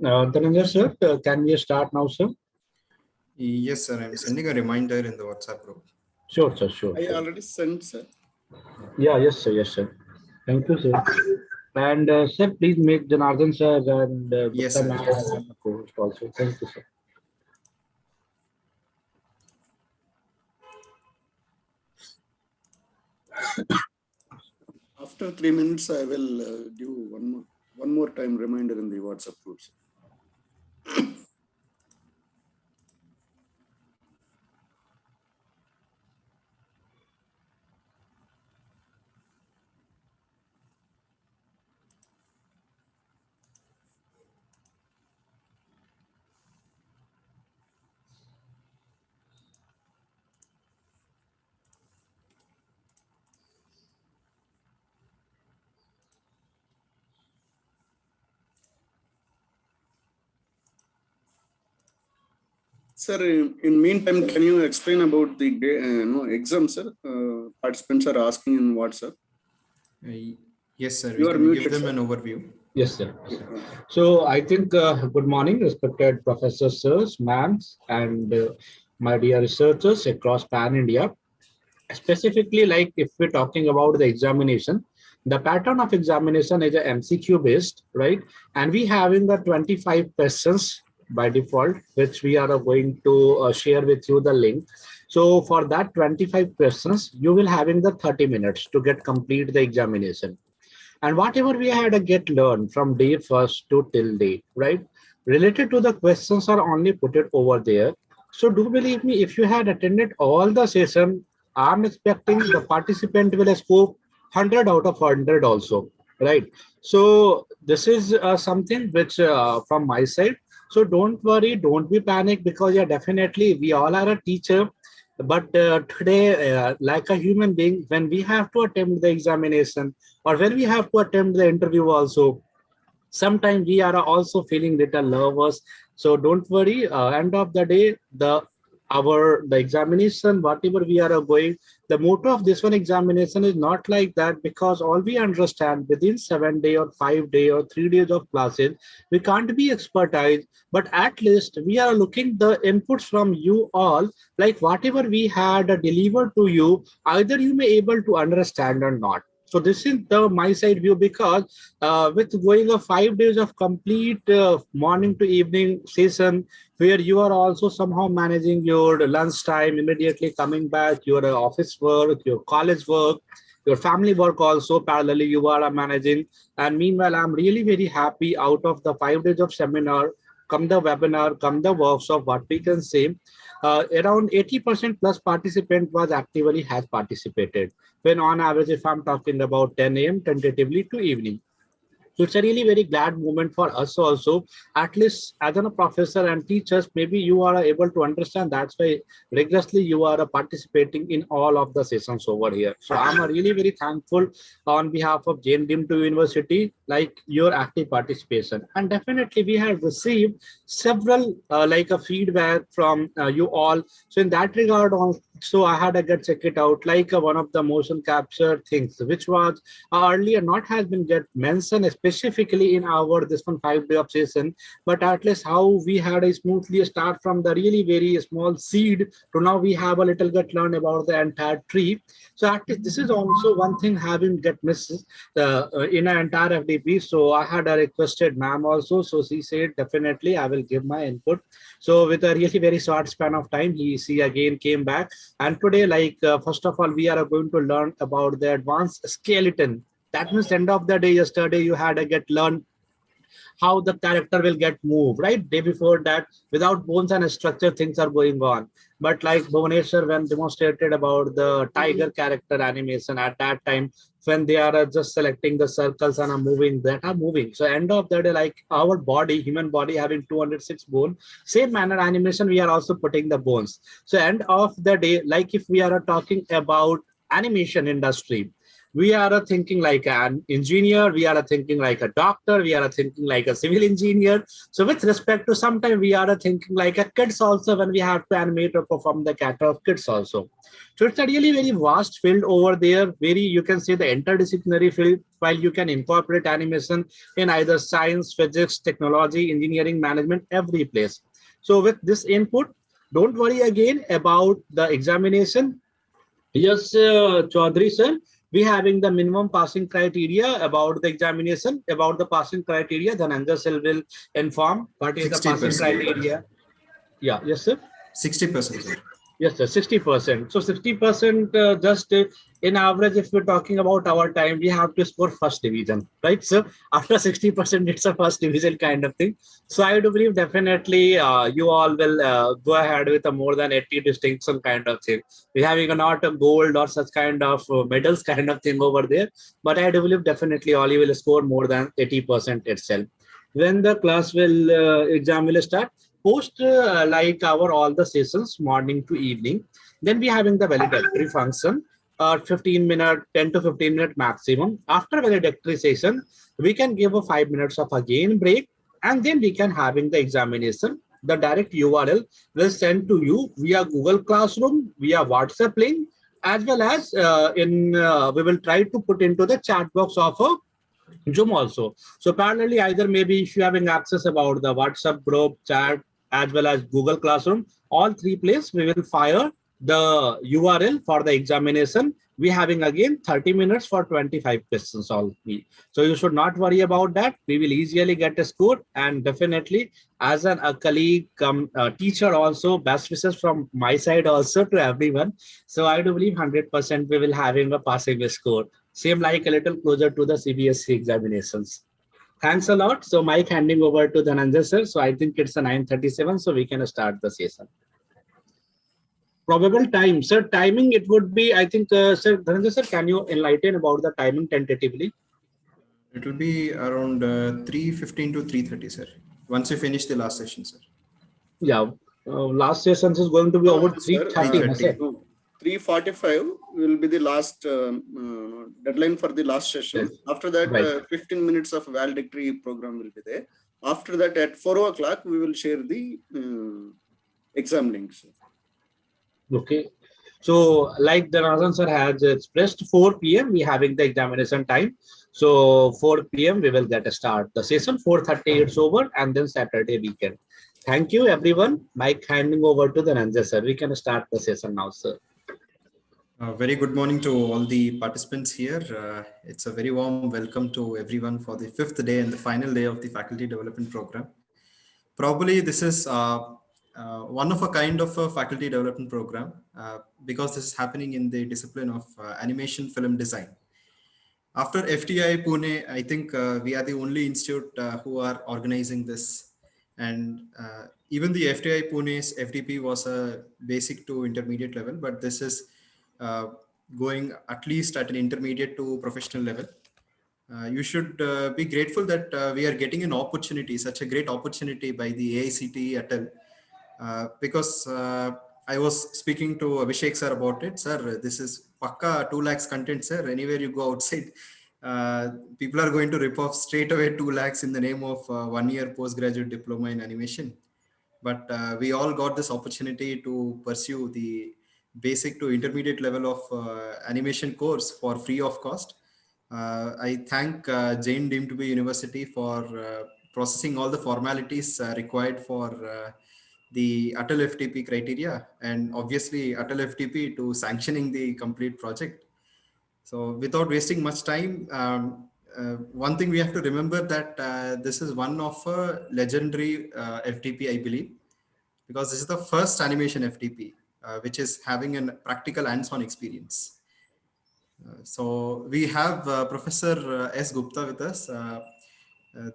Dhananjay sir, can we start now, sir? Yes, sir. I'm sending a reminder in the WhatsApp group. Sure, sir. Sure. I Sure. already sent, sir. Yeah. Yes, sir. Yes, sir. Thank you, sir. And sir, please make Janardhan sir and Yes, Gupta sir. ma'am Yes. as a co-host also. Thank you, sir. After 3 minutes, I will do one more time reminder in the WhatsApp group, sir. Sir, in meantime, can you explain about the exam, sir? Participants are asking in WhatsApp. Uh, yes, sir. We You are can give muted, them sir. an overview. Yes, sir. Yes, sir. Uh, So I think good morning, respected professors, sirs, ma'ams, and my dear researchers across Pan India. Specifically, like if we're talking about the examination, the pattern of examination is a MCQ based, right? And we having the 25 questions by default, which we are going to share with you the link. So for that 25 questions, you will having the 30 minutes to get complete the examination. And whatever we had to get learned from day first to till day, right? Related to the questions are only put it over there. So do believe me, if you had attended all the session, I'm expecting the participant will score 100 out of 100 also, right? So this is something which from my side. So don't worry, don't be panic because yeah, definitely we all are a teacher. But today, like a human being, when we have to attempt the examination, or when we have to attempt the interview also, sometimes we are also feeling little nervous. So don't worry, end of the day, the examination, whatever we are going, the motto of this one examination is not like that, because all we understand within 7 day or 5 day or 3 days of classes, we can't be expertise, but at least we are looking the inputs from you all, like whatever we had delivered to you, either you may able to understand or not. So this is the my side view, because with going of 5 days of complete morning to evening session, where you are also somehow managing your lunch time, immediately coming back, your office work, your college work, your family work also parallelly you are managing. And meanwhile, I'm really very happy out of the 5 days of seminar, come the webinar, come the workshop, what we can say, around 80% plus participant was actively has participated, when on average, if I'm talking about 10 a.m. tentatively to evening. So it's a really very glad moment for us also. At least as a professor and teachers, maybe you are able to understand. That's why rigorously you are participating in all of the sessions over here. So I'm really very thankful on behalf of Jane Dim University, like your active participation. And definitely we have received several like a feedback from you all. So in that regard, also I had to get check it out, like one of the motion capture things, which was earlier not has been get mentioned specifically in our this one 5 day of session, but at least how we had a smoothly start from the really very small seed to now we have a little get learned about the entire tree. So at least this is also one thing having get missed in an entire FDP. So I had a requested ma'am also, so she said definitely I will give my input. So with a really very short span of time, she again came back. And today, like first of all, we are going to learn about the advanced skeleton. That means end of the day, yesterday you had to get learn how the character will get moved, right? Day before that, without bones and structure, things are going on. But like Bhuvaneshwar, when demonstrated about the tiger character animation at that time, when they are just selecting the circles and are moving, that are moving. So end of the day, like our body, human body having 206 bone, same manner animation, we are also putting the bones. So end of the day, like if we are talking about animation industry, We are thinking like an engineer, we are thinking like a doctor, we are thinking like a civil engineer. So with respect to sometimes we are thinking like a kids also when we have to animate or perform the character of kids also. So it's a really very vast field over there, very you can say the interdisciplinary field, while you can incorporate animation in either science, physics, technology, engineering, management, every place. So with this input, don't worry again about the examination. Yes, Chaudhary sir, we having the minimum passing criteria about the examination, about the passing criteria. Then Dhananjay sir will inform what is the passing 60%. criteria. Yeah, yes sir. 60%, sir. Yes, sir, 60%. So 60% just in average, if we're talking about our time, we have to score first division, right? So after 60%, it's a first division kind of thing. So I do believe definitely you all will go ahead with a more than 80 distinction kind of thing. We're having a not a gold or such kind of medals kind of thing over there. But I do believe definitely all you will score more than 80% itself. When the class will exam will start, post like our all the sessions morning to evening, then we having the valedictory function 15 minute 10 to 15 minute maximum. After valedictory session we can give a 5 minutes of again break, and then we can having the examination. The direct URL will send to you via Google Classroom, via WhatsApp link, as well as in we will try to put into the chat box of a Zoom also. So parallelly, either maybe if you having access about the WhatsApp group, chat, as well as Google Classroom, all three places we will fire the URL for the examination. We having again 30 minutes for 25 questions only. So you should not worry about that. We will easily get a score, and definitely as a colleague, teacher also, best wishes from my side also to everyone. So I do believe 100% we will having a passing score. Seem like a little closer to the CBSE examinations. Thanks a lot. So Mike handing over to Dhananjay sir. So I think it's a 9:37, so we can start the session. Probable time, sir. Timing it would be, I think, sir Dhananjay sir, can you enlighten about the timing tentatively? It will be around 3:15 to 3:30, sir. Once we finish the last session, sir. Yeah, last session is going to be over Sir, 3:30, na, sir? 3:30. no, 3:45 will be the last deadline for the last session. Yes. After that, Right. 15 minutes of valedictory program will be there. After that, at 4 o'clock, we will share the exam links. Okay. So, like the Razan sir has expressed, 4 p.m. we having the examination time. So 4 p.m. we will get a start. The session 4:30 it's over, and then Saturday weekend. Thank you, everyone. Mike handing over to the Ranjay sir. We can start the session now, sir. Very good morning to all the participants here. It's a very warm welcome to everyone for the fifth day and the final day of the faculty development program. Probably this is one of a kind of a faculty development program because this is happening in the discipline of animation film design. After FTI Pune, I think we are the only institute who are organizing this. And even the FTI Pune's FDP was a basic to intermediate level, but this is uh, going at least at an intermediate to professional level. You should be grateful that we are getting an opportunity, such a great opportunity by the AICTE ATL, because I was speaking to Abhishek sir about it. Sir, this is Pakka 2 lakhs content, sir. Anywhere you go outside, people are going to rip off straight away 2 lakhs in the name of 1 year postgraduate diploma in animation. But we all got this opportunity to pursue the basic to intermediate level of animation course for free of cost. I thank Jain Deemed to be University for processing all the formalities required for the Atal FTP criteria, and obviously Atal FTP to sanctioning the complete project. So without wasting much time, one thing we have to remember that this is one of a legendary FTP, I believe, because this is the first animation FTP, which is having a practical hands-on experience. So we have Professor S. Gupta with us.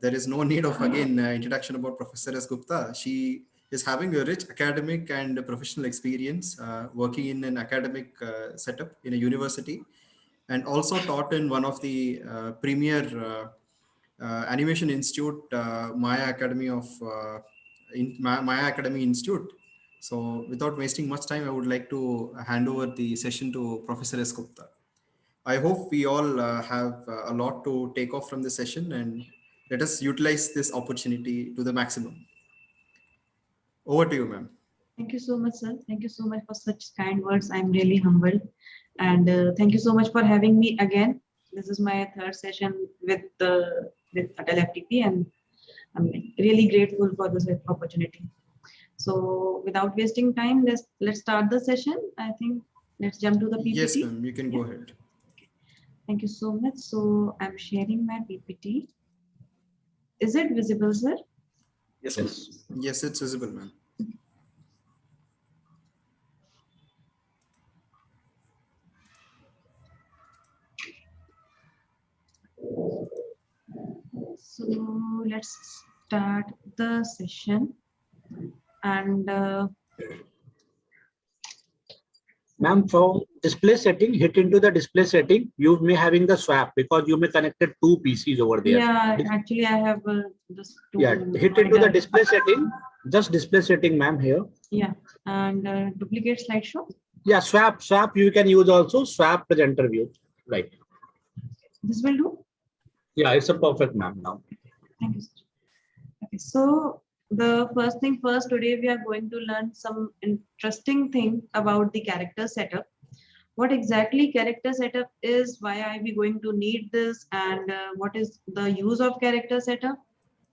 There is no need of again introduction about Professor S. Gupta. She is having a rich academic and professional experience working in an academic setup in a university, and also taught in one of the premier animation institute, Maya Academy of Maya Academy Institute. So without wasting much time, I would like to hand over the session to Professor S. Gupta. I hope we all have a lot to take off from the session, and let us utilize this opportunity to the maximum. Over to you, ma'am. Thank you so much, sir. Thank you so much for such kind words. I'm really humbled. And thank you so much for having me again. This is my third session with Atal FTP, and I'm really grateful for this opportunity. So without wasting time, let's start the session. I think let's jump to the PPT. Yes, ma'am, you can go ahead. Thank you so much. So I'm sharing my PPT. Is it visible, sir? Yes. Yes, it's visible, ma'am. So let's start the session. And Ma'am, for display setting, hit into the display setting. You may having the swap because you may connected two PCs over there. yeah, actually I have this two. Yeah, hit into the display setting. Just display setting, ma'am, here. Yeah, and duplicate slideshow. Yeah, swap you can use also. Swap presenter view. Right. This will do. Yeah, it's a perfect, ma'am, now. Thank you, sir. Okay, so the first thing first, today we are going to learn some interesting thing about the character setup. What exactly character setup is, why are we going to need this, and what is the use of character setup?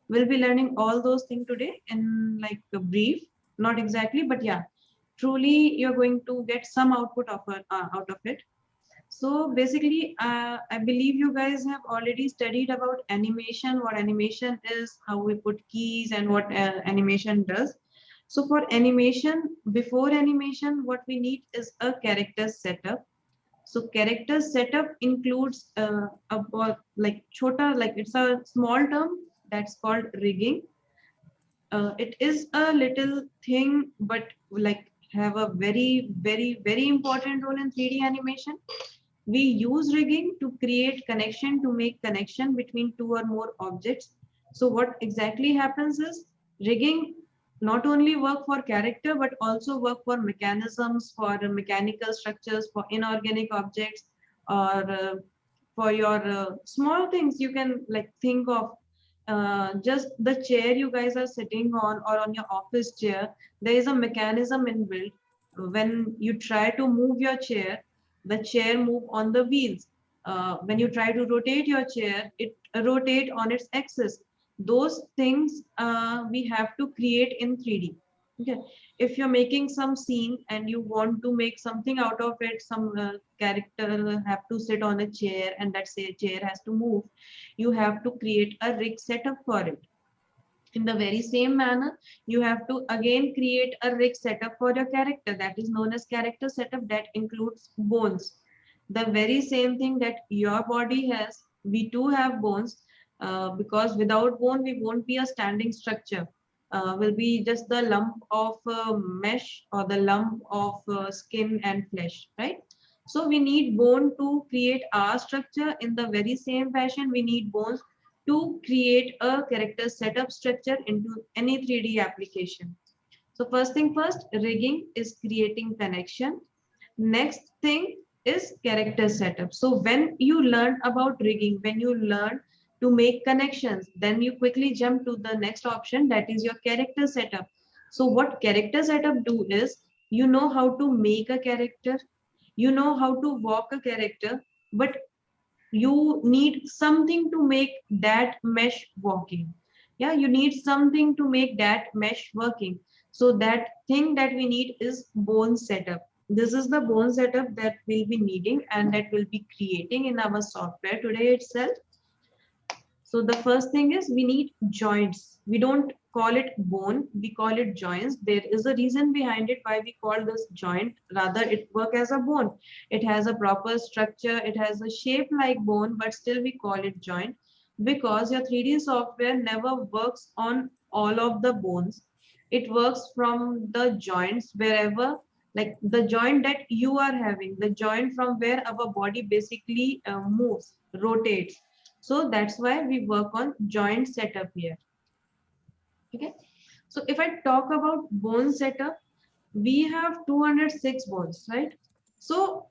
We'll be learning all those things today in like a brief, not exactly, but yeah, truly you're going to get some output of out of it. So basically, I believe you guys have already studied about animation, what animation is, how we put keys, and what animation does. So for animation, before animation, what we need is a character setup. So character setup includes like chota, like it's a small term that's called rigging. It is a little thing, but like have a very important role in 3D animation. We use rigging to create connection, to make connection between two or more objects. So what exactly happens is rigging not only work for character, but also work for mechanisms, for mechanical structures, for inorganic objects, or for your small things you can like think of. Just the chair you guys are sitting on, or on your office chair, there is a mechanism inbuilt. When you try to move your chair, the chair move on the wheels. When you try to rotate your chair, it rotate on its axis. Those things we have to create in 3D. Okay, if you're making some scene and you want to make something out of it, some character have to sit on a chair, and that say chair has to move, you have to create a rig setup for it. In the very same manner, you have to again create a rig setup for your character, that is known as character setup, that includes bones. The very same thing that your body has, we too have bones, because without bone we won't be a standing structure. Will be just the lump of mesh, or the lump of skin and flesh, right? So we need bone to create our structure. In the very same fashion, we need bones to create a character setup structure into any 3D application. So first thing first, rigging is creating connection. Next thing is character setup. So when you learn about rigging, when you learn to make connections, then you quickly jump to the next option, that is your character setup. So what character setup do is, you know how to make a character, you know how to walk a character, but you need something to make that mesh working. Yeah, you need something to make that mesh working. So that thing that we need is bone setup. This is the bone setup that we'll be needing and that we'll be creating in our software today itself. So the first thing is we need joints. We don't call it bone, we call it joints. There is a reason behind it why we call this joint. Rather, it works as a bone. It has a proper structure, it has a shape like bone, but still we call it joint, because your 3D software never works on all of the bones. It works from the joints wherever, like the joint that you are having, the joint from where our body basically moves, rotates. So that's why we work on joint setup here. Okay. So if I talk about bone setup, we have 206 bones, right? So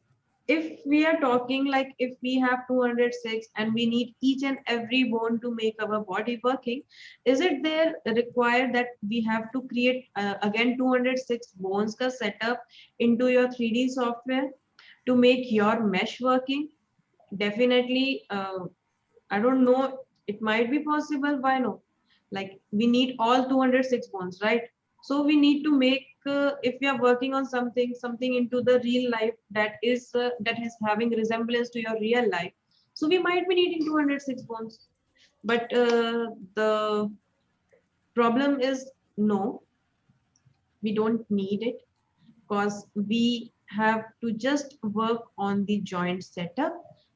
if we are talking like if we have 206 and we need each and every bone to make our body working, is it there required that we have to create again 206 bones ka setup into your 3D software to make your mesh working? Definitely, I don't know, it might be possible. Why no? Like we need all 206 bonds, right? So we need to make if we are working on something into the real life that is having resemblance to your real life, so we might be needing 206 bonds. But the problem is no, we don't need it, because we have to just work on the joint setup.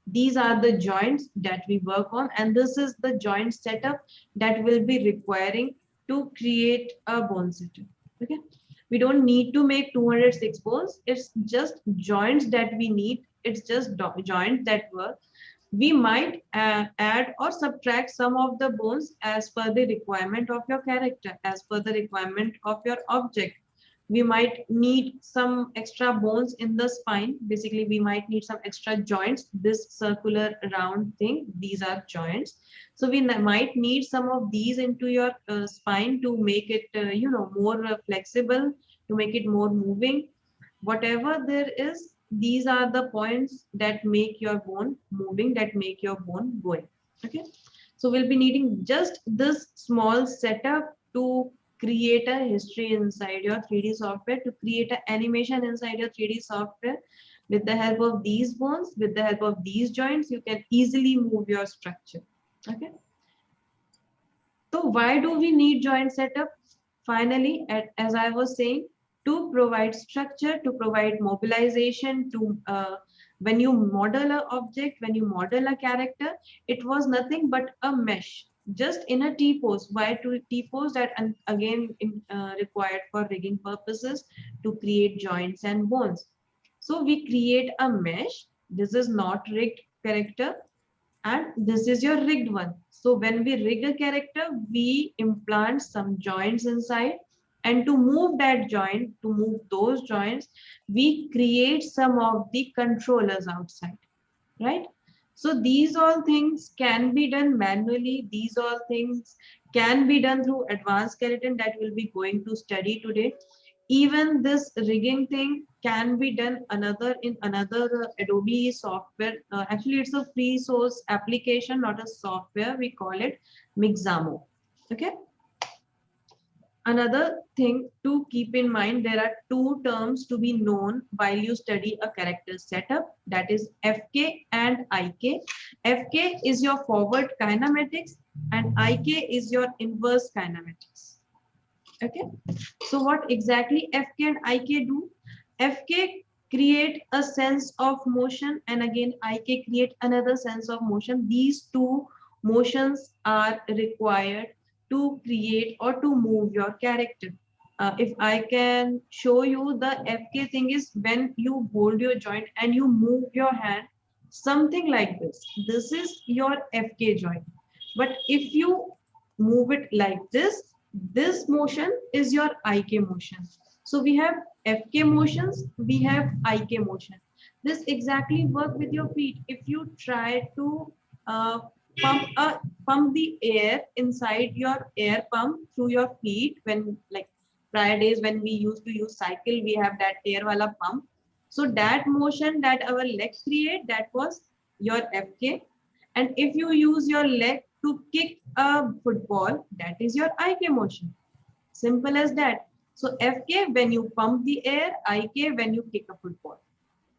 These are the joints that we work on, and this is the joint setup that will be requiring to create a bone setup. Okay, we don't need to make 206 bones. It's just joints that we need. It's just joints that work. We might add or subtract some of the bones as per the requirement of your character, as per the requirement of your object. We might need some extra bones in the spine. Basically, we might need some extra joints. This circular round thing, these are joints. So we might need some of these into your spine to make it, more flexible, to make it more moving. Whatever there is, these are the points that make your bone moving, that make your bone going. Okay. So we'll be needing just this small setup to create a history inside your 3D software, to create an animation inside your 3D software. With the help of these bones, with the help of these joints, you can easily move your structure. Okay. So why do we need joint setup? Finally, as I was saying, to provide structure, to provide mobilization, to when you model an object, when you model a character, it was nothing but a mesh, just in a T-pose. Why to T-pose? That and again required for rigging purposes to create joints and bones. So we create a mesh. This is not rigged character, and this is your rigged one. So when we rig a character, we implant some joints inside, and to move that joint, to move those joints, we create some of the controllers outside, right? So these all things can be done manually. These all things can be done through advanced skeleton that we'll be going to study today. Even this rigging thing can be done in another Adobe software. Actually, it's a free source application, not a software. We call it Mixamo. Okay. Another thing to keep in mind, there are two terms to be known while you study a character setup, that is FK and IK. FK is your forward kinematics and IK is your inverse kinematics. Okay, so what exactly FK and IK do? FK create a sense of motion, and again IK create another sense of motion. These two motions are required to create or to move your character. If I can show you, the FK thing is when you hold your joint and you move your hand, something like this. This is your FK joint. But if you move it like this motion is your IK motion. So we have FK motions, we have IK motion. This exactly work with your feet. If you try to uh, pump the air inside your air pump through your feet, when like prior days when we used to use cycle, we have that air wala pump. So that motion that our legs create, that was your FK. And if you use your leg to kick a football, that is your IK motion. Simple as that. So FK when you pump the air, IK when you kick a football.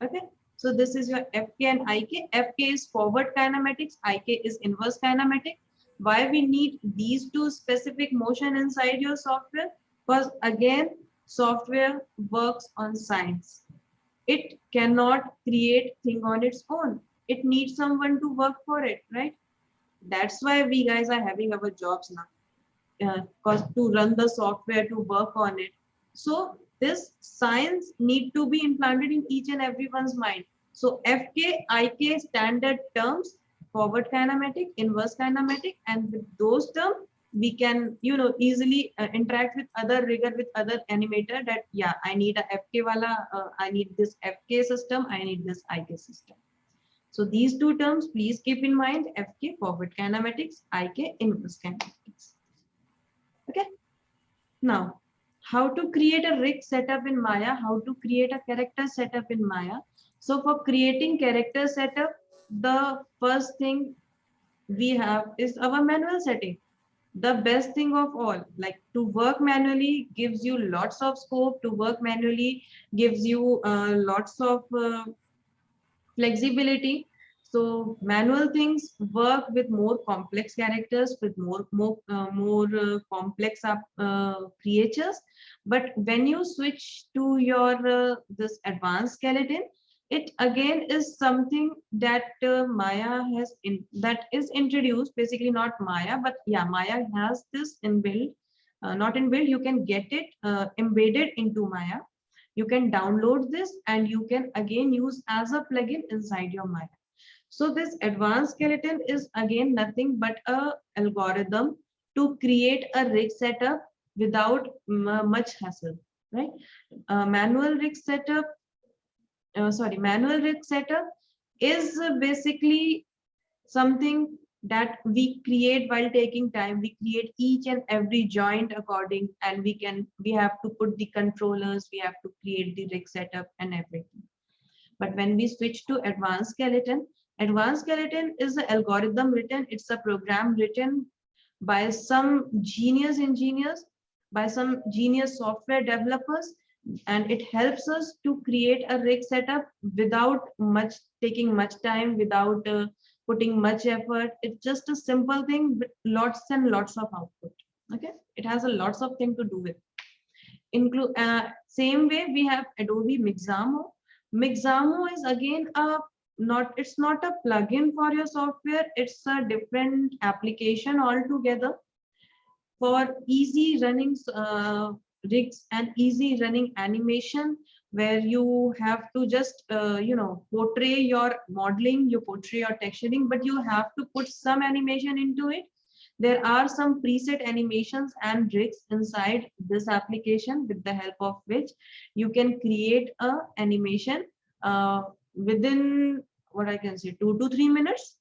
Okay. So this is your FK and IK. FK is forward kinematics, IK is inverse kinematic. Why we need these two specific motion inside your software? Because again, software works on science. It cannot create thing on its own. It needs someone to work for it, right? That's why we guys are having our jobs now, because to run the software, to work on it. So this science need to be implanted in each and everyone's mind. So FK, IK standard terms, forward kinematic, inverse kinematic, and with those terms, we can, you know, easily interact with other rigger, with other animator, that yeah, I need a FK wala, I need this FK system, I need this IK system. So these two terms, please keep in mind: FK, forward kinematics; IK, inverse kinematics. Okay. Now, how to create a rig setup in Maya, how to create a character setup in Maya. So for creating character setup, the first thing we have is our manual setting. The best thing of all, like, to work manually gives you lots of scope, to work manually gives you lots of flexibility. So manual things work with more complex characters, with more complex creatures. But when you switch to your this advanced skeleton, it again is something that Maya has that is introduced. Basically, not Maya, but yeah, Maya has this inbuilt, not inbuilt. You can get it embedded into Maya. You can download this and you can again use as a plugin inside your Maya. So this advanced skeleton is again nothing but a algorithm to create a rig setup without much hassle, right? Manual rig setup, manual rig setup is basically something that we create while taking time. We create each and every joint according, and we have to put the controllers, we have to create the rig setup and everything. But when we switch to advanced skeleton is an algorithm written, it's a program written by some genius engineers, by some genius software developers, and it helps us to create a rig setup without much taking much time, without putting much effort. It's just a simple thing with lots and lots of output. Okay, it has a lots of things to do with. Include same way we have Adobe Mixamo. Mixamo is again it's not a plugin for your software, it's a different application altogether for easy running rigs and easy running animation, where you have to just portray your modeling, you portray your texturing, but you have to put some animation into it. There are some preset animations and rigs inside this application, with the help of which you can create a animation within, what I can say, 2 to 3 minutes.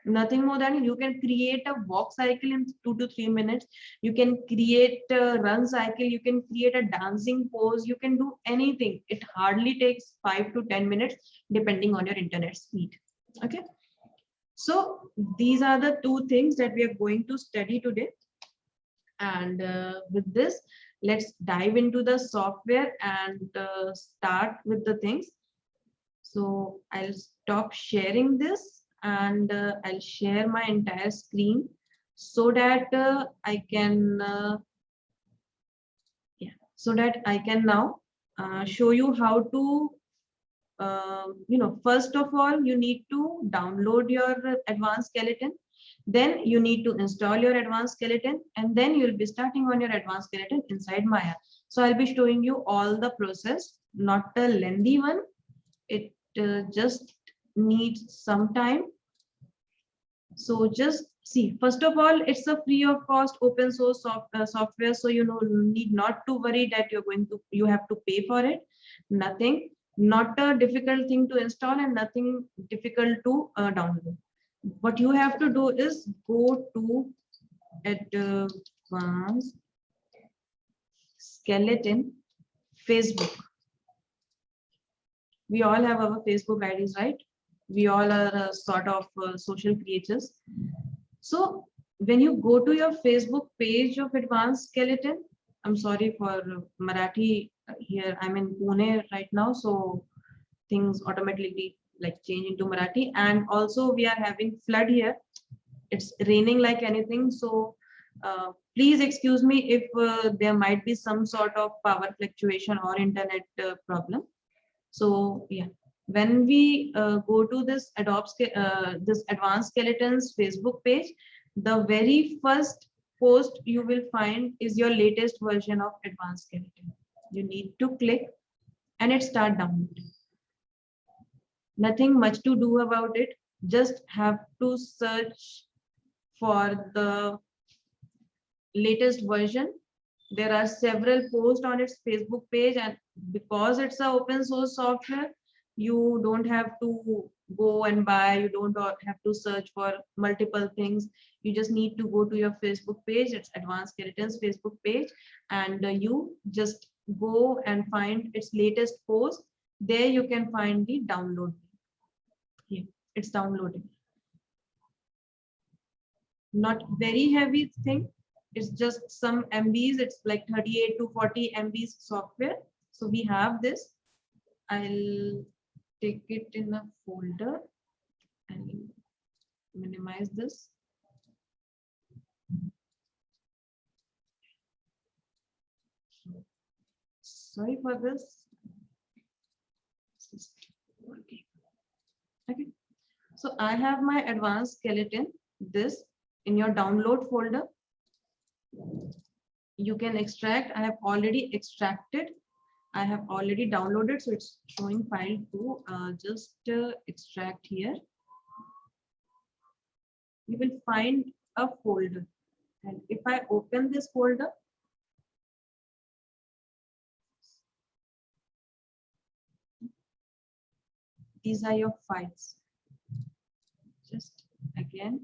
Nothing more than, you can create a walk cycle in 2 to 3 minutes. You can create a run cycle. You can create a dancing pose. You can do anything. It hardly takes 5 to 10 minutes, depending on your internet speed. Okay. So these are the two things that we are going to study today. And with this, let's dive into the software and start with the things. So I'll stop sharing this and I'll share my entire screen so that I can now show you how to first of all, you need to download your advanced skeleton, then you need to install your advanced skeleton, and then you'll be starting on your advanced skeleton inside Maya. So I'll be showing you all the process, not a lengthy one. It just needs some time. So just see, first of all, it's a free of cost open source software, so you need not to worry that you have to pay for it. Nothing, not a difficult thing to install and nothing difficult to download. What you have to do is go to Advanced Skeleton Facebook. We all have our Facebook IDs, right? We all are sort of social creatures. So when you go to your Facebook page of Advanced Skeleton, I'm sorry for Marathi here. I'm in Pune right now, so things automatically like change into Marathi. And also we are having flood here. It's raining like anything. So please excuse me if there might be some sort of power fluctuation or internet problem. So yeah, when we go to this this Advanced Skeletons Facebook page, the very first post you will find is your latest version of Advanced Skeleton. You need to click and it start downloading. Nothing much to do about it. Just have to search for the latest version. There are several posts on its Facebook page, and because it's a open source software, you don't have to go and buy, you don't have to search for multiple things. You just need to go to your Facebook page, it's Advanced Skeletons Facebook page, and you just go and find its latest post. There you can find the download. Here, it's downloading. Not very heavy thing. It's just some MBs. It's like 38 to 40 MBs software. So we have this. I'll take it in a folder and minimize this. Sorry for this. Okay. So I have my advanced skeleton, this in your download folder. You can extract. I have already extracted. I have already downloaded. So it's showing file to just extract here. You will find a folder. And if I open this folder, these are your files. Just again.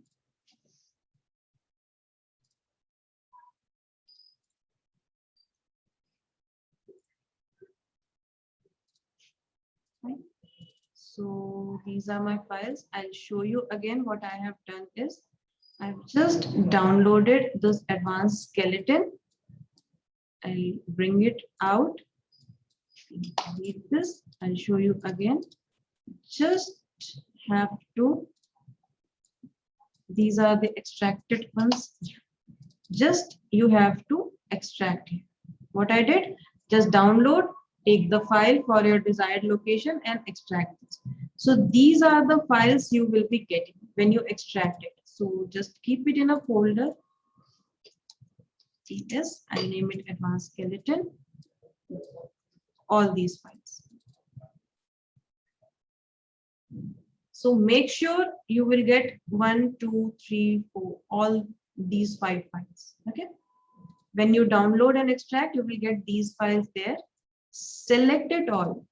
Right. So these are my files. I'll show you again. What I have done is I've just downloaded this advanced skeleton. I'll bring it out. Read this. I'll show you again. Just have to, these are the extracted ones. Just you have to extract it. What I did, just download, take the file for your desired location and extract it. So these are the files you will be getting when you extract it. So just keep it in a folder. TS, I name it advanced skeleton. All these files. So make sure you will get 1, 2, 3, 4, all these 5 files. Okay. When you download and extract, you will get these files there. Select it all.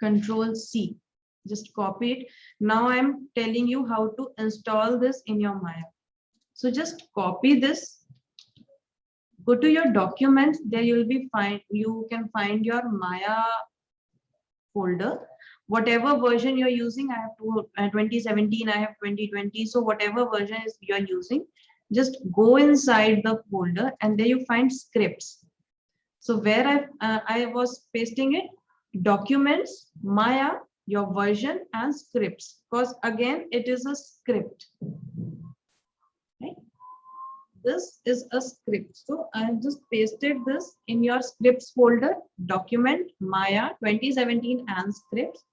Control C. Just copy it. Now I'm telling you how to install this in your Maya. So just copy this. Go to your documents. There you will be find. You can find your Maya folder. Whatever version you're using, I have 2017, I have 2020. So whatever version is you're using, just go inside the folder and there you find scripts. So where I was pasting it, documents, Maya, your version and scripts, because again, it is a script. Right? This is a script. So I have just pasted this in your scripts folder, document, Maya, 2017 and scripts.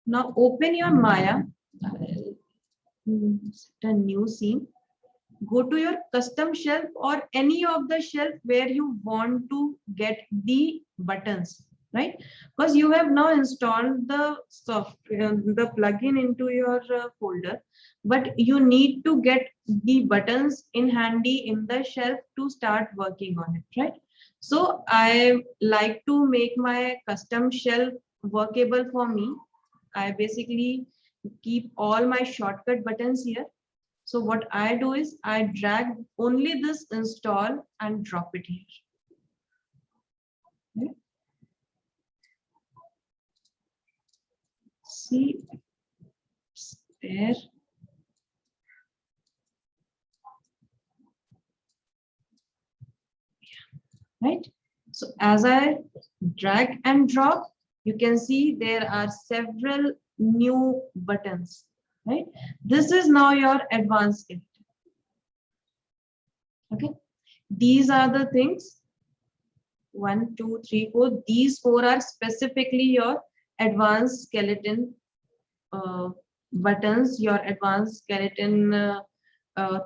Now open your Maya, set a new scene, go to your custom shelf or any of the shelf where you want to get the buttons, right? Because you have now installed the software, the plugin into your folder, but you need to get the buttons in handy in the shelf to start working on it, right? So I like to make my custom shelf workable for me. I basically keep all my shortcut buttons here. So what I do is I drag only this install and drop it here. Okay. See, it's there. Right. So as I drag and drop, you can see there are several new buttons, right? This is now your advanced skeleton. Okay. These are the things. 1, 2, 3, 4. These 4 are specifically your advanced skeleton buttons, your advanced skeleton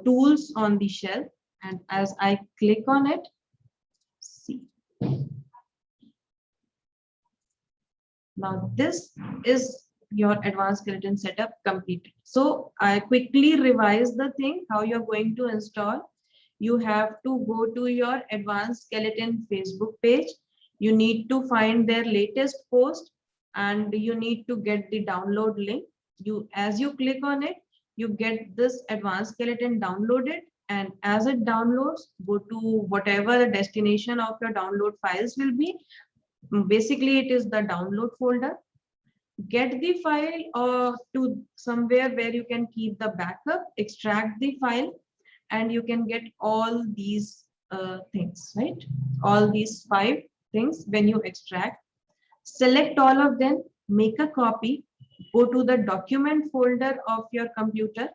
tools on the shelf. And as I click on it, see. Now this is your advanced skeleton setup completed. So I quickly revise the thing, how you're going to install. You have to go to your advanced skeleton Facebook page. You need to find their latest post and you need to get the download link. As you click on it, you get this advanced skeleton downloaded, and as it downloads, go to whatever the destination of your download files will be. Basically, it is the download folder. Get the file to somewhere where you can keep the backup, extract the file, and you can get all these things, right? All these 5 things when you extract. Select all of them, make a copy, go to the document folder of your computer.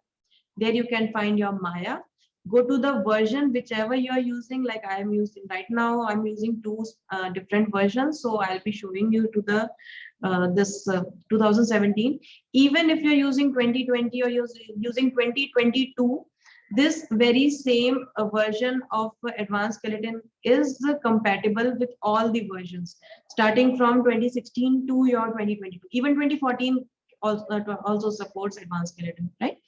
There you can find your Maya. Go to the version whichever you are using. Like I am using right now, I'm using 2 different versions, so I'll be showing you to the 2017. Even if you're using 2020 or you're using 2022, this very same version of advanced skeleton is compatible with all the versions starting from 2016 to your 2022. Even 2014 also supports advanced skeleton, right?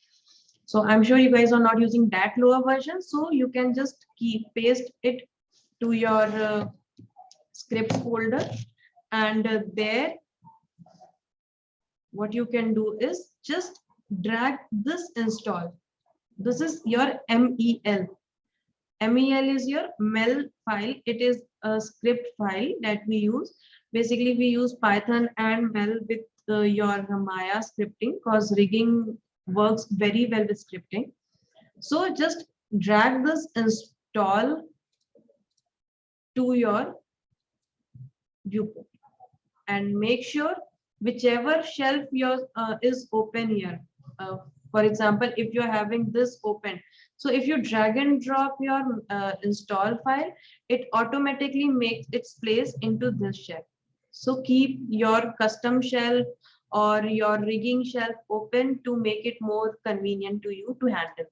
So I'm sure you guys are not using that lower version, so you can just paste it to your scripts folder, and there what you can do is just drag this install. This is your MEL. MEL is your MEL file. It is a script file that we use. Basically, we use Python and MEL with your Maya scripting, because rigging works very well with scripting. So just drag this install to your viewport and make sure whichever shelf your is open here. For example, if you're having this open, so if you drag and drop your install file, it automatically makes its place into this shelf. So keep your custom shelf or your rigging shelf open to make it more convenient to you to handle.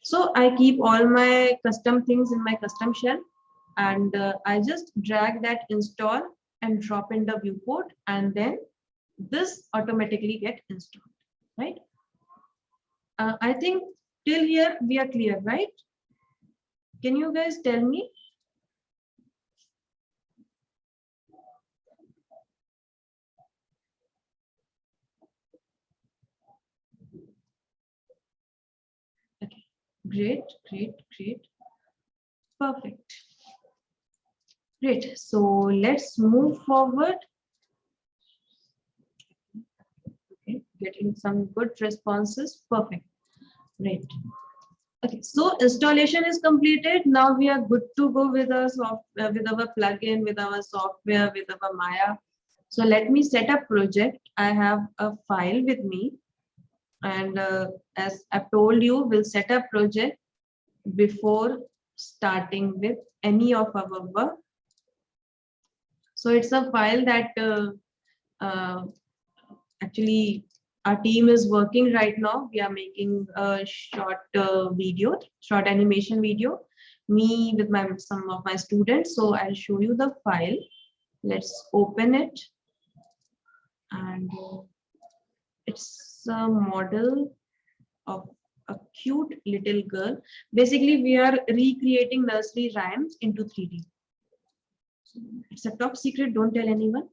So I keep all my custom things in my custom shelf, and I just drag that install and drop in the viewport, and then this automatically get installed, right? I think till here we are clear, right? Can you guys tell me? Okay, great, great, great. Perfect. Great. So let's move forward. Okay, getting some good responses. Perfect. Great. Okay, so installation is completed. Now we are good to go with our software, with our plugin, with our software, with our Maya. So let me set up project. I have a file with me, and as I've told you, we'll set up project before starting with any of our work. So it's a file that actually our team is working right now. We are making a short video, short animation video, me with some of my students. So I'll show you the file. Let's open it. And it's a model of a cute little girl. Basically, we are recreating nursery rhymes into 3D. It's a top secret, don't tell anyone.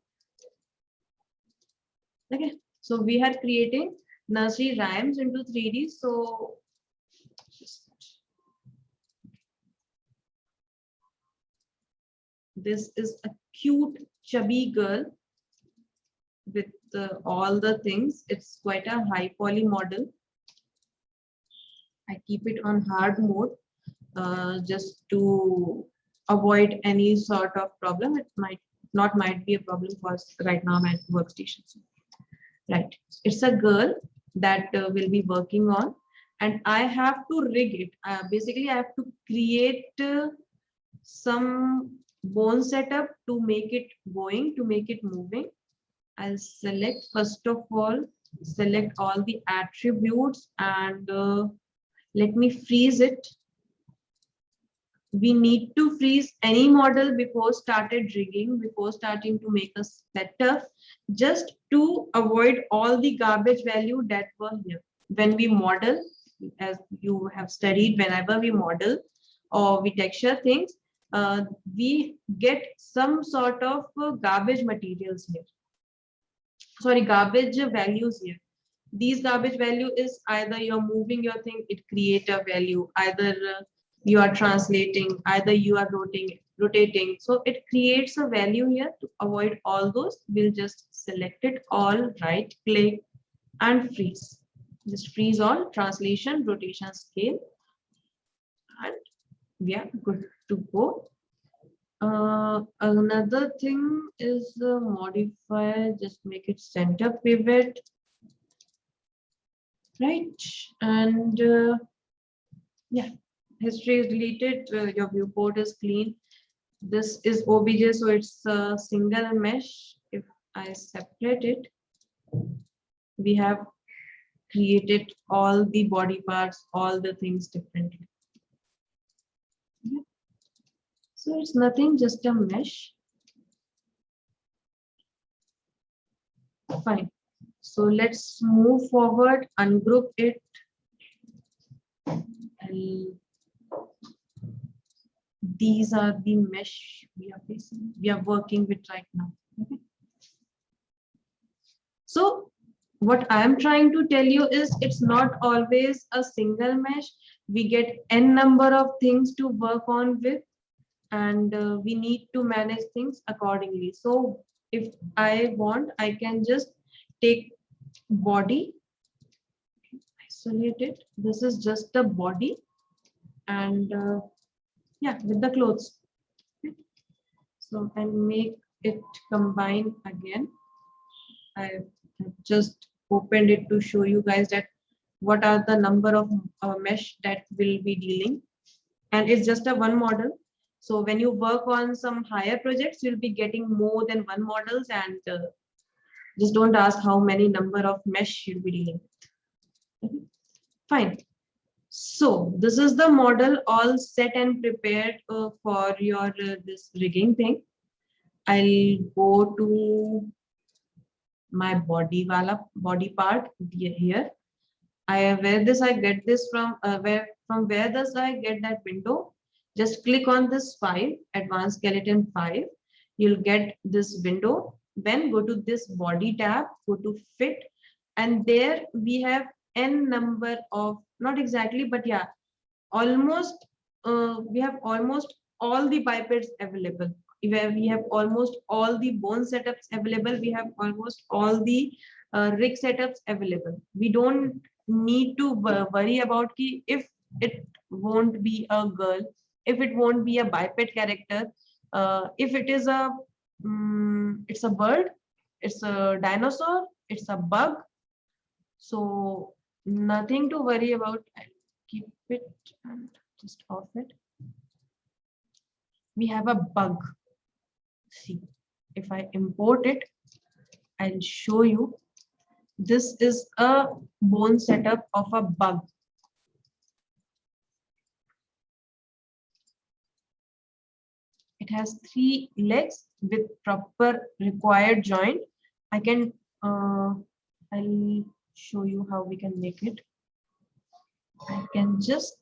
Okay, so we are creating nursery rhymes into 3D. So this is a cute chubby girl with all the things. It's quite a high poly model. I keep it on hard mode just to avoid any sort of problem. It might be a problem for us right now at workstations. Right, it's a girl that will be working on, and I have to rig it. Basically, I have to create some bone setup to make it going, to make it moving. I'll select, first of all, select all the attributes, and let me freeze it. we need to freeze any model before started rigging, before starting to make a setup, just to avoid all the garbage value that were here. When we model, as you have studied, whenever we model or we texture things, we get some sort of garbage materials here. Sorry, garbage values here. These garbage value is either you're moving your thing, it create a value, either you are translating, either you are rotating. So it creates a value here. To avoid all those, we'll just select it all, right click and freeze. Just freeze all translation, rotation, scale, and we are good to go. Another thing is modify, just make it center pivot, right? And yeah, history is deleted, your viewport is clean. This is OBJ, so it's a single mesh. If I separate it, we have created all the body parts, all the things differently. Okay. So it's nothing, just a mesh. Fine. So let's move forward, ungroup it. And these are the mesh we are working with right now. Okay. So what I am trying to tell you is it's not always a single mesh. We get n number of things to work on with, and we need to manage things accordingly. So if I want, I can just take body, isolate it. This is just the body, and yeah, with the clothes. Okay. So I'll make it combine again. I just opened it to show you guys that what are the number of mesh that will be dealing, and it's just a one model. So when you work on some higher projects, you'll be getting more than one models, and just don't ask how many number of mesh you'll be dealing with. Okay. Fine. So this is the model all set and prepared for your this rigging thing. I'll go to my body part here. Where I get this from? Where does I get that window? Just click on this file, advanced skeleton 5. You'll get this window. Then go to this body tab, go to fit, and there we have n number of, not exactly, but yeah, almost we have almost all the bipeds available. Where we have almost all the bone setups available, we have almost all the rig setups available. We don't need to worry about if it won't be a girl, if it won't be a biped character, if it is a it's a bird, it's a dinosaur, it's a bug. So nothing to worry about. I'll keep it and just off it. We have a bug. See, if I import it, I'll show you. This is a bone setup of a bug. It has 3 legs with proper required joint. I can, I'll show you how we can make it. I can just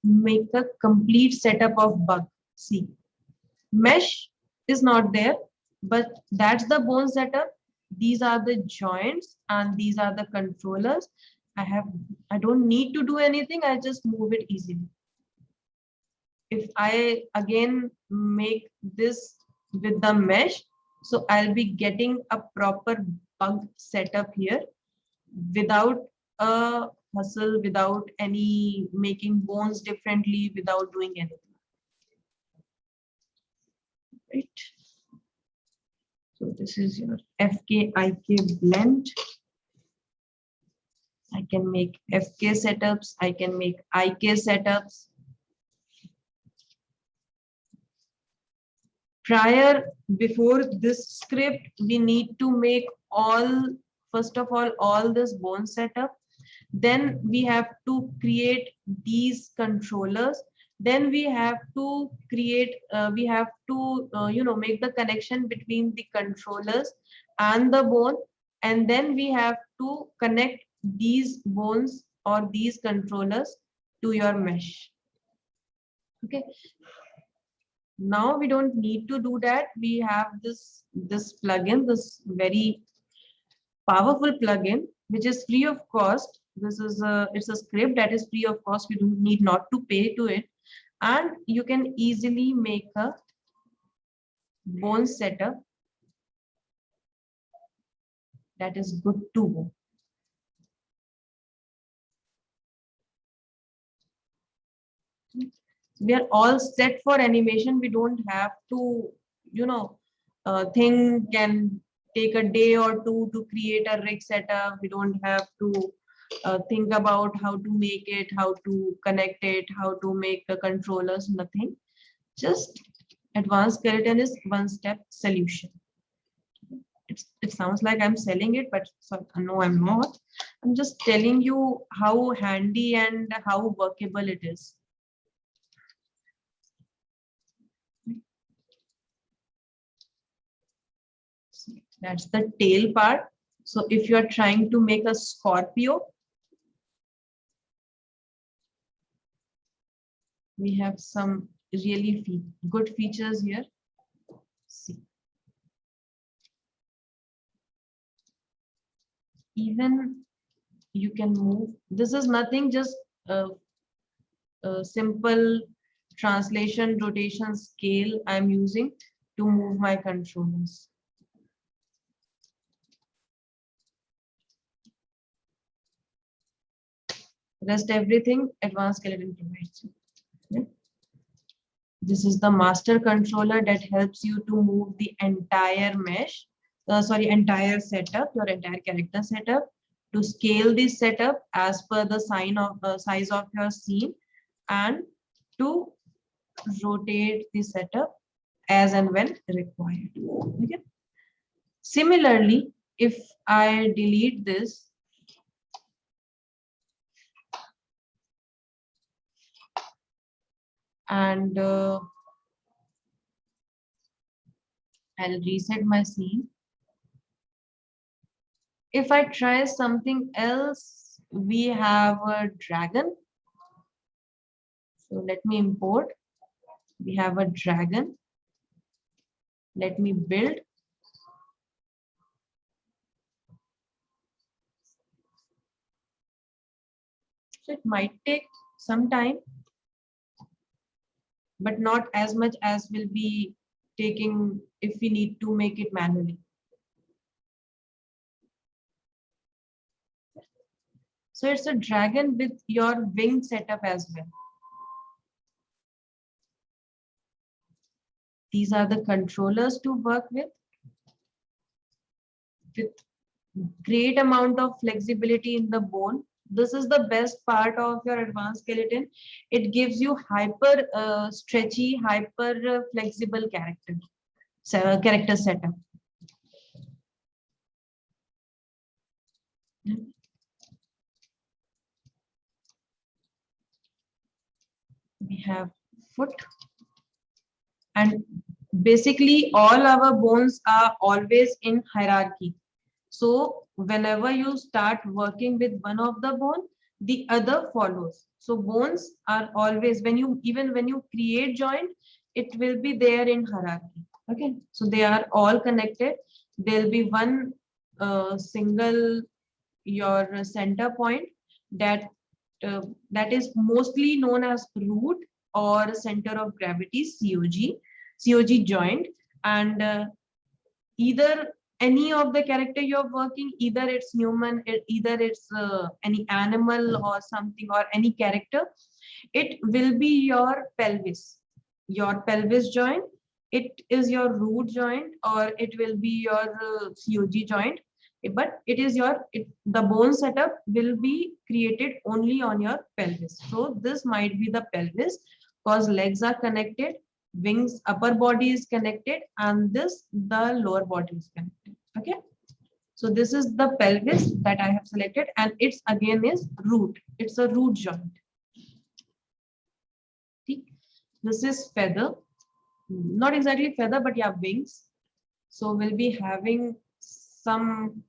make a complete setup of bug. See, mesh is not there, but that's the bone setup. These are the joints and these are the controllers. I don't need to do anything. I just move it easily. If I again make this with the mesh, so I'll be getting a proper bug setup here without a hustle, without any making bones differently, without doing anything. Right. So this is your FK-IK blend. I can make FK setups. I can make IK setups. Before this script, we need to make first of all this bone setup. Then we have to create these controllers. Then we have to create, we have to, make the connection between the controllers and the bone. And then we have to connect these bones or these controllers to your mesh. Okay. Now we don't need to do that. We have this plugin, this very powerful plugin, which is free of cost. This is it's a script that is free of cost. You don't need not to pay to it, and you can easily make a bone setup that is good to go. We are all set for animation. We don't have to, thing can take a day or two to create a rig setup. We don't have to think about how to make it, how to connect it, how to make the controllers, nothing. Just Advanced Skeleton is one-step solution. It sounds like I'm selling it, but no, I'm not. I'm just telling you how handy and how workable it is. That's the tail part. So if you are trying to make a Scorpio, we have some really good features here. See. Even you can move. This is nothing, just a simple translation, rotation, scale I'm using to move my controllers. Rest everything Advanced Skeleton provides you. Okay. This is the master controller that helps you to move the entire mesh, entire setup, your entire character setup, to scale this setup as per the size of your scene, and to rotate the setup as and when required. Okay. Similarly, if I delete this, and I'll reset my scene. If I try something else, we have a dragon. So let me import. We have a dragon. Let me build. So it might take some time, but not as much as will be taking if we need to make it manually. So it's a dragon with your wing setup as well. These are the controllers to work with great amount of flexibility in the bone. This is the best part of your Advanced Skeleton. It gives you hyper stretchy, hyper flexible character setup. We have foot, and basically all our bones are always in hierarchy. So whenever you start working with one of the bone, the other follows. So bones are always, even when you create joint, it will be there in hierarchy. Okay, so they are all connected. There'll be one single your center point that is mostly known as root or center of gravity, COG joint, and either any of the character you're working, either it's human, either it's any animal or something, or any character, it will be your pelvis joint. It is your root joint, or it will be your COG joint, but it is the bone setup will be created only on your pelvis. So this might be the pelvis because legs are connected, wings, upper body is connected, and the lower body is connected. Okay, so this is the pelvis that I have selected, and it's again is root. It's a root joint. This is feather, not exactly feather, but yeah, wings. So we'll be having some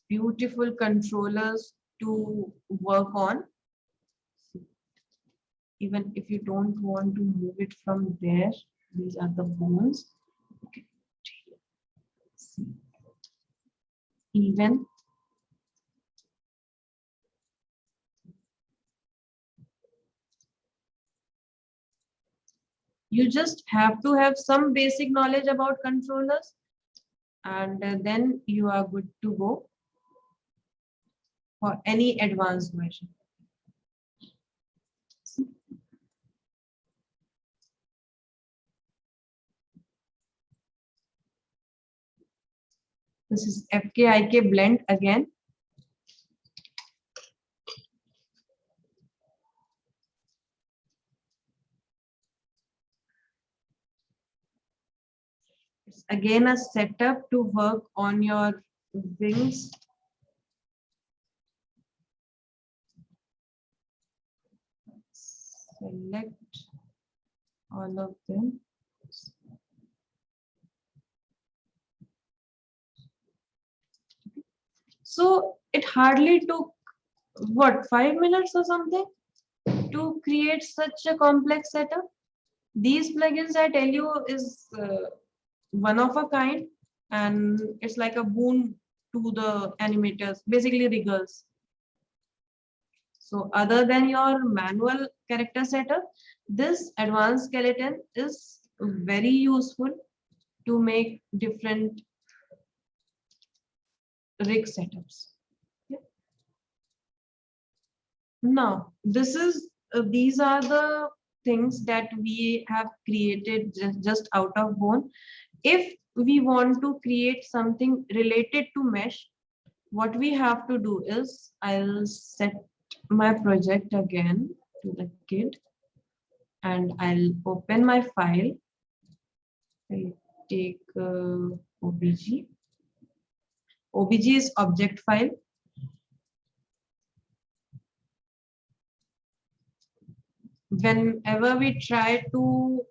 beautiful controllers to work on. Even if you don't want to move it from there, these are the bones. Okay. Even you just have to have some basic knowledge about controllers, and then you are good to go for any advanced version. This is FKIK blend again. It's again a setup to work on your wings. Select all of them. So it hardly took what, 5 minutes or something to create such a complex setup. These plugins, I tell you, is one of a kind, and it's like a boon to the animators, basically riggers. So other than your manual character setup, this advanced skeleton is very useful to make different rig setups. Now, these are the things that we have created just out of bone. If we want to create something related to mesh, what we have to do is, I'll set my project again to the kit, and I'll open my file. I'll take OBJ. OBJ is object file. Whenever we try to,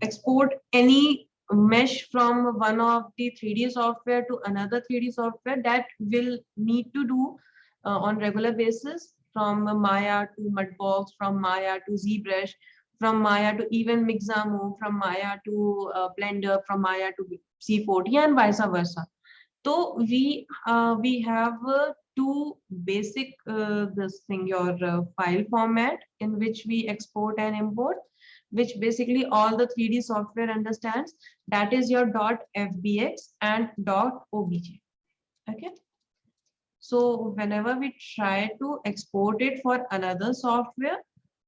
export any mesh from one of the 3D software to another 3D software, that will need to do on regular basis, from Maya to Mudbox, from Maya to ZBrush, from Maya to even Mixamo, from Maya to Blender, from Maya to C40, and vice versa. So we have two basic your file format in which we export and import, which basically all the 3D software understands. That is your .fbx and .obj. Okay. So whenever we try to export it for another software,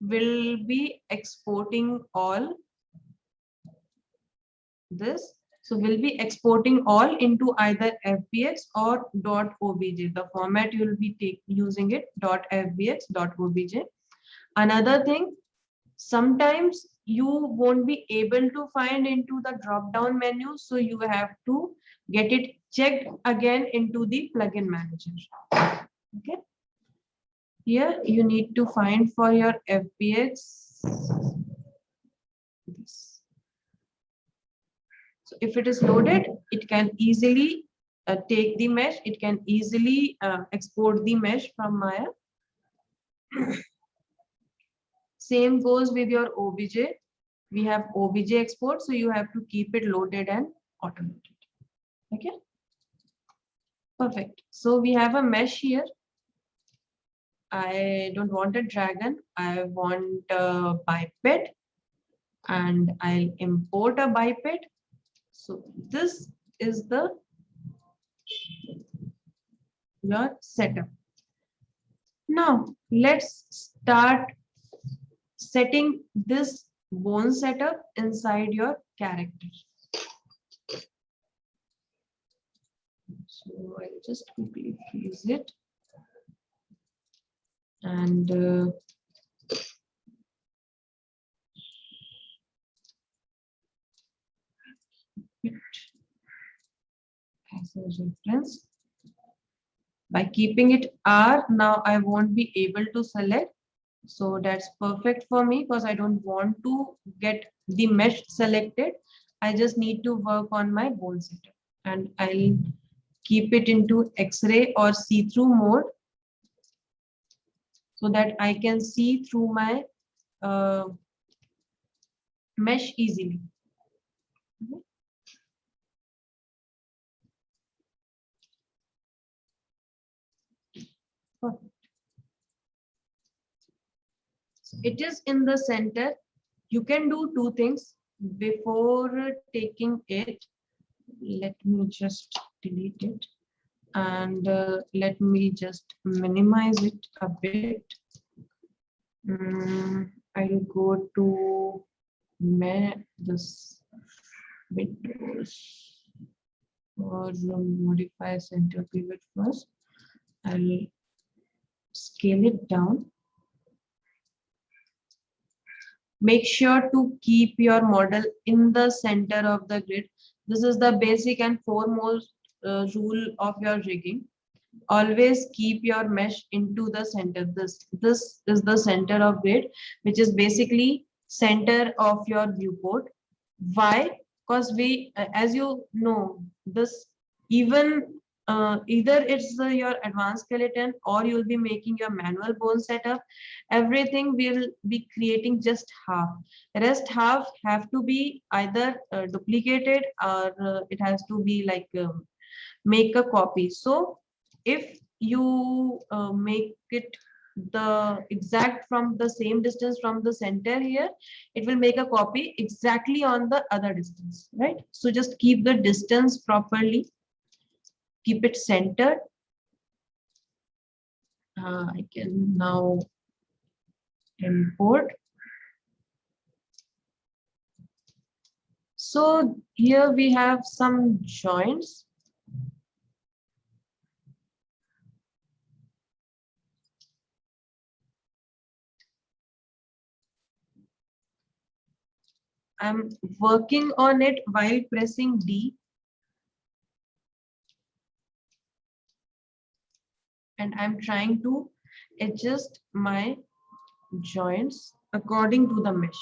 we'll be exporting all this. So we'll be exporting all into either FBX or .obj. The format you'll be using it .fbx, .obj. Another thing, sometimes you won't be able to find into the drop down menu, so you have to get it checked again into the plugin manager. Okay. Here you need to find for your FBX this. So if it is loaded, it can easily take the mesh. It can easily export the mesh from Maya. Same goes with your OBJ. We have OBJ export, so you have to keep it loaded and automated. Okay. Perfect. So we have a mesh here. I don't want a dragon. I want a biped, and I'll import a biped. So this is your setup. Now let's start setting this bone setup inside your character. So I'll just quickly freeze it, and as a reference. By keeping it R, now I won't be able to select So that's perfect for me because I don't want to get the mesh selected. I just need to work on my bone setup, and I'll keep it into X-ray or see-through mode so that I can see through my mesh easily. Perfect. It is in the center. You can do two things before taking it. Let me just delete it, and let me just minimize it a bit. I'll go to this Windows or modify center pivot first. I'll scale it down. Make sure to keep your model in the center of the grid. This is the basic and foremost rule of your rigging. Always keep your mesh into the center. This is the center of grid, which is basically center of your viewport. Why? Because we, as you know, this even either it's your advanced skeleton or you'll be making your manual bone setup. Everything will be creating just half. Rest half have to be either duplicated or it has to be like make a copy. So if you make it the exact from the same distance from the center here, it will make a copy exactly on the other distance, right? So just keep the distance properly, keep it centered. I can now import. So here we have some joints. I'm working on it while pressing D. And I'm trying to adjust my joints according to the mesh.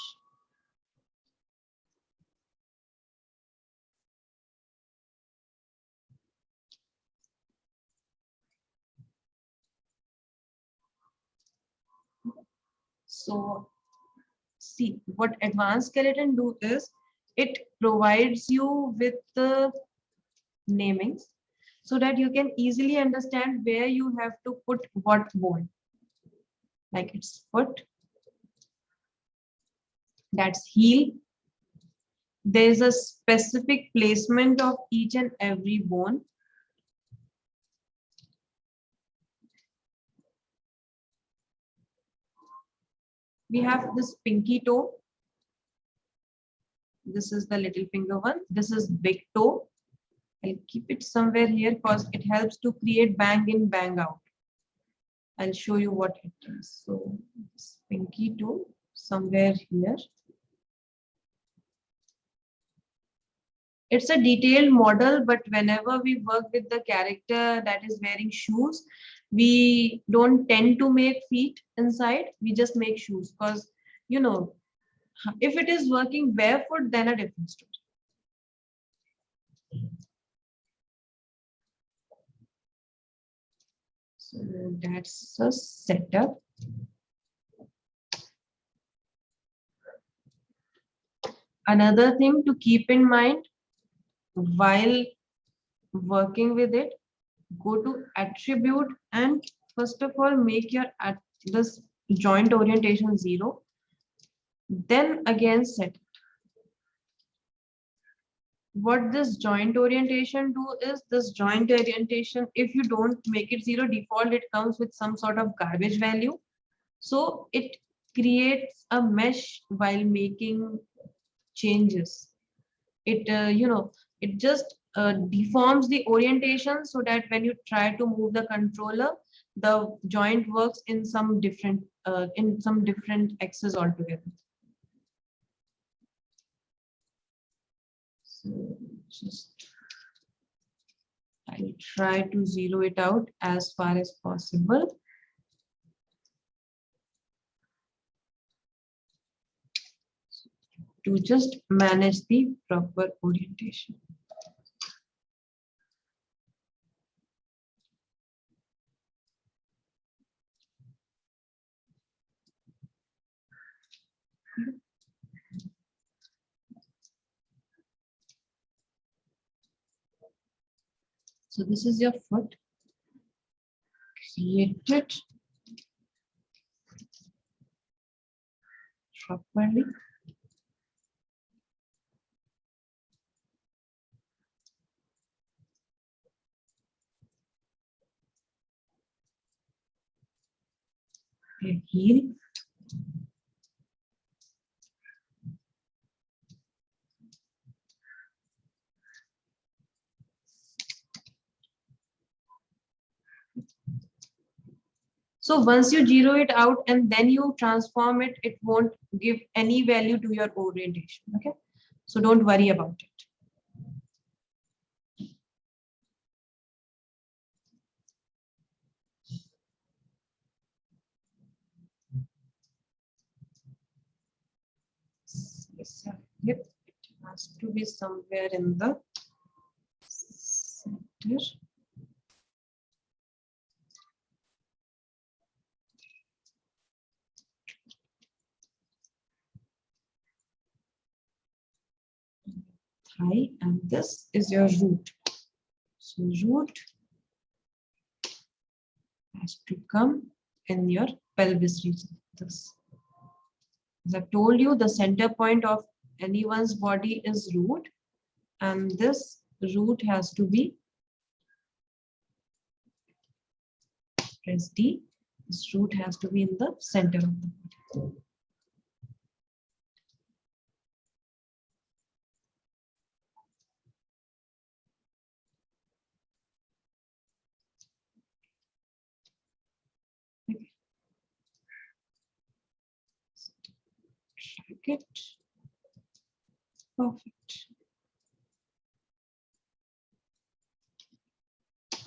So see, what advanced skeleton do is it provides you with the namings so that you can easily understand where you have to put what bone. Like it's foot, that's heel. There's a specific placement of each and every bone. We have this pinky toe. This is the little finger one. This is big toe. I'll keep it somewhere here because it helps to create bang in, bang out. I'll show you what it is. So this pinky toe somewhere here. It's a detailed model, but whenever we work with the character that is wearing shoes, we don't tend to make feet inside. We just make shoes because, you know, if it is working barefoot, then a different story. So that's a setup. Another thing to keep in mind while working with it, go to attribute and first of all make your this joint orientation 0. Then again set it. What this joint orientation do is this joint orientation, if you don't make it 0 default, it comes with some sort of garbage value. So it creates a mesh while making changes. It it just deforms the orientation so that when you try to move the controller, the joint works in some different axis altogether. So just I'll try to zero it out as far as possible. to just manage the proper orientation. So this is your foot. Create it properly. Your heel. So once you zero it out and then you transform it, it won't give any value to your orientation. Okay. So don't worry about it. Hip, it has to be somewhere in the center. Thigh, and this is your root. So root has to come in your pelvis region. This, as I've told you, the center point of anyone's body is root, and this root has to be, press D, this root has to be in the center of the body. Okay. Track it. Perfect.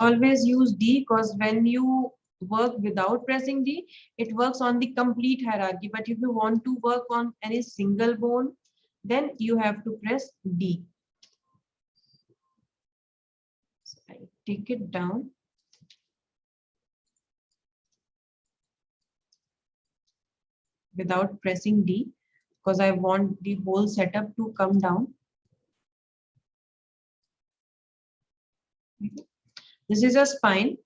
Always use D, because when you work without pressing D, it works on the complete hierarchy. But if you want to work on any single bone, then you have to press D. So I take it down. Without pressing D, because I want the whole setup to come down. This is a spine.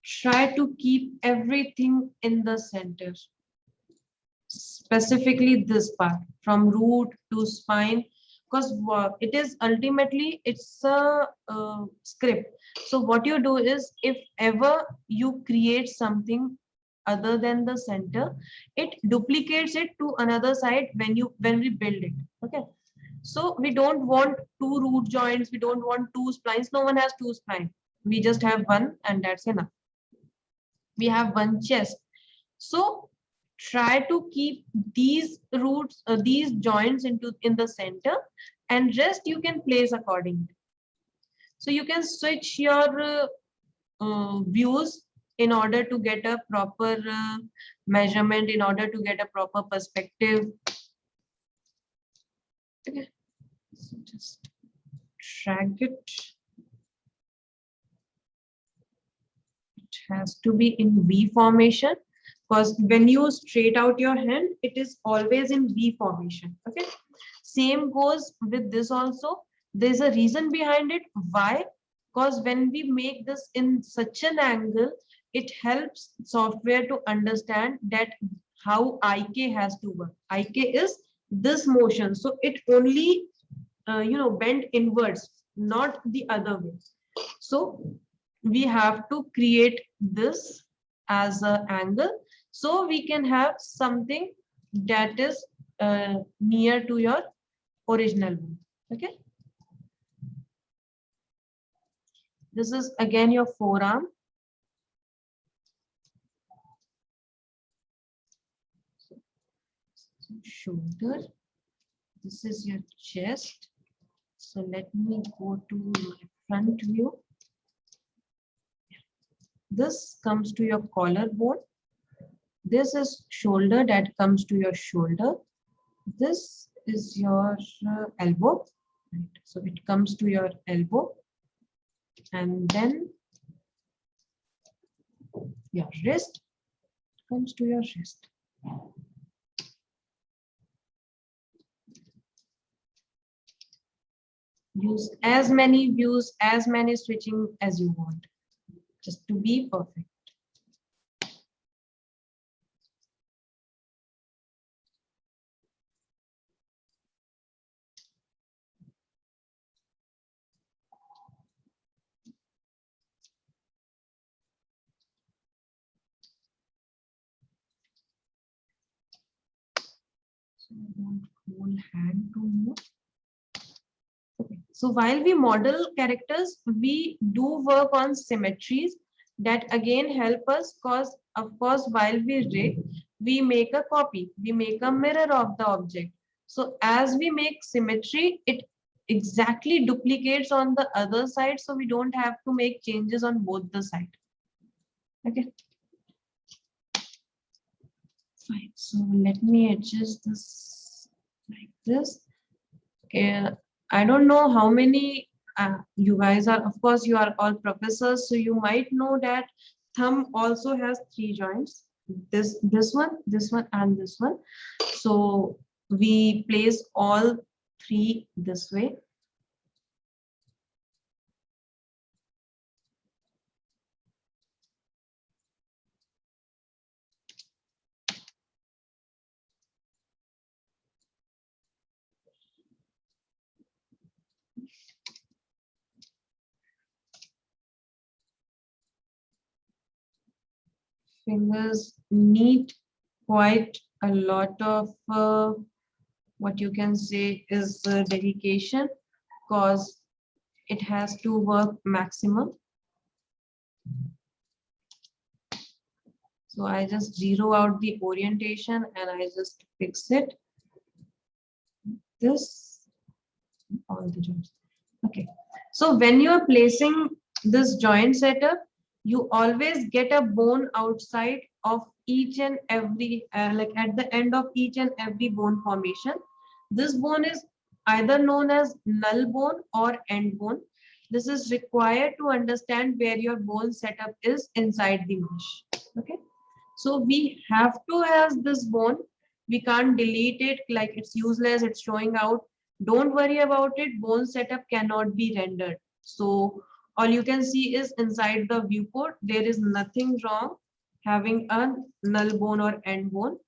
Try to keep everything in the center. Specifically this part, from root to spine, because it is ultimately, it's a script. So what you do is, if ever you create something other than the center, it duplicates it to another side when we build it. Okay. So we don't want two root joints, we don't want two splines. No one has two splines. We just have one, and that's enough. We have one chest. So try to keep these roots, these joints in the center, and rest you can place accordingly. So you can switch your views in order to get a proper measurement, in order to get a proper perspective. Okay. So just drag it. It has to be in V formation, because when you straight out your hand, it is always in V formation. Okay. Same goes with this also. There's a reason behind it. Why? Because when we make this in such an angle, it helps software to understand that how IK has to work. IK is this motion. So it only bend inwards, not the other way. So we have to create this as an angle, so we can have something that is near to your original one. Okay. This is again your forearm. Shoulder. This is your chest. So let me go to my front view. This comes to your collarbone. This is shoulder, that comes to your shoulder. This is your elbow. Right. So it comes to your elbow, and then your wrist comes to your wrist. Use as many views, as many switching as you want, just to be perfect. So I want whole hand to move. Okay. So while we model characters, we do work on symmetries that again help us, because of course while we rig, we make a copy, we make a mirror of the object. So as we make symmetry, it exactly duplicates on the other side, so we don't have to make changes on both the side. Okay. Fine. So let me adjust this like this. Okay. I don't know how many you guys are, of course, you are all professors, so you might know that thumb also has 3 joints. This one, and this one. So we place all 3 this way. Fingers need quite a lot of what you can say is dedication, because it has to work maximum. So I just zero out the orientation and I just fix it. This, all the joints. Okay. So when you are placing this joint setup, you always get a bone outside of each and every, like at the end of each and every bone formation. This bone is either known as null bone or end bone. This is required to understand where your bone setup is inside the mesh. Okay. So we have to have this bone. We can't delete it like it's useless, it's showing out. Don't worry about it. Bone setup cannot be rendered. So all you can see is inside the viewport. There is nothing wrong having a null bone or end bone.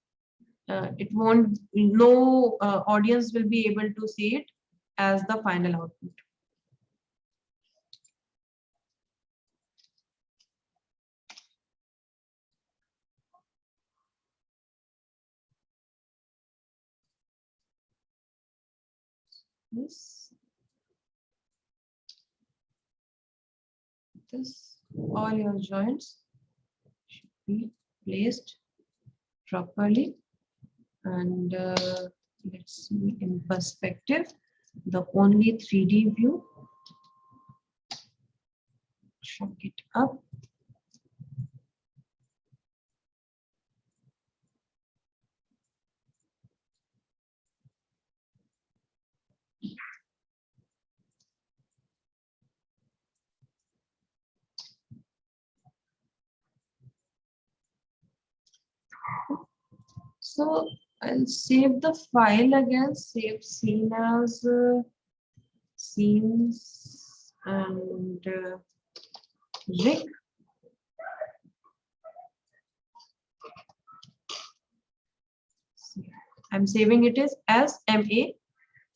It won't, no audience will be able to see it as the final output. This, all your joints should be placed properly, and let's see in perspective, the only 3D view. Shrink it up. So I'll save the file again, save scene as scenes and rig. I'm saving it as MA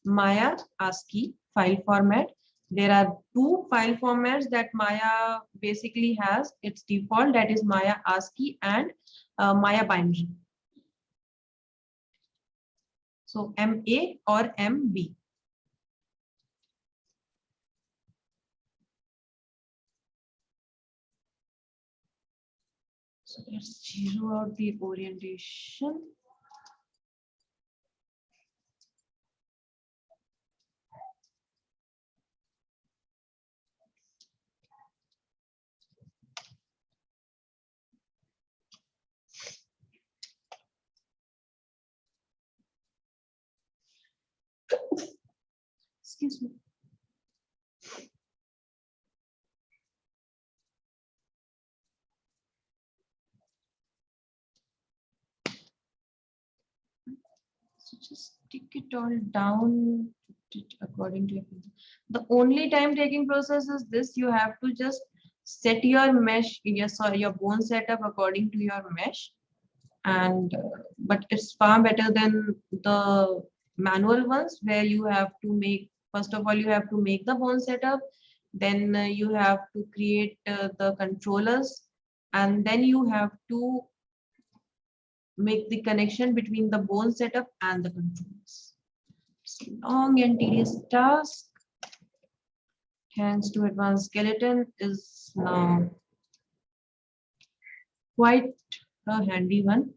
Maya ASCII file format. There are 2 file formats that Maya basically has. Its default, that is Maya ASCII and Maya binary. So MA or MB. So let's zero out the orientation. Excuse me. So just take it all down according to your finger. The only time taking process is this. You have to just set your mesh, your bone setup according to your mesh. And but it's far better than the manual ones where you have to make, first of all, you have to make the bone setup, then you have to create the controllers, and then you have to make the connection between the bone setup and the controllers. It's a long and tedious task. Thanks to advanced skeleton is now quite a handy one.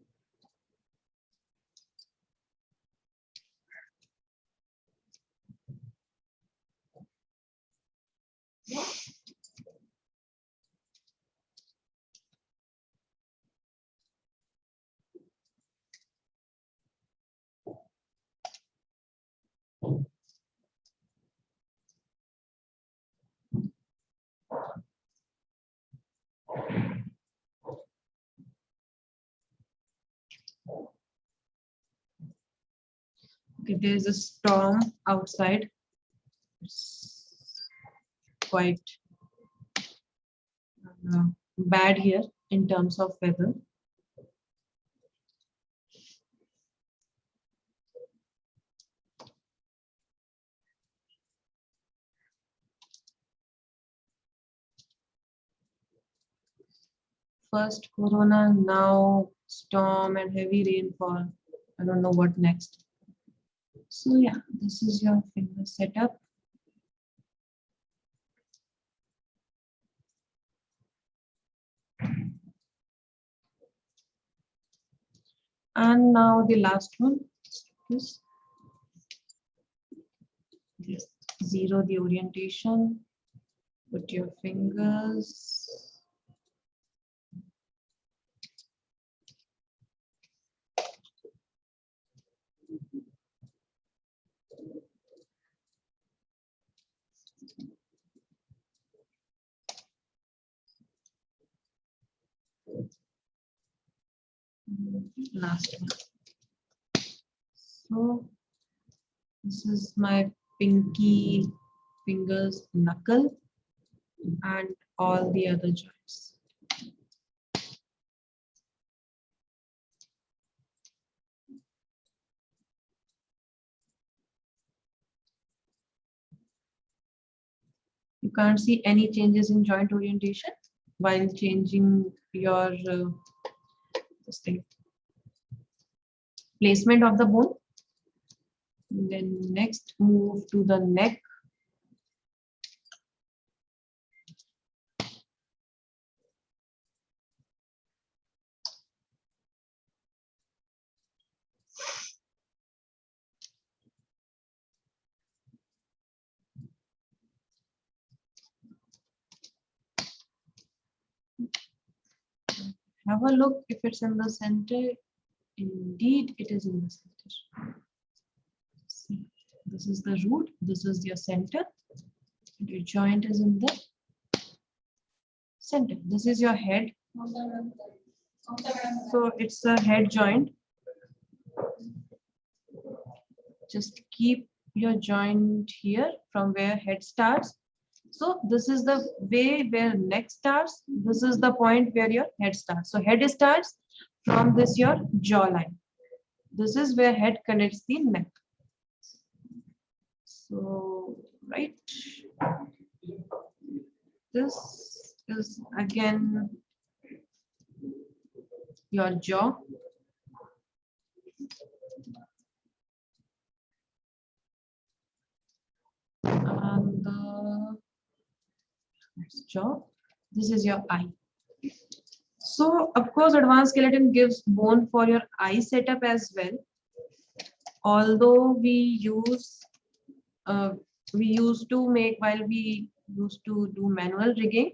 Okay, there is a storm outside. It's quite bad here in terms of weather. First corona, now storm and heavy rainfall. I don't know what next. So yeah, this is your finger setup. And now the last one is just zero the orientation. Put your fingers. Last one. So this is my pinky fingers knuckle and all the other joints. You can't see any changes in joint orientation while changing your this thing, placement of the bone. And then next move to the neck. Have a look if it's in the center. Indeed, it is in the center. See, this is the root, this is your center. Your joint is in the center. This is your head. So it's a head joint. Just keep your joint here from where head starts. So this is the way where neck starts. This is the point where your head starts. So head starts from this your jawline. This is where head connects the neck. So right. This is again your jaw. And the jaw. This is your eye. So of course, advanced skeleton gives bone for your eye setup as well. Although we used to make, while we used to do manual rigging,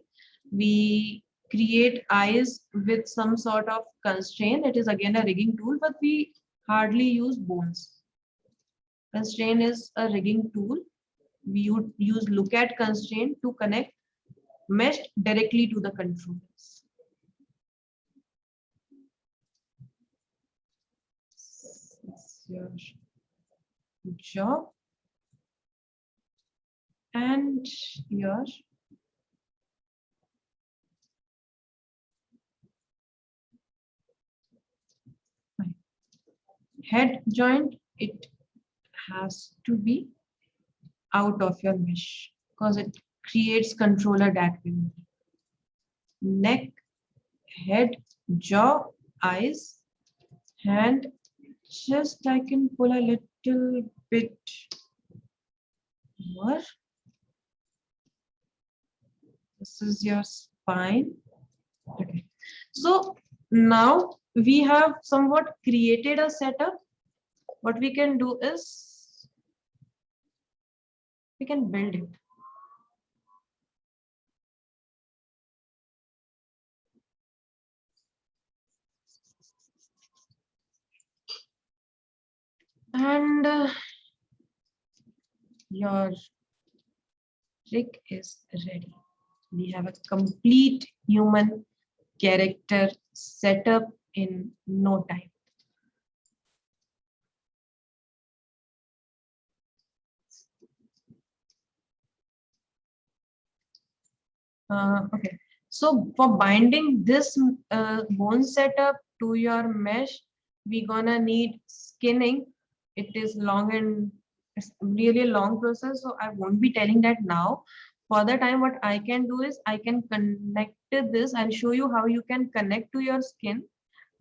we create eyes with some sort of constraint. It is again a rigging tool, but we hardly use bones. Constraint is a rigging tool. we would use look at constraint to connect mesh directly to the controllers. It's your job and your head joint. It has to be out of your mesh because it creates controller that way. Neck, head, jaw, eyes, hand. Just I can pull a little bit more. This is your spine. Okay. So now we have somewhat created a setup. What we can do is we can build it. And your rig is ready. We have a complete human character setup in no time. Okay, so for binding this bone setup to your mesh, we're gonna need skinning. It is long and it's really a long process, so I won't be telling that now. For the time, what I can do is I can connect this. I'll show you how you can connect to your skin,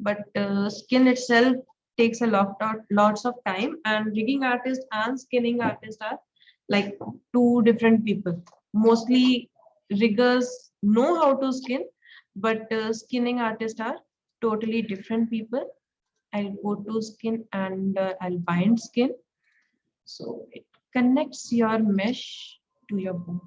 but skin itself takes a lots of time, and rigging artist and skinning artist are like two different people. Mostly riggers know how to skin, but skinning artists are totally different people. I'll go to skin and I'll bind skin. So it connects your mesh to your bone.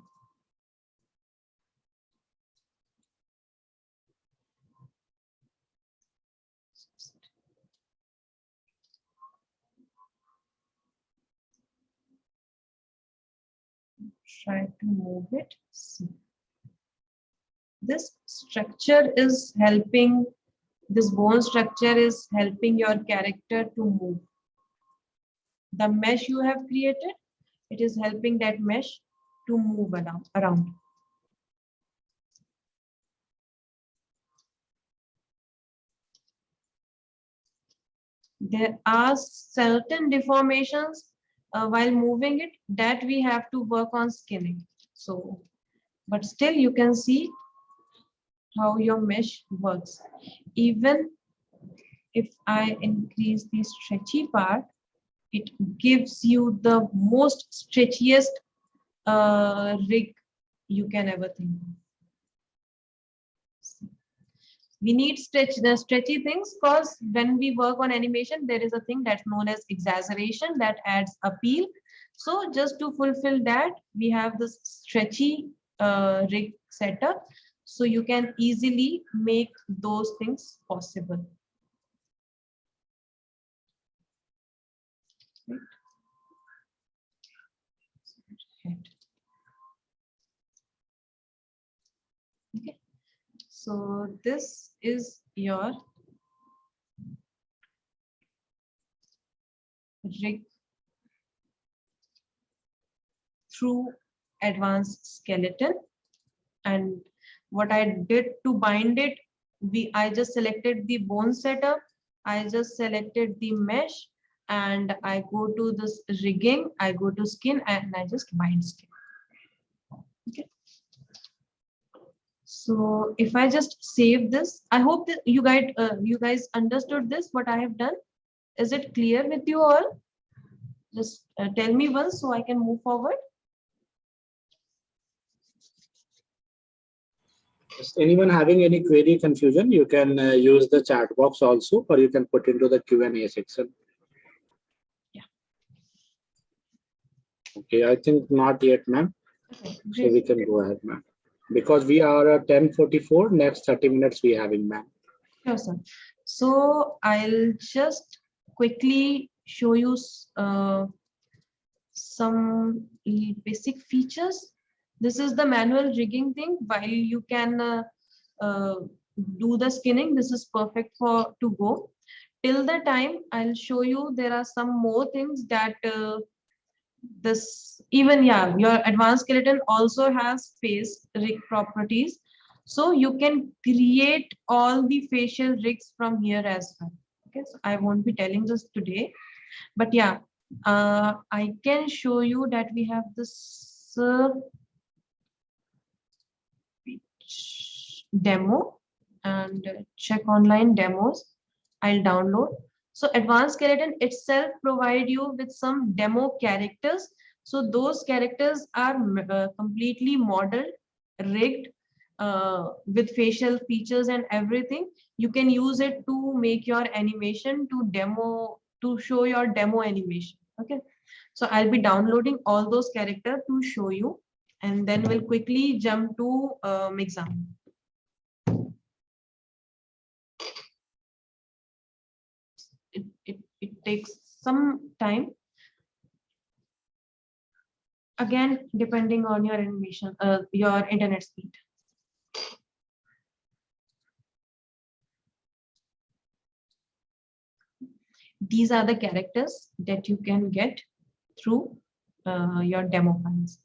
Try to move it. See. This structure is helping, this bone structure is helping your character to move. The mesh you have created, it is helping that mesh to move around. There are certain deformations while moving it that we have to work on skinning. So, but still you can see how your mesh works. Even if I increase the stretchy part, it gives you the most stretchiest rig you can ever think of. We need stretchy things because when we work on animation, there is a thing that's known as exaggeration that adds appeal. So just to fulfill that, we have this stretchy rig setup. So you can easily make those things possible. Okay. So this is your rig through advanced skeleton, and what I did to bind it, I just selected the bone setup, I just selected the mesh, and I go to this rigging, I go to skin, and I just bind skin. Okay. So if I just save this, I hope that you guys understood this, what I have done. Is it clear with you all? Just tell me once so I can move forward. Is anyone having any query, confusion? You can use the chat box also, or you can put into the Q&A section. Yeah. Okay, I think not yet, ma'am. Okay, so we can go ahead, ma'am. Because we are at 10:44, next 30 minutes we are having, ma'am. Sure, sir. So I'll just quickly show you some basic features. This is the manual rigging thing. While you can do the skinning, this is perfect for to go. Till the time I'll show you, there are some more things that this even, yeah, your advanced skeleton also has face rig properties. So you can create all the facial rigs from here as well. Okay, so I won't be telling this today, but yeah, I can show you that we have this demo, and check online demos. I'll download. So advanced skeleton itself provide you with some demo characters. So those characters are completely modeled, rigged, with facial features and everything. You can use it to make your animation, to demo, to show your demo animation. Okay, so I'll be downloading all those characters to show you, and then we'll quickly jump to Mixam. It takes some time, again depending on your animation, your internet speed. These are the characters that you can get through your demo files.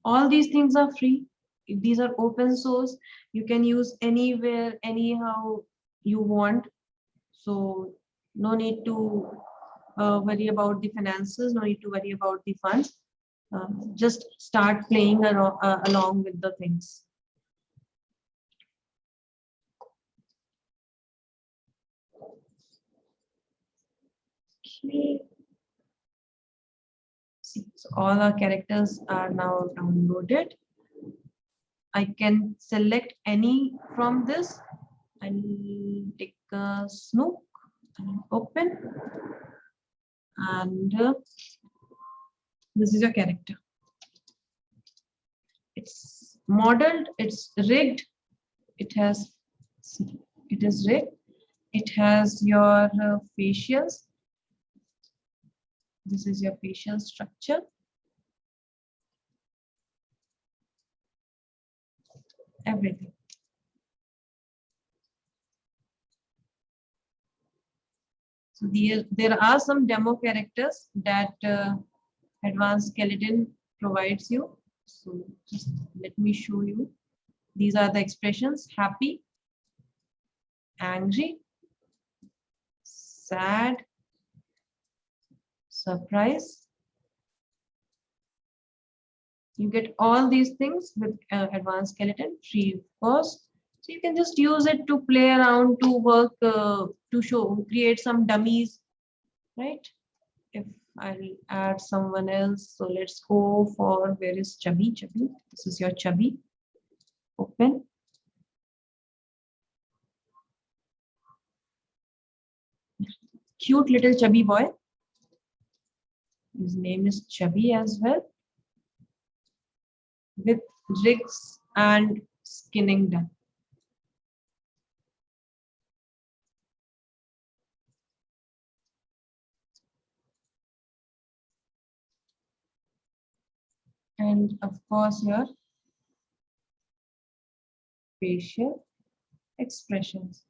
All these things are free. These are open source. You can use anywhere, anyhow you want. So no need to worry about the finances, no need to worry about the funds. Just start playing along with the things. Okay. See, so all our characters are now downloaded. I can select any from this. I'll take a Snook and open. And this is your character. It's modeled, it's rigged, it has, see, it is rigged, it has your facials. This is your facial structure. Everything. So there are some demo characters that advanced skeleton provides you. So just let me show you. These are the expressions: happy, angry, sad, surprise. You get all these things with advanced skeleton free of cost. So you can just use it to play around, to work, to show, create some dummies, right? If I'll add someone else, so let's go for, where is Chubby? Chubby, this is your Chubby. Open. Cute little chubby boy. His name is Chubby as well, with rigs and skinning done. And of course your facial expressions.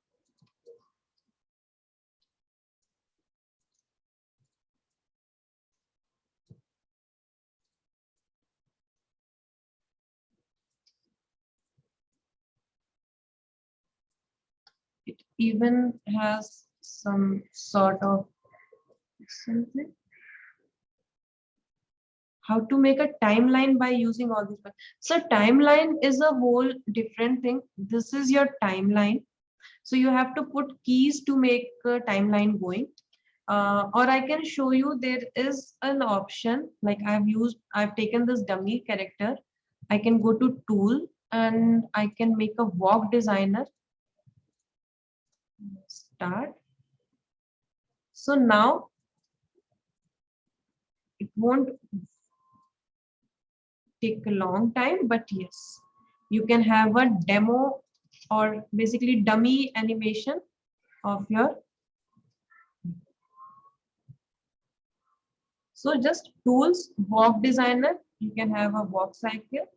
It even has some sort of something. How to make a timeline by using all these. So timeline is a whole different thing. This is your timeline. So you have to put keys to make a timeline going. Or I can show you, there is an option, like I've taken this dummy character. I can go to tool and I can make a walk designer. Start. So now it won't take a long time, but yes, you can have a demo or basically dummy animation of your. So just tools, walk designer, you can have a walk cycle.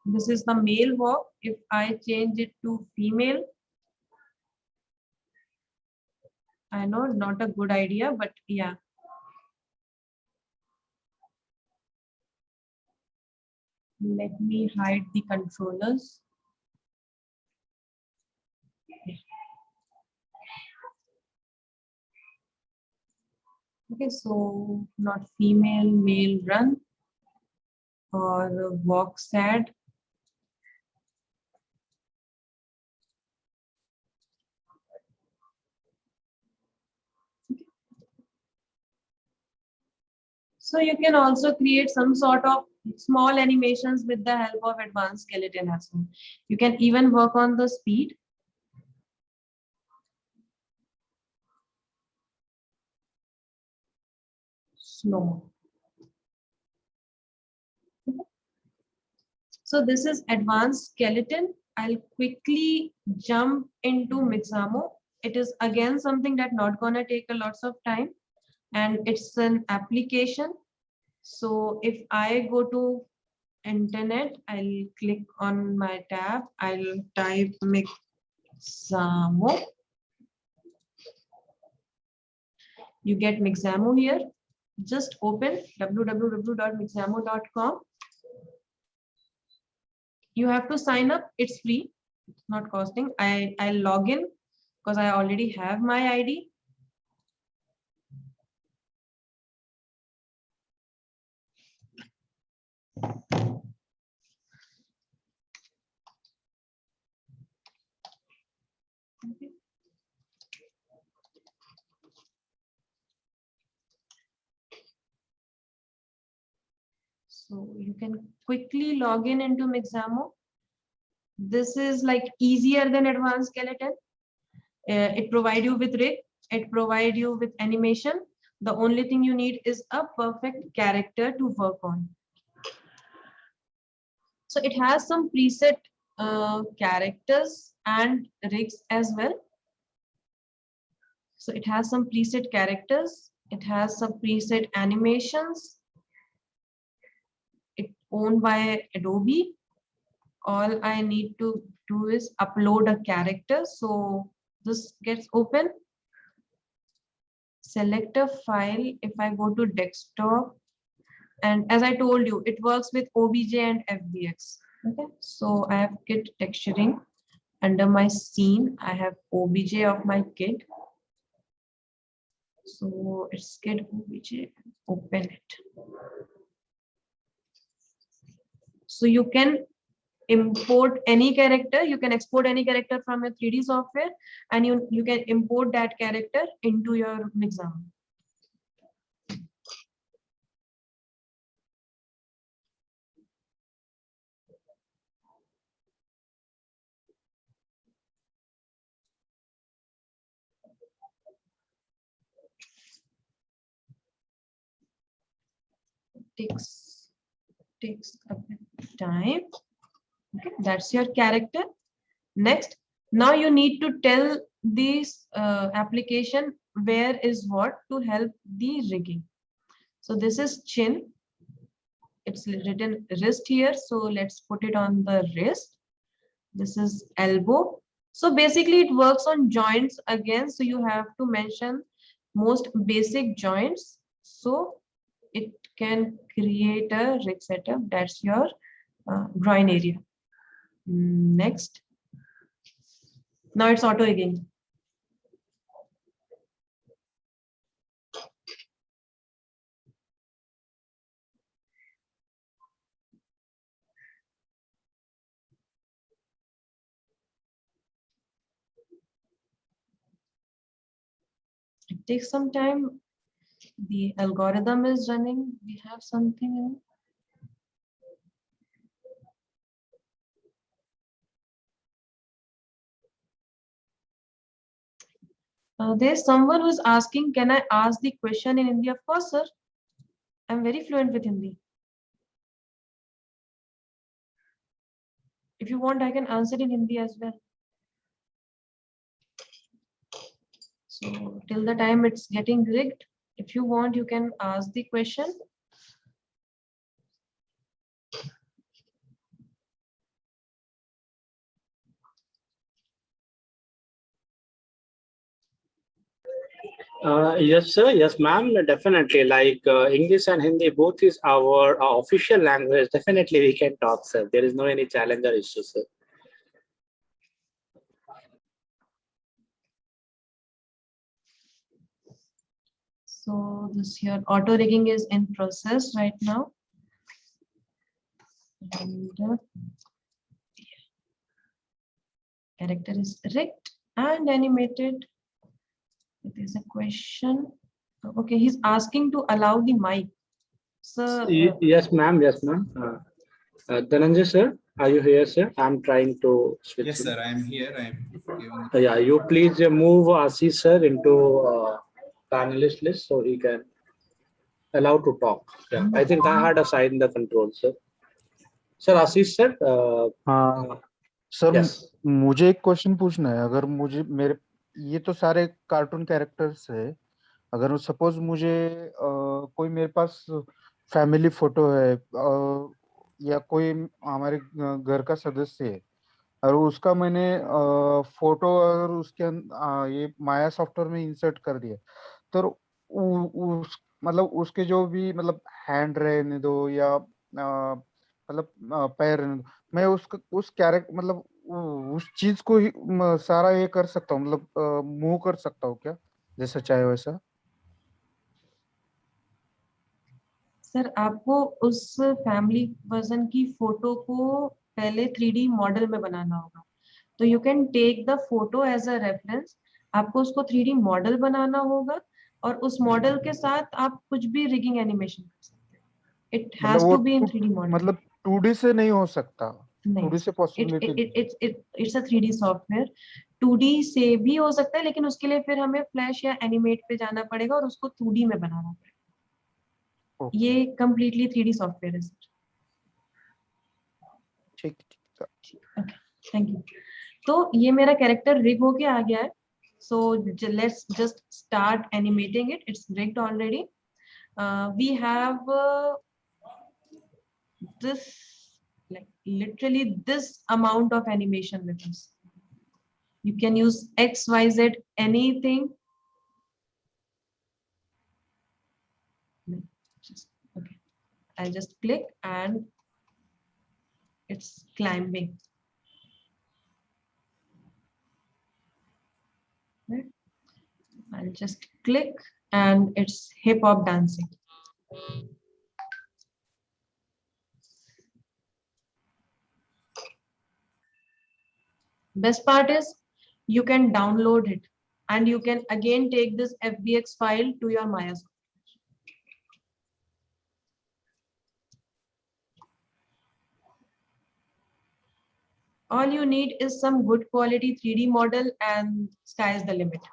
This is the male walk. If I change it to female, I know not a good idea, but yeah. Let me hide the controllers. Okay, so not female, male run or walk sad. So you can also create some sort of small animations with the help of advanced skeleton as well. You can even work on the speed. Slow. So this is advanced skeleton. I'll quickly jump into Mixamo. It is again something that not gonna take a lots of time, and it's an application. So if I go to internet, I'll click on my tab, I'll type Mixamo. You get Mixamo here. Just open www.mixamo.com. You have to sign up. It's free. It's not costing. I'll log in because I already have my ID. Okay. So you can quickly log in into Mixamo. This is like easier than advanced skeleton. It provides you with rig. It provides you with animation. The only thing you need is a perfect character to work on. So it has some preset characters and rigs as well. So it has some preset characters. It has some preset animations. It's owned by Adobe. All I need to do is upload a character. So this gets open. Select a file. If I go to desktop, and as I told you, it works with OBJ and FBX. Okay, so I have kit texturing. Under my scene, I have OBJ of my kit. So it's kit OBJ. Open it. So you can import any character. You can export any character from your 3D software, and you can import that character into your Mixamo. Takes a bit of time. Okay, that's your character. Next, now you need to tell this application where is what to help the rigging. So this is chin. It's written wrist here. So let's put it on the wrist. This is elbow. So basically it works on joints again. So you have to mention most basic joints. So it can create a rig setup. That's your groin area. Next. Now it's auto rigging. It takes some time. The algorithm is running. We have something in. There's someone who's asking, can I ask the question in Hindi? Of course, sir. I'm very fluent with Hindi. If you want, I can answer in Hindi as well. So till the time it's getting rigged, if you want, you can ask the question. Yes, sir. Yes, ma'am. Definitely. Like English and Hindi, both is our official language. Definitely, we can talk, sir. There is no any challenge or issue, sir. So this here auto rigging is in process right now. And character is rigged and animated. There's a question. Okay, he's asking to allow the mic. So Yes, ma'am. Yes, ma'am. Dhananjay, sir, are you here, sir? I'm trying to switch. Yes, sir. I am here. I am giving. Yeah, you please move Ashish, sir, into panelist list so he can allow to talk. Yeah, I think I had assigned the control, sir. Sir, Ashish, sir. हाँ sir, Yes. मुझे एक question पूछना है। अगर मुझे मेरे ये तो सारे कार्टून कैरेक्टर्स है, अगर सपोज मुझे कोई मेरे पास फैमिली फोटो है या कोई हमारे घर का सदस्य है और उसका मैंने फोटो और उसके ये माया सॉफ्टवेयर में इंसर्ट कर दिया, तो उस मतलब उसके जो भी मतलब हैंड रहने दो या मतलब पैर रहने दो, मैं उस कैरेक्टर मतलब उस चीज को ही सारा ये कर सकता हूँ, मतलब मूव कर सकता हूँ क्या, जैसा चाहे वैसा? सर आपको उस फैमिली पर्सन की फोटो को पहले 3D मॉडल में बनाना होगा। तो you can take the photo as a reference. आपको उसको 3D मॉडल बनाना होगा और उस मॉडल के साथ आप कुछ भी रिगिंग एनिमेशन कर सकते हैं। It has to be in 3D model. मतलब 2D से नहीं हो सकता? नहीं, 2D से possibility it's a 3D software. 2D से भी हो सकता है, लेकिन उसके लिए फिर हमें फ्लैश या एनिमेट पे जाना पड़ेगा और उसको 2D में बनाना पड़ेगा। ये कंप्लीटली 3D सॉफ्टवेयर है सर। ठीक ओके, थैंक यू। तो ये मेरा कैरेक्टर रिग होके आ गया है। So let's just start animating it. It's rigged already. We have this, like literally this amount of animation with us. You can use X, Y, Z, anything. Okay, I'll just click and it's climbing. Right? I'll just click and it's hip hop dancing. Best part is you can download it and you can again take this FBX file to your Maya. All you need is some good quality 3D model and sky is the limit.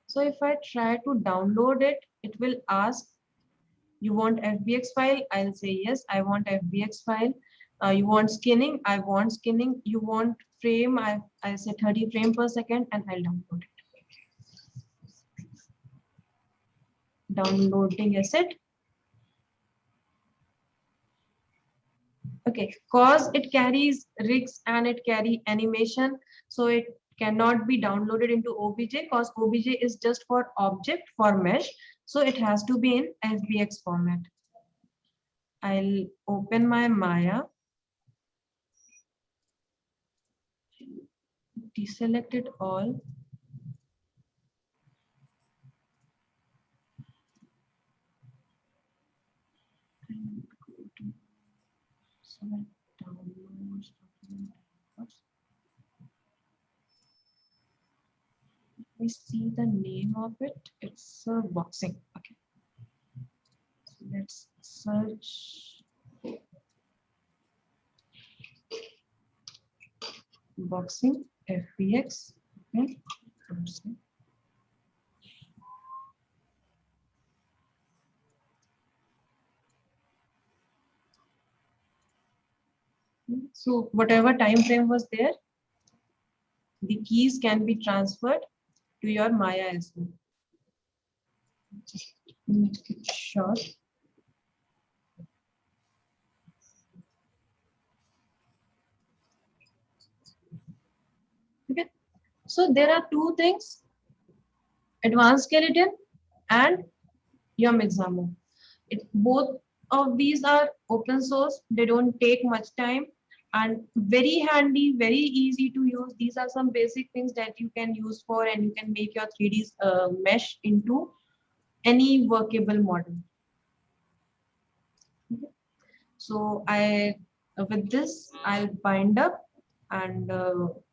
So if I try to download it, it will ask, you want FBX file? I'll say yes, I want FBX file. You want skinning? I want skinning. You want frame? I say 30 frames per second and I'll download it. Downloading asset. Okay, cause it carries rigs and it carry animation, so it cannot be downloaded into OBJ because OBJ is just for object for mesh, so it has to be in FBX format. I'll open my Maya, deselect it all. Downloads. We see the name of it. It's boxing. Okay. So let's search boxing FBX. Okay. So whatever time frame was there, the keys can be transferred to your Maya as well. Just make it short. Okay. So there are two things: advanced skeleton and Yum Examo. Both of these are open source. They don't take much time and very handy, very easy to use. These are some basic things that you can use for, and you can make your 3D mesh into any workable model. Okay. So with this, I'll bind up, and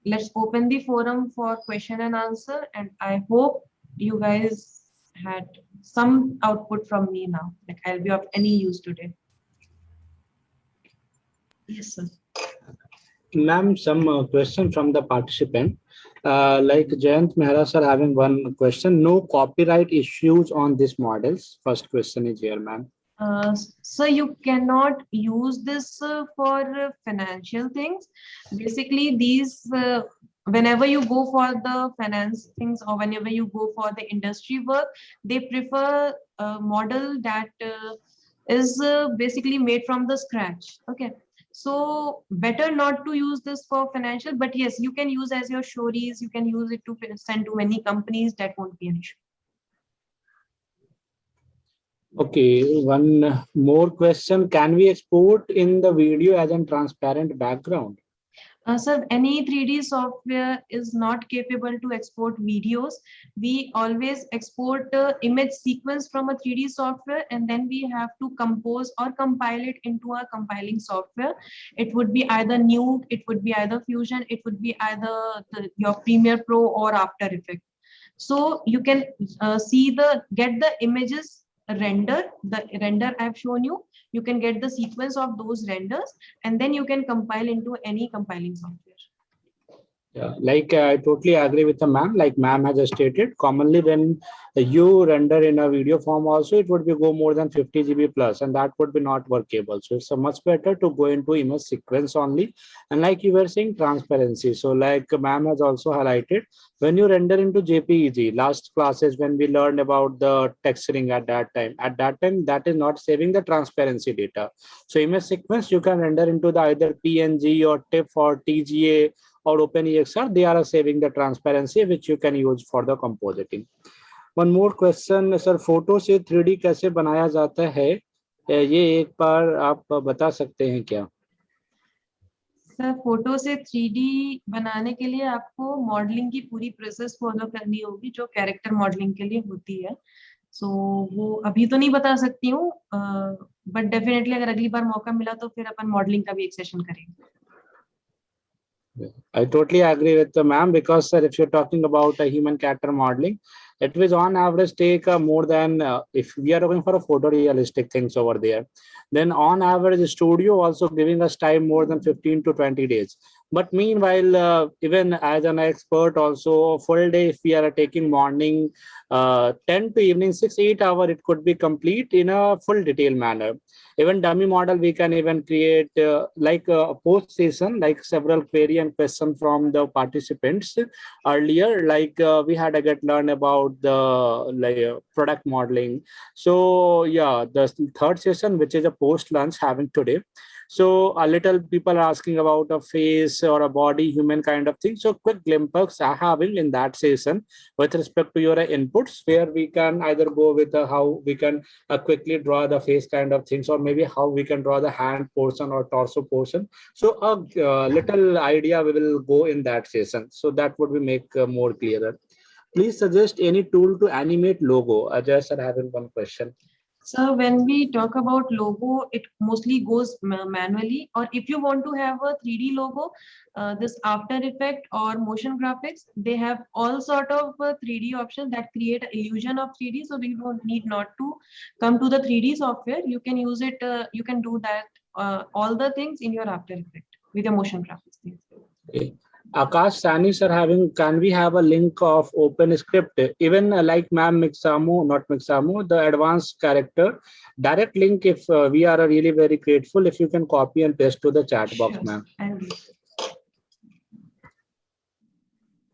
let's open the forum for question and answer. And I hope you guys had some output from me now. Like, I'll be of any use today. Yes, sir. Ma'am, some question from the participant. Like Jayant Mehra sir having one question. No copyright issues on these models. First question is here, ma'am. So you cannot use this for financial things. Basically, these whenever you go for the finance things, or whenever you go for the industry work, they prefer a model that is basically made from the scratch. Okay. So better not to use this for financial, but yes, you can use as your stories. You can use it to send to many companies. That won't be an issue. Okay, one more question. Can we export in the video as a transparent background? Sir, any 3D software is not capable to export videos. We always export image sequence from a 3D software, and then we have to compose or compile it into a compiling software. It would be either Nuke, it would be either Fusion, it would be either your Premiere Pro or After Effects. So you can get the images render, the render I've shown you. You can get the sequence of those renders, and then you can compile into any compiling software. Yeah, like I totally agree with the ma'am. Like ma'am has stated, commonly when you render in a video form also, it would be go more than 50 GB plus, and that would be not workable. So it's much better to go into image sequence only. And like you were saying, transparency. So like ma'am has also highlighted, when you render into JPEG, last classes when we learned about the texturing at that time that is not saving the transparency data. So image sequence you can render into the either PNG or TIFF or TGA or OpenEXR, they are saving the transparency which you can use for the compositing. One more question, sir, photo से 3D कैसे बनाया जाता है, ये एक बार आप बता सकते हैं क्या? सर, फोटो से 3D बनाने के लिए आपको मॉडलिंग की पूरी प्रोसेस फॉलो करनी होगी जो कैरेक्टर मॉडलिंग के लिए होती है. सो वो अभी तो नहीं बता सकती हूँ, बट डेफिनेटली अगर अगली बार मौका मिला तो फिर अपन मॉडलिंग का भी एक सेशन करेंगे. I totally agree with the ma'am, because sir, if you're talking about a human character modeling, it will on average take more than if we are looking for a photorealistic things over there, then on average the studio also giving us time more than 15 to 20 days. But meanwhile, even as an expert also, full day if we are taking morning 10 to evening 6-8 hour, it could be complete in a full detail manner. Even dummy model we can even create like a post session, like several query and question from the participants earlier, like we had to get learn about the product modeling. So yeah, the third session, which is a post lunch having today, so a little people are asking about a face or a body human kind of thing. So quick glimpse are having in that session with respect to your inputs, where we can either go with how we can quickly draw the face kind of things, or maybe how we can draw the hand portion or torso portion. So a little idea we will go in that session, so that would be make more clearer. Please suggest any tool to animate logo. Ajay sir having one question. So when we talk about logo, it mostly goes manually, or if you want to have a 3D logo, this After Effects or motion graphics, they have all sort of 3D options that create an illusion of 3D. So we don't need not to come to the 3D software. You can use it. You can do that all the things in your After Effects with your motion graphics things. Okay. Akash, Sani sir can we have a link of OpenScript? Even like ma'am Mixamo, not Mixamo, the advanced character, direct link if we are really very grateful if you can copy and paste to the chat box, Sure, ma'am. I'll do.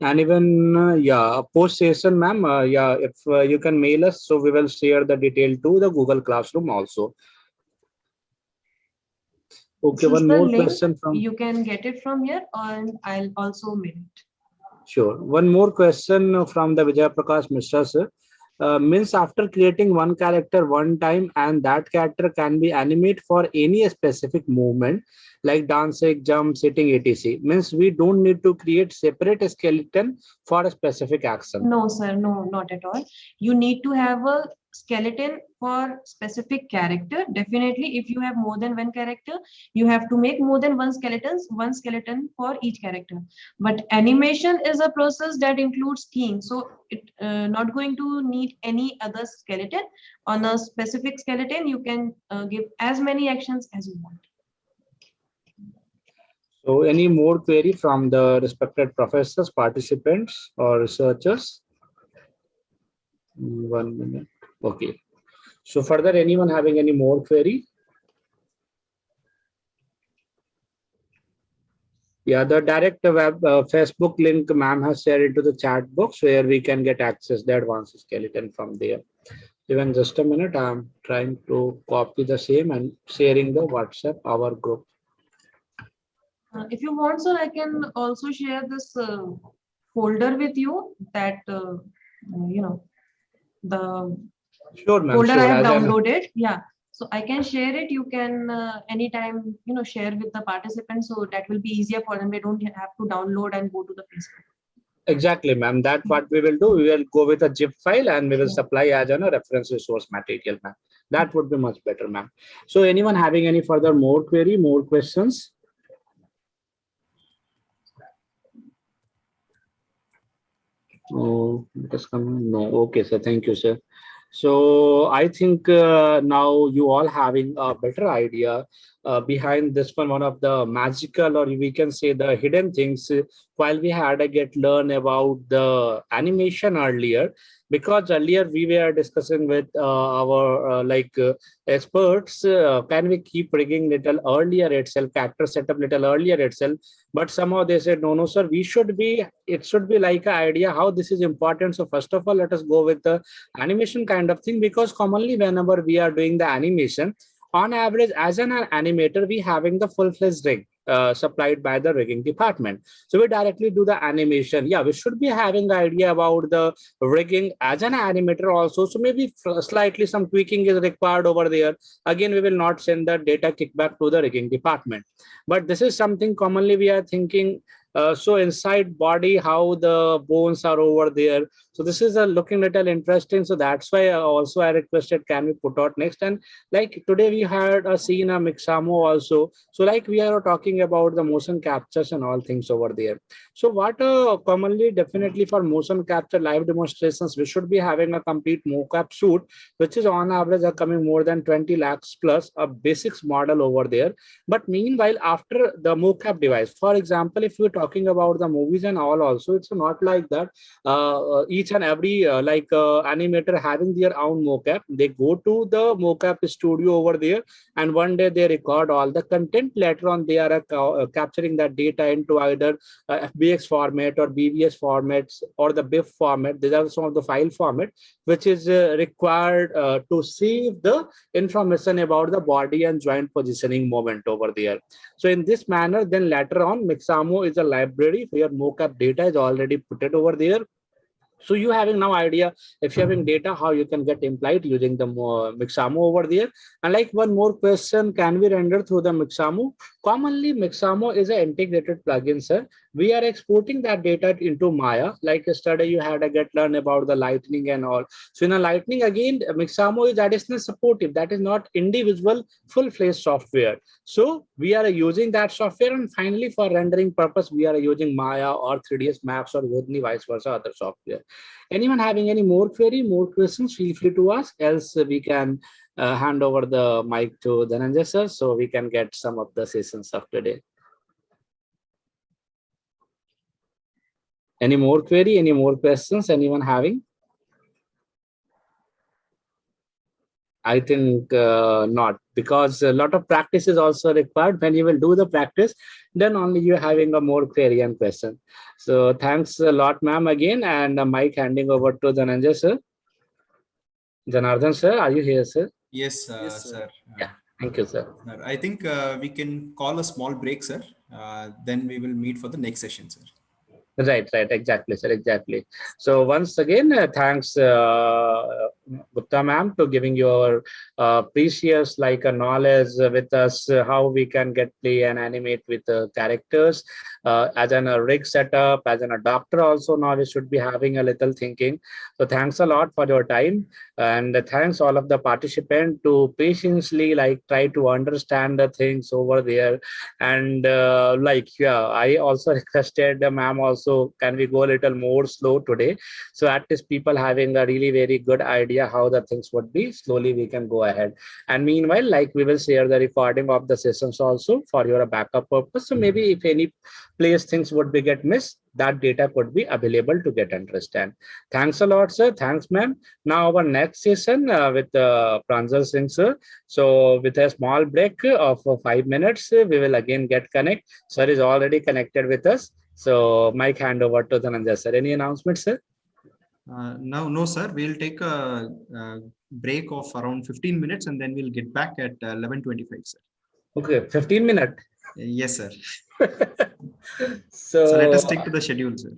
And even, yeah, post session, ma'am, yeah, if you can mail us, so we will share the detail to the Google Classroom also. Okay, This is one the more link. question from. You can get it from here, and I'll also mail it. Sure. One more question from the Vijay Prakash Mishra sir. Means after creating one character one time and that character can be animated for any specific movement like dancing, jump, sitting, etc. Means we don't need to create separate skeleton for a specific action. No, sir, no, not at all. You need to have a skeleton for specific character. Definitely, if you have more than one character, you have to make more than one skeleton for each character. But animation is a process that includes keying. So it not going to need any other skeleton. On a specific skeleton, you can give as many actions as you want. So any more query from the respected professors, participants or researchers? 1 minute. Okay. So further, anyone having any more query? Yeah, the direct web Facebook link ma'am has shared into the chat box where we can get access the advanced skeleton from there. Even just a minute, I'm trying to copy the same and sharing the WhatsApp our group. If you want, sir, I can also share this folder with you that, you know, the Sure, ma'am. folder I Sure. have As an downloaded. Yeah. So I can share it. You can anytime, share with the participants. So that will be easier for them. They don't have to download and go to the Facebook. exactly, ma'am. That's what we will do. We will go with a zip file and we will Sure. supply as a reference resource material, ma'am. That would be much better, ma'am. So anyone having any further more query, more questions? Oh, it is coming. No. Okay, sir. Thank you, sir. So I think now you all having a better idea behind this one. One of the magical, or we can say the hidden things. While we had a get learn about the animation earlier, because earlier we were discussing with our experts. Can we keep rigging little earlier itself, character setup little earlier itself? But somehow they said no, no, sir. We should be. It should be like an idea how this is important. So first of all, let us go with the animation kind of thing, because commonly whenever we are doing the animation, on average as an animator we having the full-fledged rig supplied by the rigging department, so we directly do the animation. Yeah, we should be having the idea about the rigging as an animator also, so maybe slightly some tweaking is required over there. Again, we will not send the data kickback to the rigging department, but this is something commonly we are thinking. So inside body, how the bones are over there. So this is a looking little interesting. So that's why also I requested, can we put out next? And like today we had a scene a Mixamo also. So like we are talking about the motion captures and all things over there. So what commonly definitely for motion capture live demonstrations, we should be having a complete mocap suit, which is on average are coming more than 20 lakhs plus a basics model over there. But meanwhile, after the mocap device, for example, if you're talking about the movies and all also, it's not like that. Each and every animator having their own mocap. They go to the mocap studio over there, and one day they record all the content. Later on, they are capturing that data into either FBX format or BBS formats or the BIF format. These are some of the file format which is required to save the information about the body and joint positioning moment over there. So in this manner, then later on, Mixamo is a library where mocap data is already put it over there. So you having now idea, if you're having data, how you can get implied using the Mixamo over there. And like one more question, can we render through the Mixamo? Commonly, Mixamo is an integrated plugin, sir. We are exporting that data into Maya. Like yesterday, you had a get learn about the lightning and all. So in a lightning, again, Mixamo is additional supportive. That is not individual full-fledged software. So we are using that software, and finally for rendering purpose, we are using Maya or 3ds Max or Houdini, vice versa, other software. Anyone having any more query, more questions, feel free to ask. Else we can hand over the mic to Dhananjay sir, so we can get some of the sessions of today. Any more query? Any more questions? Anyone having? I think not, because a lot of practice is also required. When you will do the practice, then only you're having a more query and question. So thanks a lot, ma'am, again. And mic handing over to Dhananjay, sir. Janardhan, sir, are you here, sir? Yes, Yes, sir. sir. Yeah. Thank you, sir. I think we can call a small break, sir. Then we will meet for the next session, sir. Right, exactly, sir, exactly. So once again, thanks, Gupta ma'am, to giving your precious knowledge with us, how we can get play and animate with characters as an a rig setup, as an a doctor also now we should be having a little thinking. So thanks a lot for your time, and thanks all of the participants to patiently try to understand the things over there. And yeah, I also requested the ma'am also, can we go a little more slow today, so at least people having a really very good idea how the things would be, slowly we can go ahead. And meanwhile, we will share the recording of the sessions also for your backup purpose, so maybe if any place things would be get missed, that data could be available to get understand. Thanks a lot, sir. Thanks, ma'am. Now our next session with Pranjal Singh, sir. So with a small break of 5 minutes, we will again get connect. Sir is already connected with us. So mic hand over to Dhananjay, sir. Any announcement, sir? No, sir. We'll take a break of around 15 minutes and then we'll get back at 11:25, sir. Okay, 15 minutes. Yes, sir. So So let us stick to the schedule, sir.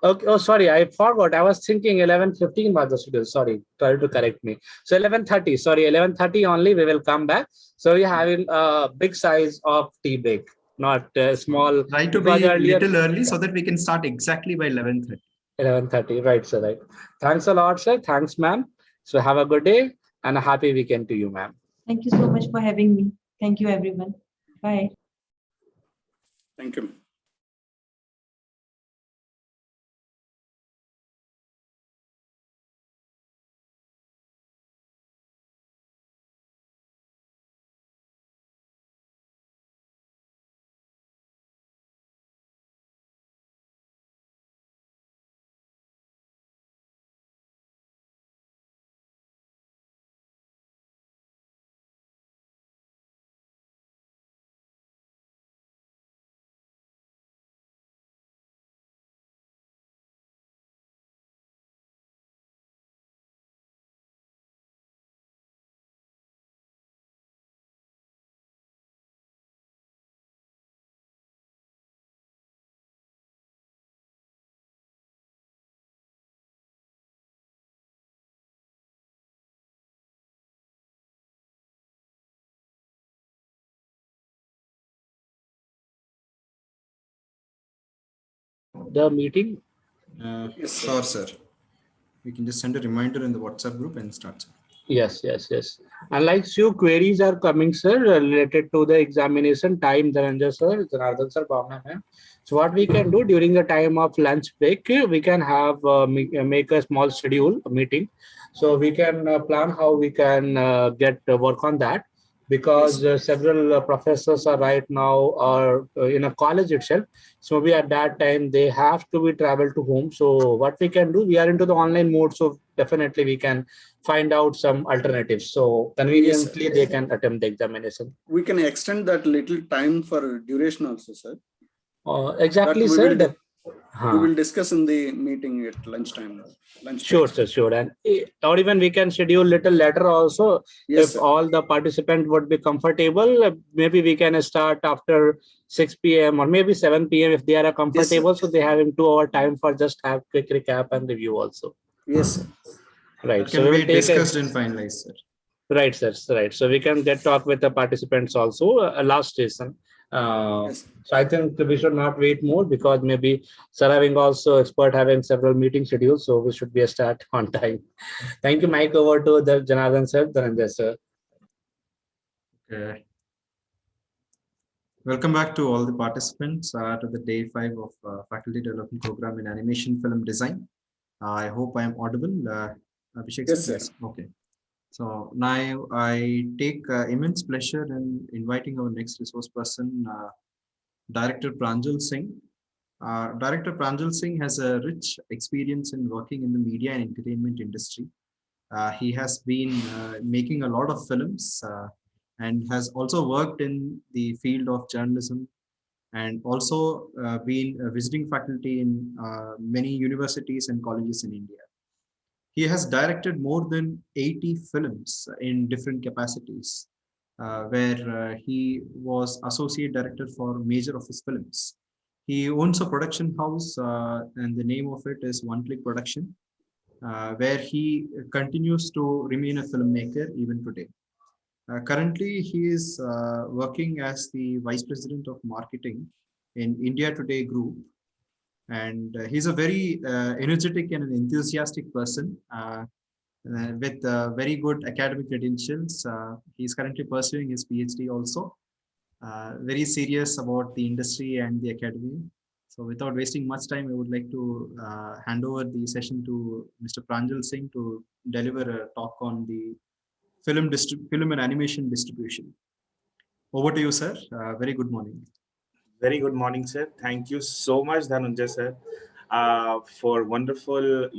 okay. Oh, sorry, I forgot. I was thinking 11:15 was the schedule. Sorry, try to correct me. So 11:30. Sorry, 11:30 only. We will come back. So you're having a big size of tea break, not small. Try to Because be a earlier little early so that we can start exactly by 11:30. 11:30. Right, sir. Right. Thanks a lot, sir. Thanks, ma'am. So have a good day and a happy weekend to you, ma'am. Thank you so much for having me. Thank you, everyone. Bye. Thank you. The meeting. Yes, sir. Sure, sir. We can just send a reminder in the WhatsApp group and start, sir. Yes. And few queries are coming, sir, related to the examination time, Dhananjay sir, Janardhan sir, Bhavna ma'am. So what we can do during the time of lunch break, we can have make a small schedule a meeting. So we can plan how we can get work on that, because several professors are right now are in a college itself. So maybe at that time they have to be travel to home. So what we can do, we are into the online mode, so definitely we can find out some alternatives. So conveniently they can attempt the examination. We can extend that little time for duration also, sir. Exactly, That sir. we will discuss in the meeting at lunchtime. Sure, sir, sure. And or even we can schedule little later also. Yes, If sir. all the participants would be comfortable, maybe we can start after 6 p.m. or maybe 7 p.m. if they are comfortable. So they having 2 hour time for just have quick recap and review also. Yes, sir. Right. That So can we be will take discussed and finalized, sir. Right, sir. Right. So we can get talk with the participants also last session. Yes. So I think we should not wait more, because maybe sir having also expert having several meeting schedules, so we should be a start on time. Thank you, Mike. Over to the Janardhan sir, Dhananjay sir. Okay. Welcome back to all the participants to the day 5 of Faculty Development Program in Animation Film Design. I hope I am audible. Abhishek, Yes, sir. Yes. Okay. So now I take immense pleasure in inviting our next resource person, Director Pranjal Singh, Director Pranjal Singh has a rich experience in working in the media and entertainment industry. He has been making a lot of films and has also worked in the field of journalism, and also been a visiting faculty in many universities and colleges in India. He has directed more than 80 films in different capacities, where he was associate director for major of his films. He owns a production house, and the name of it is One Click Production, where he continues to remain a filmmaker even today. Currently, he is working as the Vice President of Marketing in India Today Group, and he's a very energetic and an enthusiastic person with very good academic credentials. He's currently pursuing his PhD also. Very serious about the industry and the academy. So without wasting much time, I would like to hand over the session to Mr. Pranjal Singh to deliver a talk on the film and animation distribution. Over to you, sir. Very good morning. Very good morning, sir. Thank you so much, Dhananjay sir, for wonderful,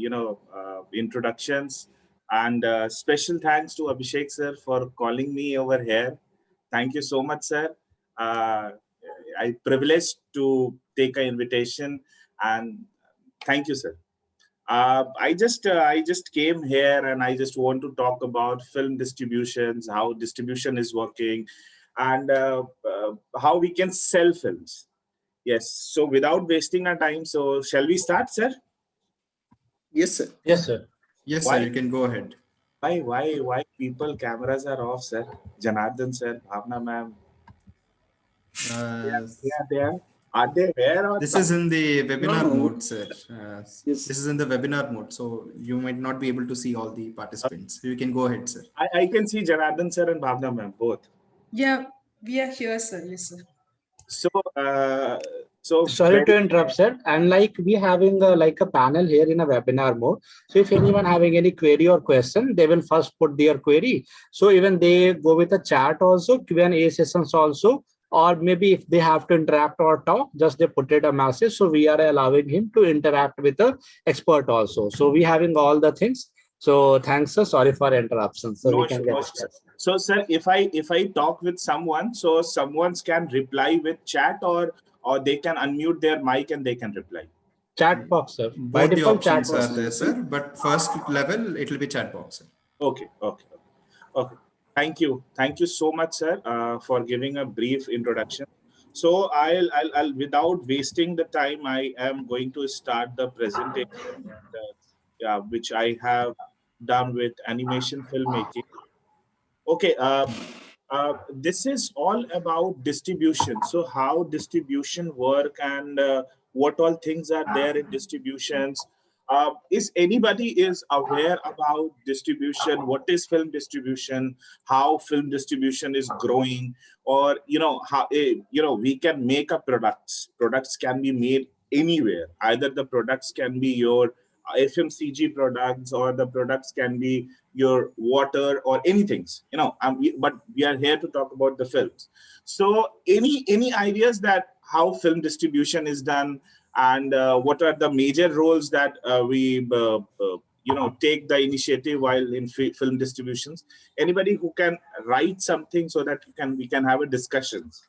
introductions. And special thanks to Abhishek sir for calling me over here. Thank you so much, sir. I privileged to take an invitation, and thank you, sir. I just came here and I just want to talk about film distributions, how distribution is working, and how we can sell films. Yes. So without wasting our time, so shall we start, sir? Yes, sir. Yes, sir. Yes, Why? sir. You can go ahead. Why people cameras are off, sir? Janardhan sir, Bhavna ma'am. Are they there or This is in the webinar No. mode, sir. Yes. This is in the webinar mode, so you might not be able to see all the participants. You can go ahead, sir. I can see Janardhan sir and Bhavna ma'am both. Yeah, we are here, sir. Yes, sir. So Sorry to interrupt, sir. And like we having like a panel here in a webinar mode. So if anyone having any query or question, they will first put their query. So even they go with a chat also, Q&A sessions also, or maybe if they have to interact or talk, just they put it a message. So we are allowing him to interact with the expert also. So we having all the things. So thanks, sir. Sorry for interruption. So we can get started. So, sir, if I talk with someone, so someone can reply with chat, or they can unmute their mic and they can reply. Chat box, sir. By Both the default, chat options are box. there, sir. But first level, it will be chat box, sir. Okay. Thank you so much, sir, for giving a brief introduction. So I'll without wasting the time, I am going to start the presentation, which I have done with animation filmmaking. Okay. This is all about distribution. So how distribution work, and what all things are there in distributions. Is anybody is aware about distribution? What is film distribution? How film distribution is growing? Or how we can make a products. Products can be made anywhere. Either the products can be your FMCG products, or the products can be your water or anything. But we are here to talk about the films. So any ideas that how film distribution is done, and what are the major roles that we take the initiative while in film distributions? Anybody who can write something so that we can have a discussions.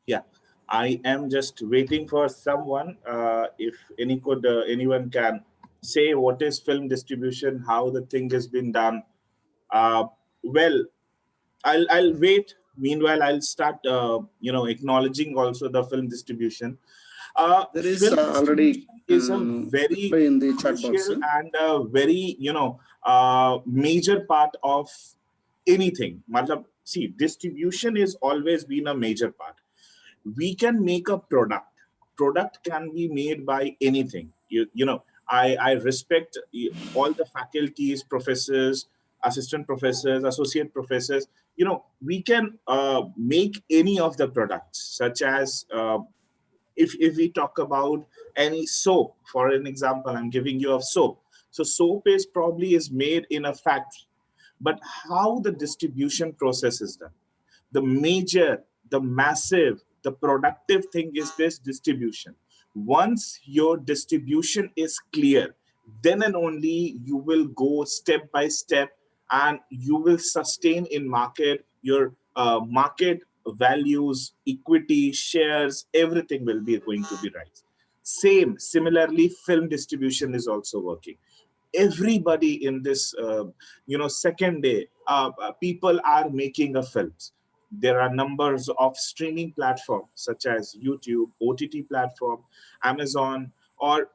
Yeah, I am just waiting for someone. If anyone can say what is film distribution, how the thing has been done. Well, I'll wait. Meanwhile, I'll start. Acknowledging also the film distribution. There is Film already is a very in the chat box, crucial sir. and a very major part of anything. See, distribution is always been a major part. We can make a product can be made by anything. I respect all the faculties, professors, assistant professors, associate professors. We can make any of the products, such as if we talk about any soap, for an example, I'm giving you a soap. So soap is probably is made in a factory, but how the distribution process is done, the major, the massive, the productive thing is this distribution. Once your distribution is clear, then and only you will go step by step, and you will sustain in market your market values, equity, shares, everything will be going to be rise. Similarly, film distribution is also working. Everybody in this second day, people are making a films. There are numbers of streaming platforms such as YouTube, OTT platform, Amazon, or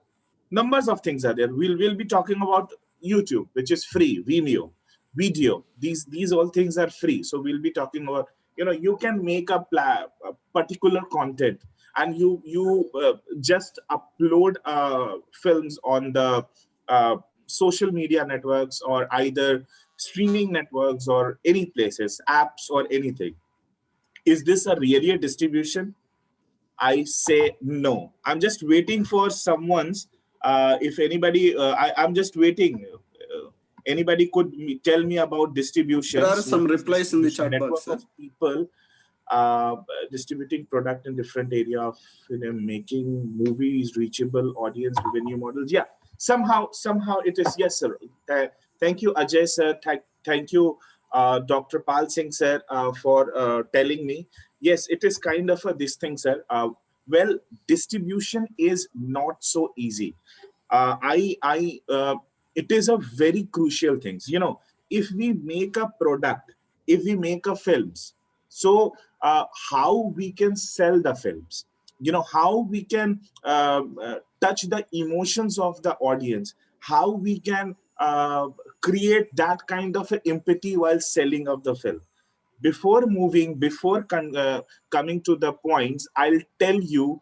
numbers of things are there. We'll be talking about YouTube, which is free, Vimeo, video. These all things are free. So we'll be talking about, you can make a particular content, and you just upload films on the social media networks, or either streaming networks, or any places, apps, or anything. Is this a really a distribution? I say no. I'm just waiting for someone's. If anybody, I'm just waiting. Anybody could tell me about distribution. There are some replies in the chat box, sir. Of people distributing product in different area of making movies, reachable audience, revenue models. Yeah, somehow it is. Yes, sir. Thank you, Ajay sir. Thank you, Dr. Pal Singh sir, for telling me. Yes, it is kind of this thing, sir. Well, distribution is not so easy. It is a very crucial thing. If we make a product, if we make a films, so how we can sell the films, how we can touch the emotions of the audience, how we can create that kind of empathy while selling of the film. Before coming to the points, I'll tell you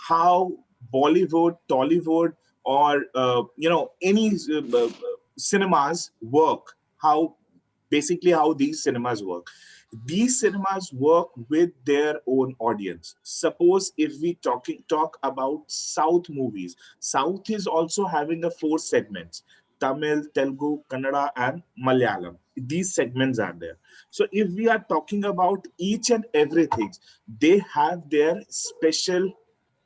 how Bollywood, Tollywood, or any cinemas work. How these cinemas work. These cinemas work with their own audience. Suppose if we talk about South movies, South is also having a 4 segments: Tamil, Telugu, Kannada, and Malayalam. These segments are there. So if we are talking about each and everything, they have their special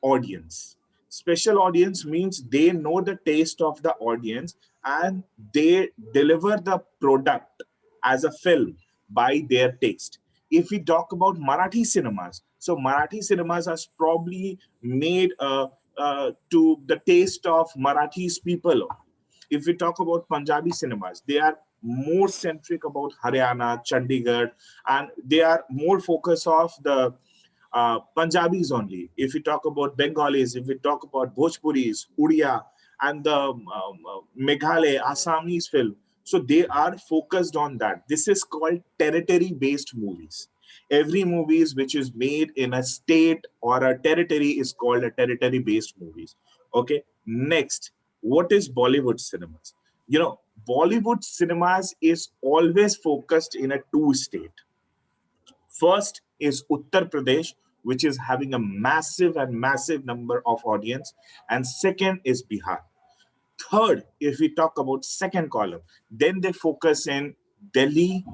audience. Special audience means they know the taste of the audience, and they deliver the product as a film by their taste. If we talk about Marathi cinemas, so Marathi cinemas are probably made to the taste of Marathi's people. If we talk about Punjabi cinemas, they are more centric about Haryana, Chandigarh, and they are more focused of the Punjabis only. If we talk about Bengalis, if we talk about Bhojpuris, Udiya, and the Meghalaya, Assamese film, so they are focused on that. This is called territory-based movies. Every movies which is made in a state or a territory is called a territory-based movies. Okay. Next, what is Bollywood cinemas? Bollywood cinemas is always focused in a 2 state. First is Uttar Pradesh, which is having a massive number of audience, and second is Bihar. Third, if we talk about second column, then they focus in Delhi,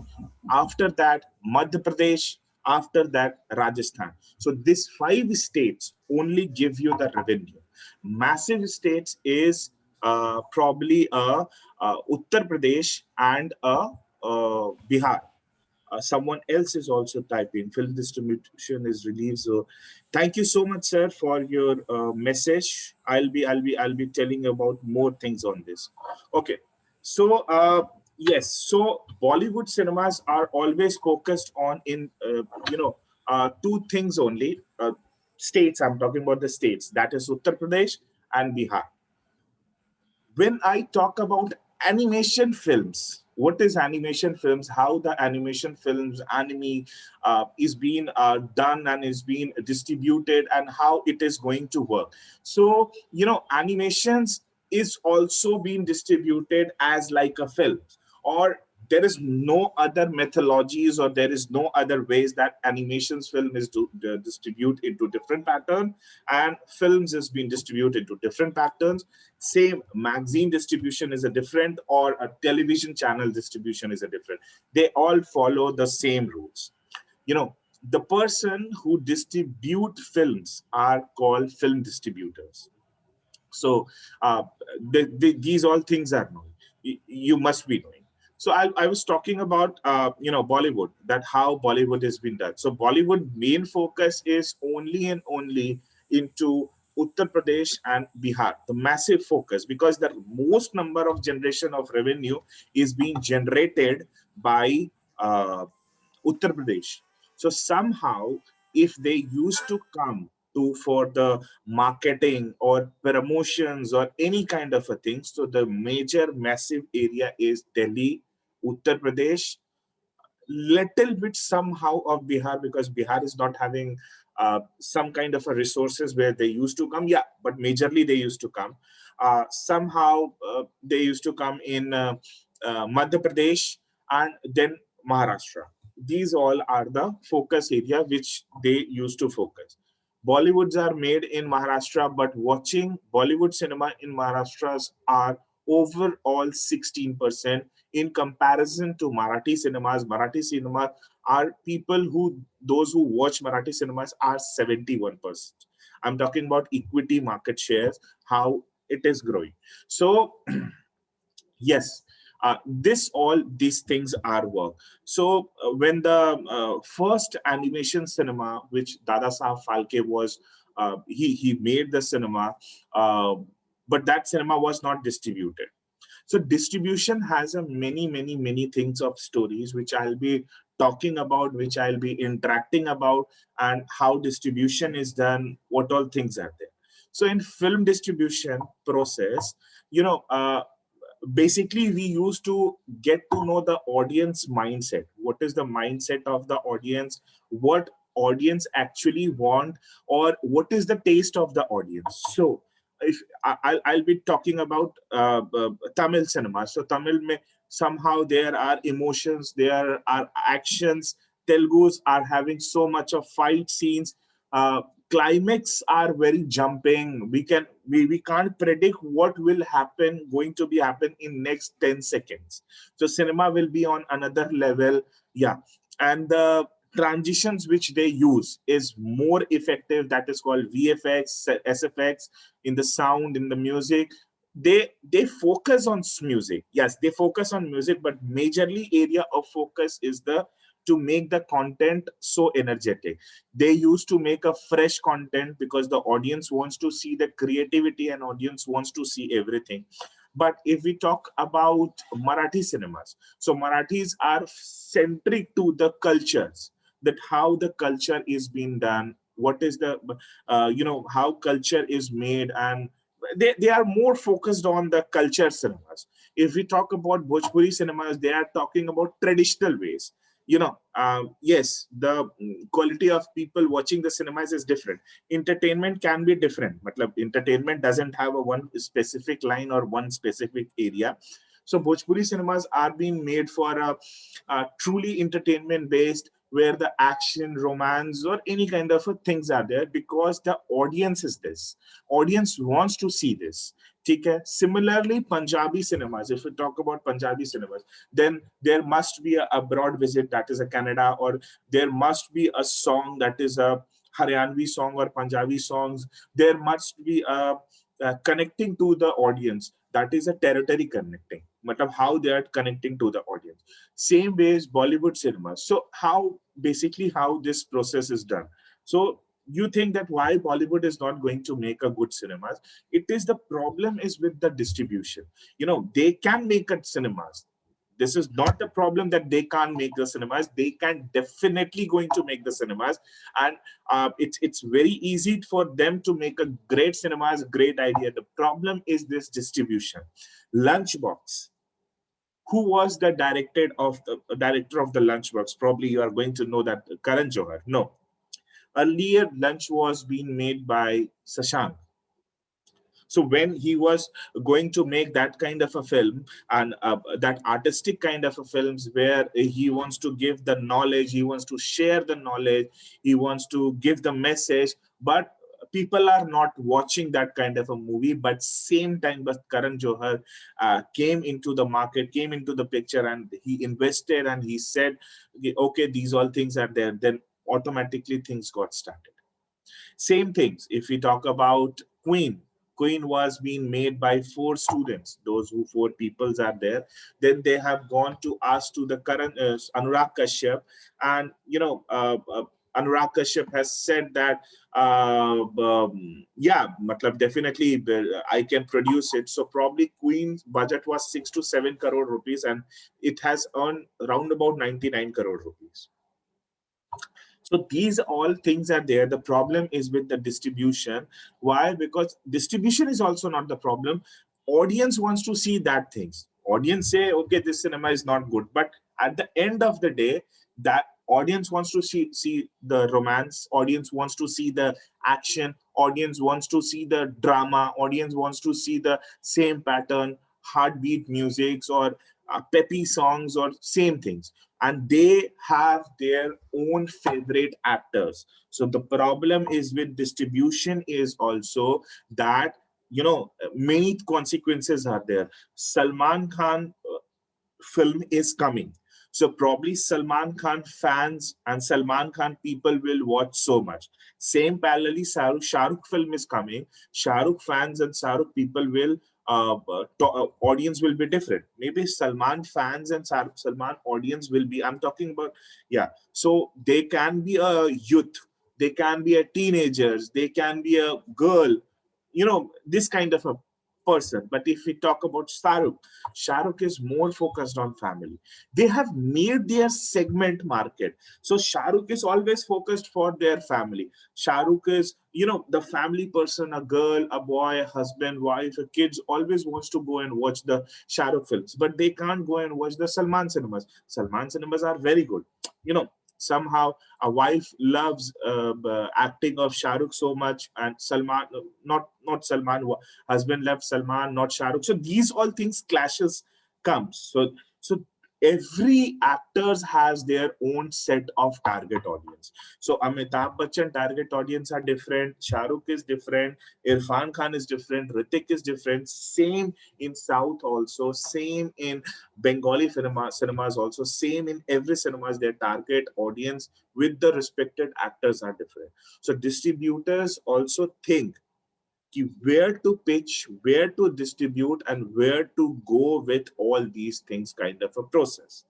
after that Madhya Pradesh, after that Rajasthan. So these 5 states only give you the revenue. Massive states is probably Uttar Pradesh and Bihar. Someone else is also typing. Film distribution is released. So, thank you so much, sir, for your message. I'll be telling about more things on this. Okay, so yes, so Bollywood cinemas are always focused on 2 things only. States. I'm talking about the states. That is Uttar Pradesh and Bihar. When I talk about animation films, what is animation films, how the animation films anime is being done and is being distributed, and how it is going to work. So animations is also being distributed as like a film, or there is no other methodologies, or there is no other ways that animations film is to distribute into different pattern, and films is being distributed into different patterns. Same magazine distribution is a different, or a television channel distribution is a different. They all follow the same rules. The person who distribute films are called film distributors. So these all things are known. You must be knowing. So I was talking about Bollywood, that how Bollywood has been done. So Bollywood main focus is only and only into Uttar Pradesh and Bihar, the massive focus, because the most number of generation of revenue is being generated by Uttar Pradesh. So somehow, if they used to come for the marketing or promotions or any kind of a thing, so the major massive area is Delhi, Uttar Pradesh, little bit somehow of Bihar, because Bihar is not having some kind of a resources where they used to come. Yeah, but majorly they used to come. Somehow they used to come in Madhya Pradesh and then Maharashtra. These all are the focus area which they used to focus. Bollywoods are made in Maharashtra, but watching Bollywood cinema in Maharashtra are overall 16%. In comparison to Marathi cinemas, Marathi cinema are those who watch Marathi cinemas are 71%. I'm talking about equity market shares, how it is growing. So yes, these things are work. So when the first animation cinema, which Dada Saheb Phalke was, he made the cinema, but that cinema was not distributed. So distribution has a many things of stories, which I'll be talking about, which I'll be interacting about, and how distribution is done, what all things are there. So in film distribution process, basically we used to get to know the audience mindset. What is the mindset of the audience? What audience actually want, or what is the taste of the audience? So if I'll be talking about Tamil cinema. So Tamil mein somehow there are emotions, there are actions. Telugus are having so much of fight scenes. Climax are very jumping. We can't predict what will going to be happen in next 10 seconds. So cinema will be on another level. Yeah. And the transitions which they use is more effective. That is called VFX, SFX, in the sound, in the music. They focus on music. Yes, they focus on music, but majorly area of focus is to make the content so energetic. They used to make a fresh content because the audience wants to see the creativity and audience wants to see everything. But if we talk about Marathi cinemas, so Marathis are centric to the cultures, that how the culture is being done, what is the, how culture is made, and they are more focused on the culture cinemas. If we talk about Bhojpuri cinemas, they are talking about traditional ways. Yes, the quality of people watching the cinemas is different. Entertainment can be different. Entertainment doesn't have a one specific line or one specific area. So Bhojpuri cinemas are being made for a truly entertainment based, where the action, romance, or any kind of things are there, because the audience is this. Audience wants to see this. Okay? Similarly, Punjabi cinemas, if we talk about Punjabi cinemas, then there must be a broad visit, that is a Canada, or there must be a song that is a Haryanvi song or Punjabi songs. There must be a connecting to the audience. That is a territory connecting. How they are connecting to the audience. Same way as Bollywood cinemas. So how this process is done. So you think that why Bollywood is not going to make a good cinemas? It is the problem is with the distribution. They can make a cinemas. This is not the problem that they can't make the cinemas. They can definitely going to make the cinemas, and it's very easy for them to make a great cinemas, great idea. The problem is this distribution. Lunchbox. Who was the director of the Lunchbox? Probably you are going to know that Karan Johar. No. Earlier, Lunch was being made by Shashank. So when he was going to make that kind of a film, and that artistic kind of a films where he wants to give the knowledge, he wants to share the knowledge, he wants to give the message, but people are not watching that kind of a movie. But same time, but Karan Johar came into the market, came into the picture, and he invested and he said, okay, these all things are there. Then automatically things got started. Same things if we talk about Queen. Queen was being made by 4 students. Those who 4 peoples are there. Then they have gone to ask to the current Anurag Kashyap, and Anurag Kashyap has said that yeah, matlab definitely I can produce it. So probably Queen's budget was 6 to 7 crore rupees, and it has earned around about 99 crore rupees. So these all things are there. The problem is with the distribution. Why? Because distribution is also not the problem. Audience wants to see that things. Audience say, okay, this cinema is not good. But at the end of the day, that audience wants to see the romance. Audience wants to see the action. Audience wants to see the drama. Audience wants to see the same pattern, heartbeat musics or peppy songs or same things. And they have their own favorite actors. So the problem is with distribution is also that, many consequences are there. Salman Khan film is coming. So probably Salman Khan fans and Salman Khan people will watch so much. Same parallelly, Shah Rukh film is coming. Shah Rukh fans and Shah Rukh people will audience will be different. Maybe Salman fans and Salman audience will be, I'm talking about, yeah. So they can be a youth, they can be a teenagers, they can be a girl, this kind of a person. But if we talk about Shah Rukh is more focused on family. They have made their segment market. So Shah Rukh is always focused for their family. Shah Rukh is, the family person, a girl, a boy, a husband, wife, a kids always wants to go and watch the Shah Rukh films, but they can't go and watch the Salman cinemas. Salman cinemas are very good. Somehow a wife loves acting of Shah Rukh so much, and Salman, not Salman, husband loves Salman, not Shah Rukh. So these all things clashes comes. So every actors has their own set of target audience. So Amitabh Bachchan target audience are different, Shah Rukh is different, Irfan Khan is different, Hrithik is different. Same in South also, same in Bengali cinemas also, same in every cinemas. Their target audience with the respected actors are different. So distributors also think where to pitch, where to distribute, and where to go with all these things kind of a process.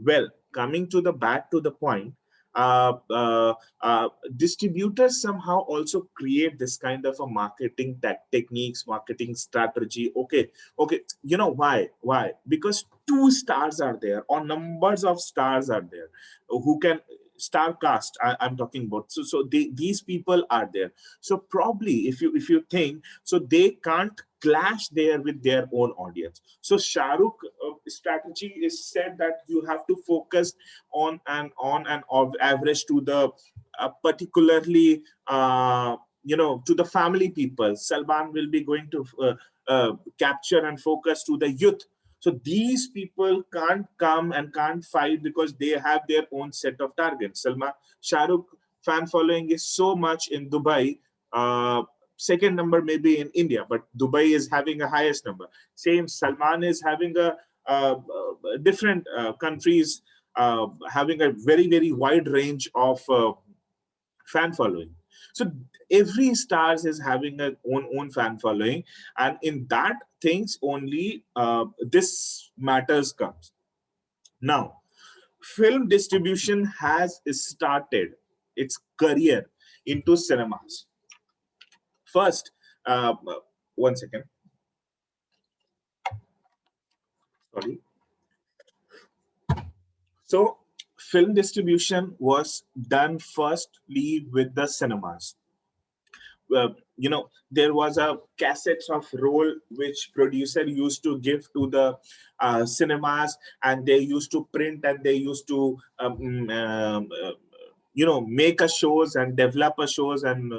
Well, coming to the back to the point, distributors somehow also create this kind of a marketing techniques, marketing strategy. Okay, why? Because 2 stars are there, or numbers of stars are there who can star cast. I'm talking about. So these people are there. So probably if you think, so they can't clash there with their own audience. So Shah Rukh strategy is said that you have to focus on and average to the particularly to the family people. Salman will be going to capture and focus to the youth. So these people can't come and can't fight because they have their own set of targets. Shah Rukh fan following is so much in Dubai. Second number maybe in India, but Dubai is having a highest number. Same, Salman is having a different countries having a very, very wide range of fan following. So every stars is having a own fan following, and in that things only this matters comes. Now, film distribution has started its career into cinemas. First, one second. Sorry. So film distribution was done firstly with the cinemas. There was a cassettes of roll which producer used to give to the cinemas, and they used to print, and they used to make a shows and develop a shows, and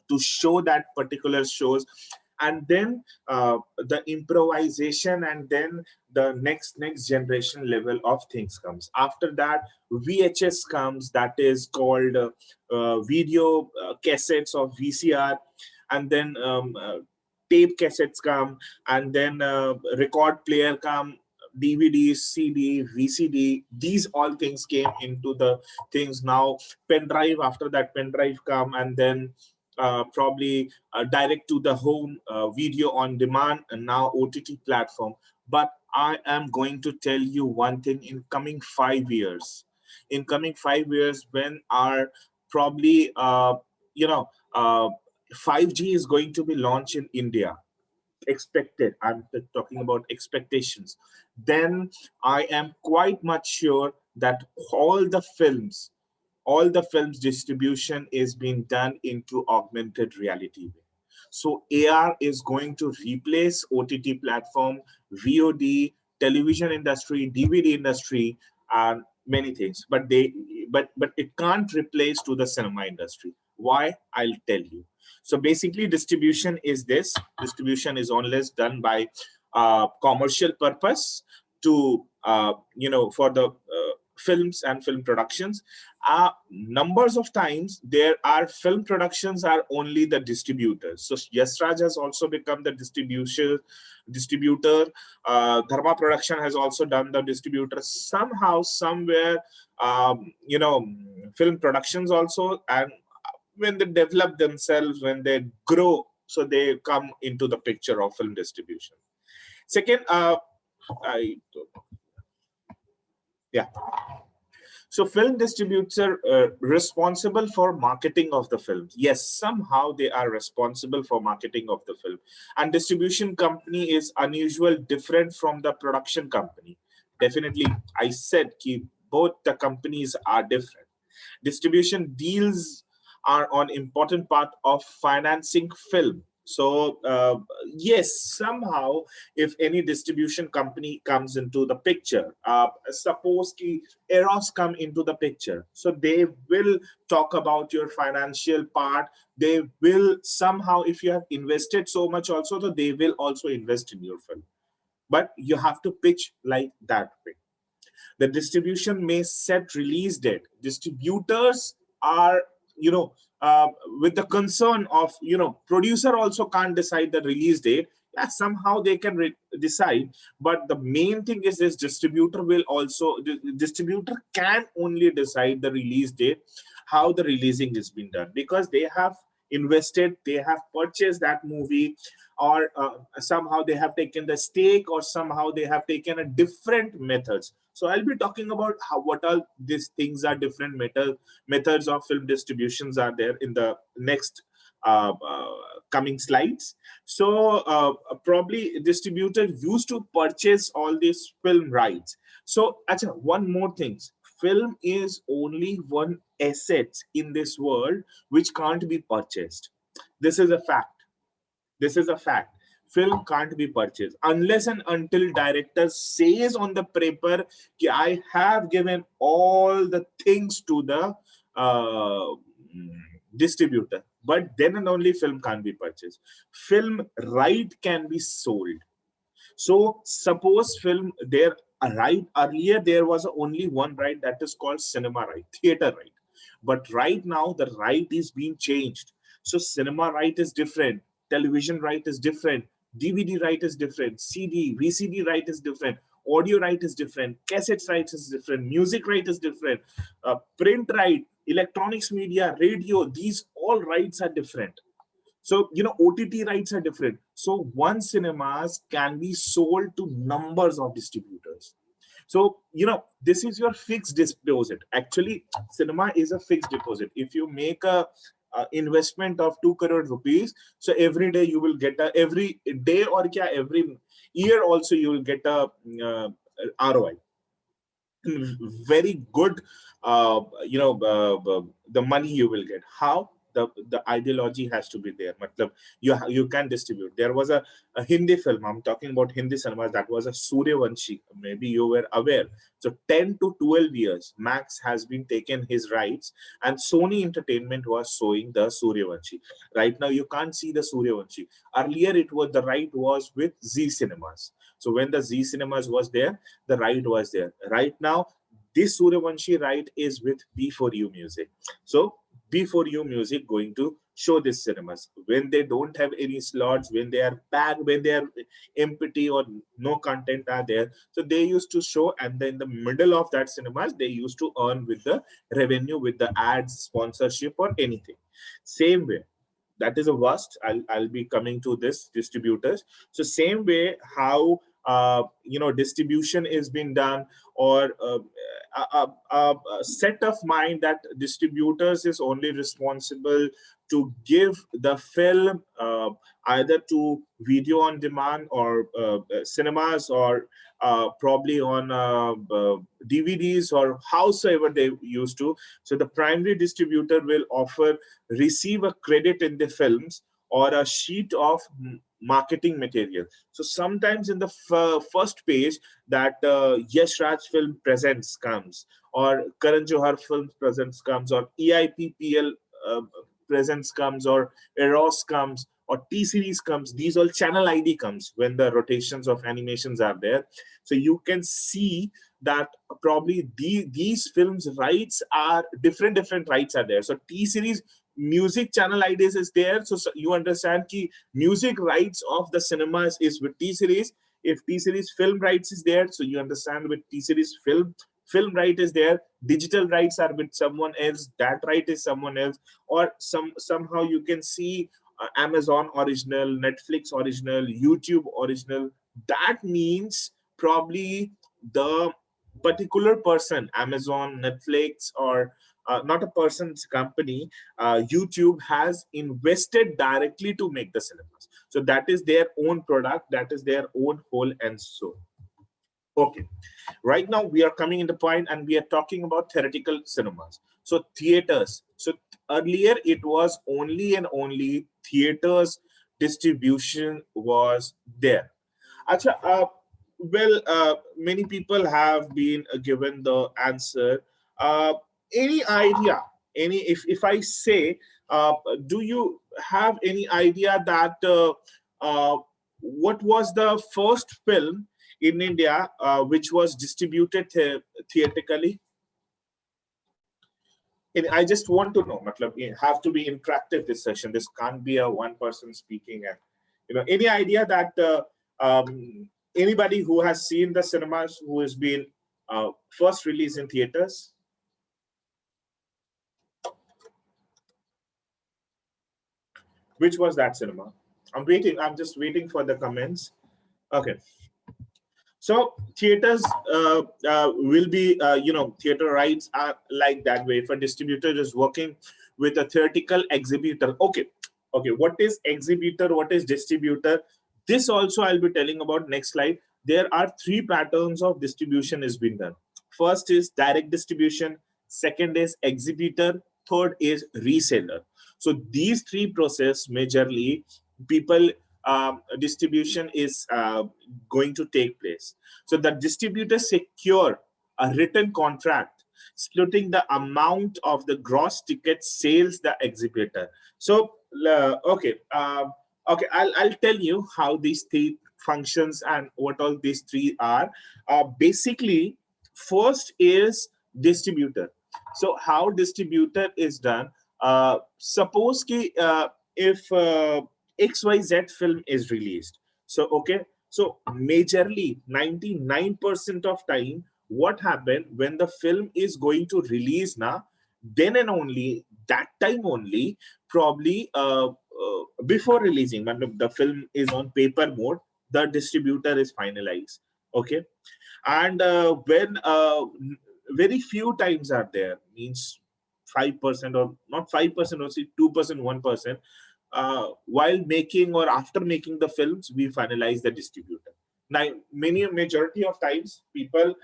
to show that particular shows. and then the improvisation, and then the next generation level of things comes. After that, VHS comes, that is called video cassettes of VCR, and then tape cassettes come, and then record player come, DVD, CD, VCD. These all things came into the things. Now pen drive, after that pen drive come, and then probably direct to the home video on demand, and now OTT platform. But I am going to tell you one thing: in coming 5 years, when our probably 5G is going to be launched in India, expected, I'm talking about expectations, then I am quite much sure that all the films distribution is being done into augmented reality. So AR is going to replace OTT platform, VOD, television industry, DVD industry, and many things. But it can't replace to the cinema industry. Why? I'll tell you. So basically, distribution is this. Distribution is unless done by commercial purpose to for the films and film productions. Numbers of times there are film productions are only the distributors. So Yash Raj has also become the distributor. Dharma Production has also done the distributor. Somehow, somewhere, film productions also, and when they develop themselves, when they grow, so they come into the picture of film distribution. Second, so film distributors are responsible for marketing of the film. Yes, somehow they are responsible for marketing of the film. And distribution company is unusual, different from the production company. Definitely, I said both the companies are different. Distribution deals are an important part of financing film. So yes, somehow if any distribution company comes into the picture, suppose Eros come into the picture, so they will talk about your financial part. They will somehow, if you have invested so much also, so they will also invest in your film. But you have to pitch like that way. The distribution may set release date. Distributors are, with the concern of, producer also can't decide the release date. Yeah, somehow they can decide, but the main thing is this: distributor can only decide the release date, how the releasing is being done, because they have invested, they have purchased that movie, or somehow they have taken the stake, or somehow they have taken a different methods. So I'll be talking about what all these things are, different methods of film distributions are there in the next coming slides. So probably distributor used to purchase all these film rights. So one more thing: film is only one asset in this world which can't be purchased. This is a fact. Film can't be purchased unless and until director says on the paper, I have given all the things to the distributor. But then and only film can't be purchased. Film right can be sold. So suppose film, there earlier there was only one right, that is called cinema right, theater right. But right now the right is being changed. So cinema right is different, television right is different, DVD right is different, CD, VCD right is different, audio right is different, cassettes right is different, music right is different, print right, electronics media, radio, these all rights are different. So, OTT rights are different. So one cinemas can be sold to numbers of distributors. So, this is your fixed deposit. Actually, cinema is a fixed deposit. If you make a investment of 2 crore rupees, so every day you will get every day or every year also you will get a ROI. Very good, the money you will get. How? the ideology has to be there. Matlab, you can distribute. There was a Hindi film, I'm talking about Hindi cinemas, that was a Suryavanshi. Maybe you were aware. So 10 to 12 years, Max has been taken his rights, and Sony Entertainment was showing the Suryavanshi. Right now, you can't see the Suryavanshi. Earlier, the right was with Z Cinemas. So when the Z Cinemas was there, the right was there. Right now, this Suryavanshi right is with B4U Music. So B4U Music going to show this cinemas. When they don't have any slots, when they are packed, when they are empty or no content are there, so they used to show, and then in the middle of that cinemas, they used to earn with the revenue, with the ads, sponsorship, or anything. Same way. That is a vast. I'll be coming to this distributors. So same way how distribution is being done, or a set of mind that distributors is only responsible to give the film either to video on demand or cinemas, or probably on DVDs, or howsoever they used to. So the primary distributor will receive a credit in the films or a sheet of marketing material. So sometimes in the first page that Yash Raj Film Presents comes, or Karan Johar Film Presents comes, or EIPPL Presents comes, or Eros comes, or T-Series comes. These all channel ID comes when the rotations of animations are there. So you can see that probably these films rights are different rights are there. So T-Series music channel IDs is there. So you understand ki music rights of the cinemas is with T-Series. If T-Series film rights is there, so you understand with T-Series film right is there. Digital rights are with someone else. That right is someone else. Or somehow you can see Amazon original, Netflix original, YouTube original. That means probably the particular person, Amazon, Netflix, or not a person's company, YouTube has invested directly to make the cinemas. So that is their own product, that is their own whole and soul. Okay, right now we are coming into point and we are talking about theoretical cinemas. So theaters. So earlier it was only and only theaters distribution was there. Achha, many people have been given the answer. Any idea? If I say, do you have any idea that what was the first film in India which was distributed theatrically? And I just want to know. Matlab, it have to be interactive. This session. This can't be a one person speaking. And any idea that anybody who has seen the cinemas who has been first released in theaters? Which was that cinema? I'm waiting. I'm just waiting for the comments. Okay. So theaters will be, theater rights are like that way. If a distributor is working with a theatrical exhibitor. Okay. What is exhibitor? What is distributor? This also I'll be telling about next slide. There are three patterns of distribution is being done. First is direct distribution. Second is exhibitor. Third is reseller. So these three process majorly people distribution is going to take place. So the distributor secure a written contract splitting the amount of the gross ticket sales the exhibitor. So okay, I'll tell you how these three functions and what all these three are. Basically, first is distributor. So how distributor is done? Suppose if XYZ film is released. So, okay. So majorly 99% of time, what happened when the film is going to release now, then and only that time only, probably before releasing, when the film is on paper mode, the distributor is finalized. Okay. And when very few times are there, means 5% or not 5% or say 2%, 1%, while making or after making the films, we finalize the distributor. Now, majority of times, people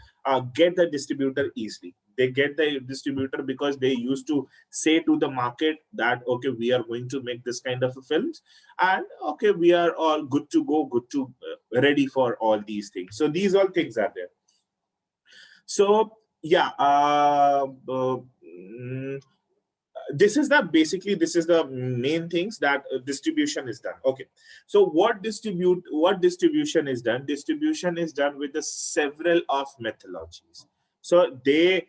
get the distributor easily. They get the distributor because they used to say to the market that, okay, we are going to make this kind of films, and okay, we are all good to go, good to ready for all these things. So these all things are there. So yeah, this is the main things that distribution is done. Okay, so what distribution is done? Distribution is done with the several of methodologies. So they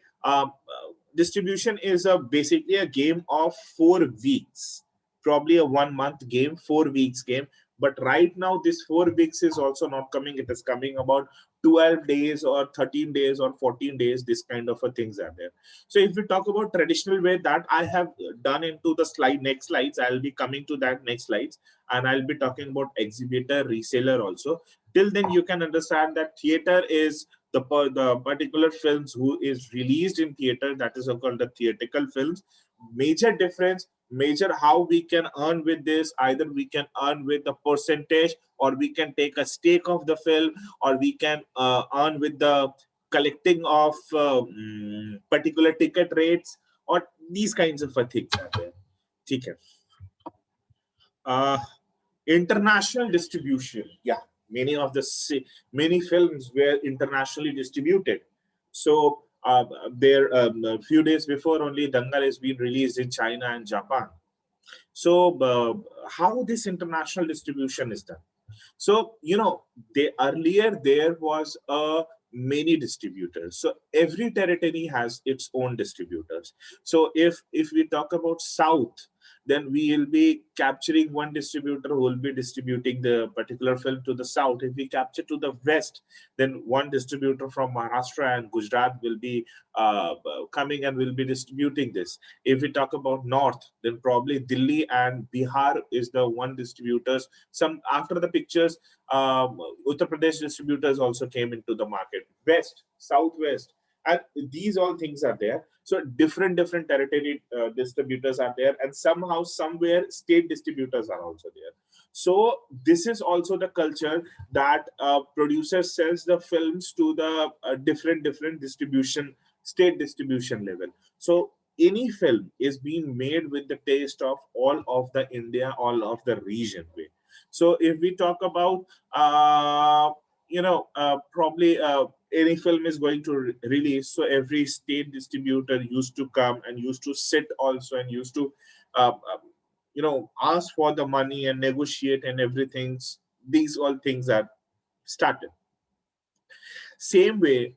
distribution is basically a game of 4 weeks, probably a 1 month game, 4 weeks game. But right now this 4 weeks is also not coming. It is coming about 12 days or 13 days or 14 days. This kind of things are there. So if we talk about traditional way, that I have done into the next slides, I'll be coming to that next slides, and I'll be talking about exhibitor, reseller also. Till then you can understand that theater is the particular films who is released in theater, that is called the theatrical films. Major difference, major how we can earn with this: either we can earn with the percentage, or we can take a stake of the film, or we can earn with the collecting of particular ticket rates, or these kinds of things are there. Okay. International distribution, yeah, many films were internationally distributed. So there a few days before only Dangal has been released in China and Japan. So how this international distribution is done? So earlier there was a many distributors. So every territory has its own distributors. So if we talk about South, then we will be capturing one distributor who will be distributing the particular film to the South. If we capture to the West, then one distributor from Maharashtra and Gujarat will be coming and will be distributing this. If we talk about North, then probably Delhi and Bihar is the one distributors. Some after the pictures, Uttar Pradesh distributors also came into the market. West, Southwest, and these all things are there. So different territory distributors are there, and somehow somewhere state distributors are also there. So this is also the culture that producer sells the films to the different distribution, state distribution level. So any film is being made with the taste of all of the India, all of the region way. So if we talk about probably any film is going to release, so every state distributor used to come and used to sit also, and used to ask for the money and negotiate and everything. These all things are started. Same way,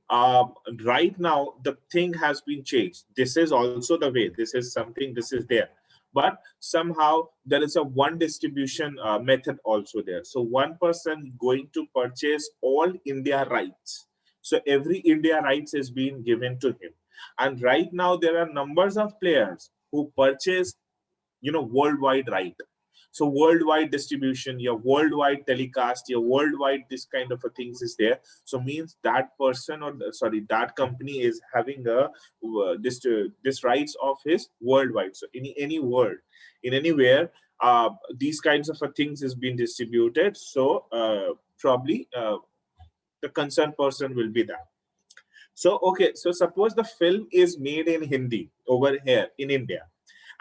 right now the thing has been changed. This is also the way. This is something, this is there. But somehow there is a one distribution method also there. So one person going to purchase all India rights. So every India rights is being given to him. And right now there are numbers of players who purchase, worldwide right. So worldwide distribution, your worldwide telecast, your worldwide this kind of a things is there. So means that person that company is having a this rights of his worldwide. So in any world, in anywhere, these kinds of things is being distributed. So probably the concerned person will be that. So okay, so suppose the film is made in Hindi over here in India,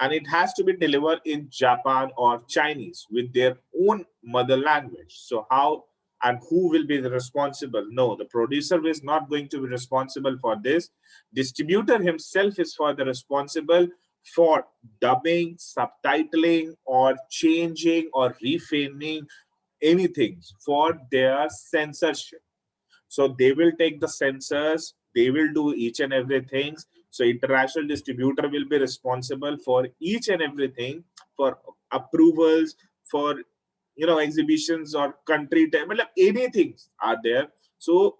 and it has to be delivered in Japan or Chinese with their own mother language. So how and who will be the responsible? No, the producer is not going to be responsible for this. Distributor himself is for the responsible for dubbing, subtitling, or changing or reframing anything for their censorship. So they will take the censors, they will do each and everything. So international distributor will be responsible for each and everything, for approvals, for exhibitions or country time, anything are there. So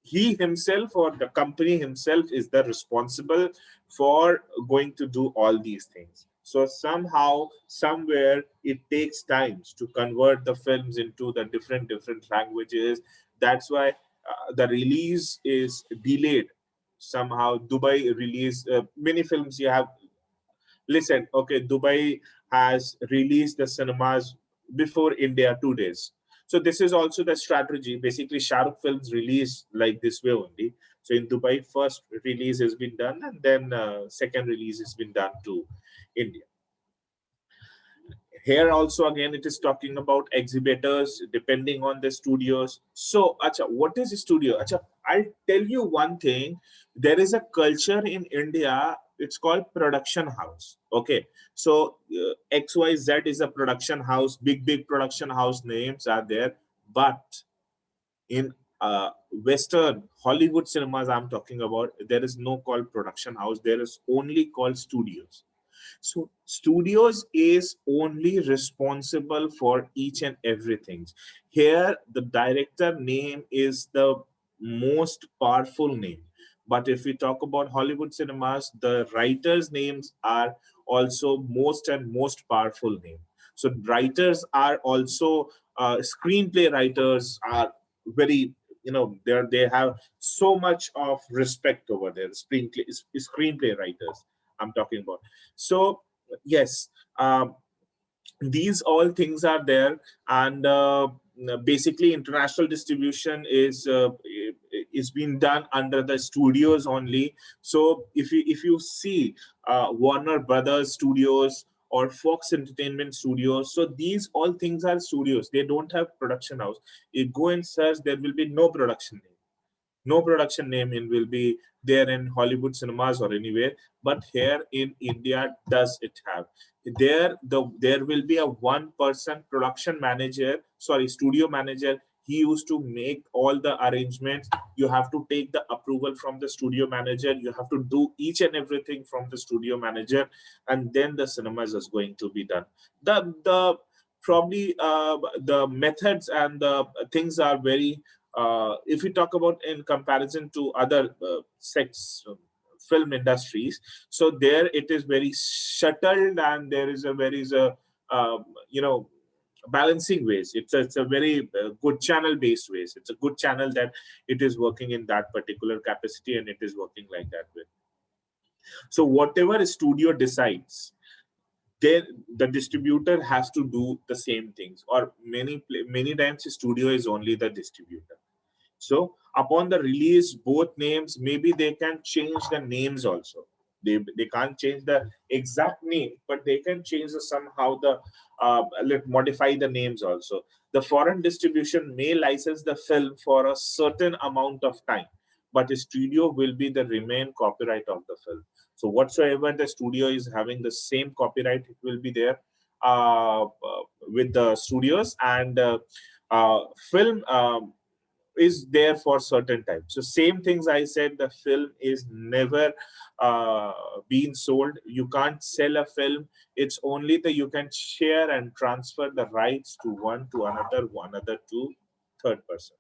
he himself or the company himself is the responsible for going to do all these things. So somehow, somewhere, it takes times to convert the films into the different languages. That's why the release is delayed. Somehow Dubai release many films. You have listen, okay, Dubai has released the cinemas before India 2 days. So this is also the strategy. Basically, Shah Rukh films release like this way only. So in Dubai, first release has been done, and then second release has been done to India. Here also again it is talking about exhibitors depending on the studios. So acha, what is a studio? Acha, I'll tell you one thing. There is a culture in India, it's called production house. Okay, so XYZ is a production house, big production house names are there, but in Western Hollywood cinemas I'm talking about, there is no called production house, there is only called studios. So studios is only responsible for each and everything. Here, the director name is the most powerful name. But if we talk about Hollywood cinemas, the writers' names are also most and most powerful name. So writers are also screenplay writers are very, they have so much of respect over there. Screenplay writers I'm talking about. So yes, these all things are there, and basically international distribution is being done under the studios only. So if you see Warner Brothers Studios or Fox Entertainment Studios, so these all things are studios. They don't have production house. You go and search, there will be no production name. No production name will be there in Hollywood cinemas or anywhere, but here in India does it have. There will be a one-person production manager, studio manager. He used to make all the arrangements. You have to take the approval from the studio manager. You have to do each and everything from the studio manager, and then the cinemas is going to be done. The probably the methods and the things are very if we talk about in comparison to other film industries, so there it is very shuttled, and there is a balancing ways. It's a very good channel based ways. It's a good channel that it is working in that particular capacity, and it is working like that way. So whatever a studio decides, the distributor has to do the same things, or many times the studio is only the distributor. So upon the release, both names, maybe they can change the names also. They can't change the exact name, but they can change somehow modify the names also. The foreign distribution may license the film for a certain amount of time, but the studio will be the remain copyright of the film. So whatsoever the studio is having the same copyright, it will be there with the studios, and film is there for certain time. So same things I said, the film is never being sold. You can't sell a film. It's only that you can share and transfer the rights to one to another to third person.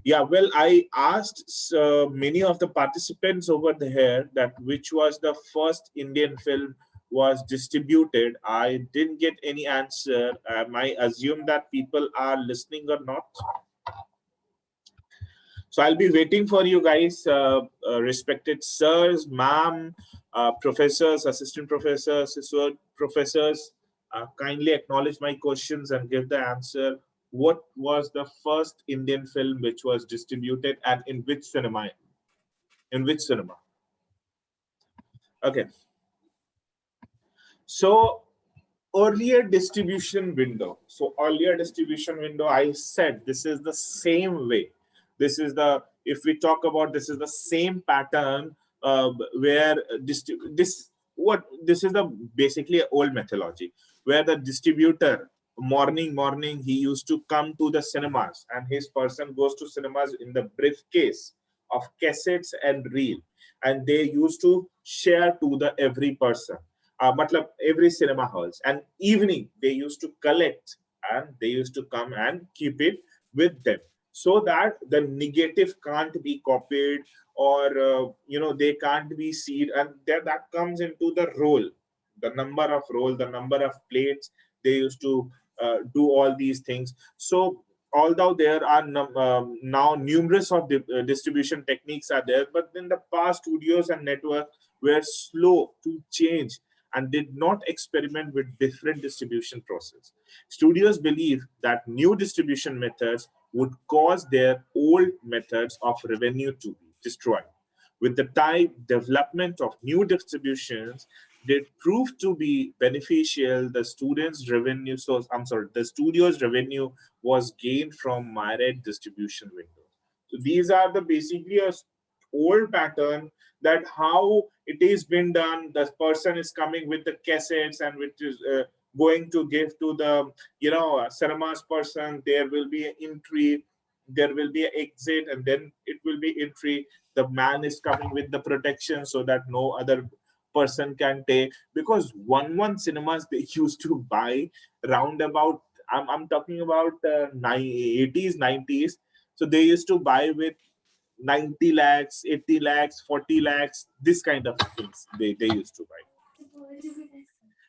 Yeah, well, I asked many of the participants over here that which was the first Indian film was distributed. I didn't get any answer. I assume that people are listening or not. So I'll be waiting for you guys, respected sirs, ma'am, professors, assistant professors, associate professors. Kindly acknowledge my questions and give the answer. What was the first Indian film which was distributed, and in which cinema? In which cinema? Okay. So earlier distribution window. So earlier distribution window, I said this is the same way. This is the, if we talk about, this is the same pattern where this is the basically old methodology where the distributor morning he used to come to the cinemas, and his person goes to cinemas in the briefcase of cassettes and reel, and they used to share to the every person. Every cinema halls, and evening they used to collect and they used to come and keep it with them, so that the negative can't be copied, or they can't be seen, and that comes into the roll, the number of roll, the number of plates. They used to do all these things. So although there are now numerous of distribution techniques are there, but in the past studios and network were slow to change and did not experiment with different distribution process. Studios believe that new distribution methods would cause their old methods of revenue to be. destroyed. With the time, development of new distributions did prove to be beneficial. The students' revenue source, the studio's revenue was gained from myriad distribution windows. So these are the basically a old pattern that how it is been done. The person is coming with the cassettes and which is going to give to the cinemas person. There will be an entry, there will be an exit, and then it will be entry. The man is coming with the protection so that no other person can take, because one cinemas they used to buy round about, I'm talking about 80s 90s. So they used to buy with 90 lakhs, 80 lakhs, 40 lakhs, this kind of things they used to buy.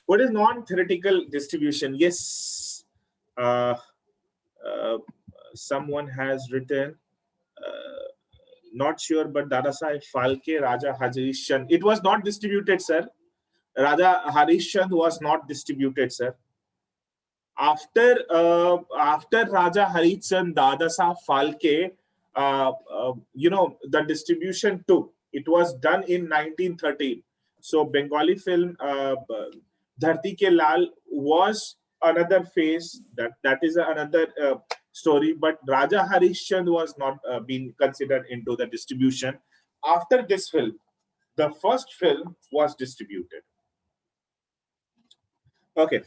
What is non-theoretical distribution? Yes, someone has written, not sure, but Dadasaheb Phalke, Raja Harish Chand. It was not distributed, sir. Raja Harish Chand was not distributed, sir. After Raja Harish Chand, Dadasaheb Phalke, the distribution took. It was done in 1913. So Bengali film Dharti Ke Lal was another phase. That is another story. But Raja Harish Chand was not being considered into the distribution. After this film, the first film was distributed. Okay.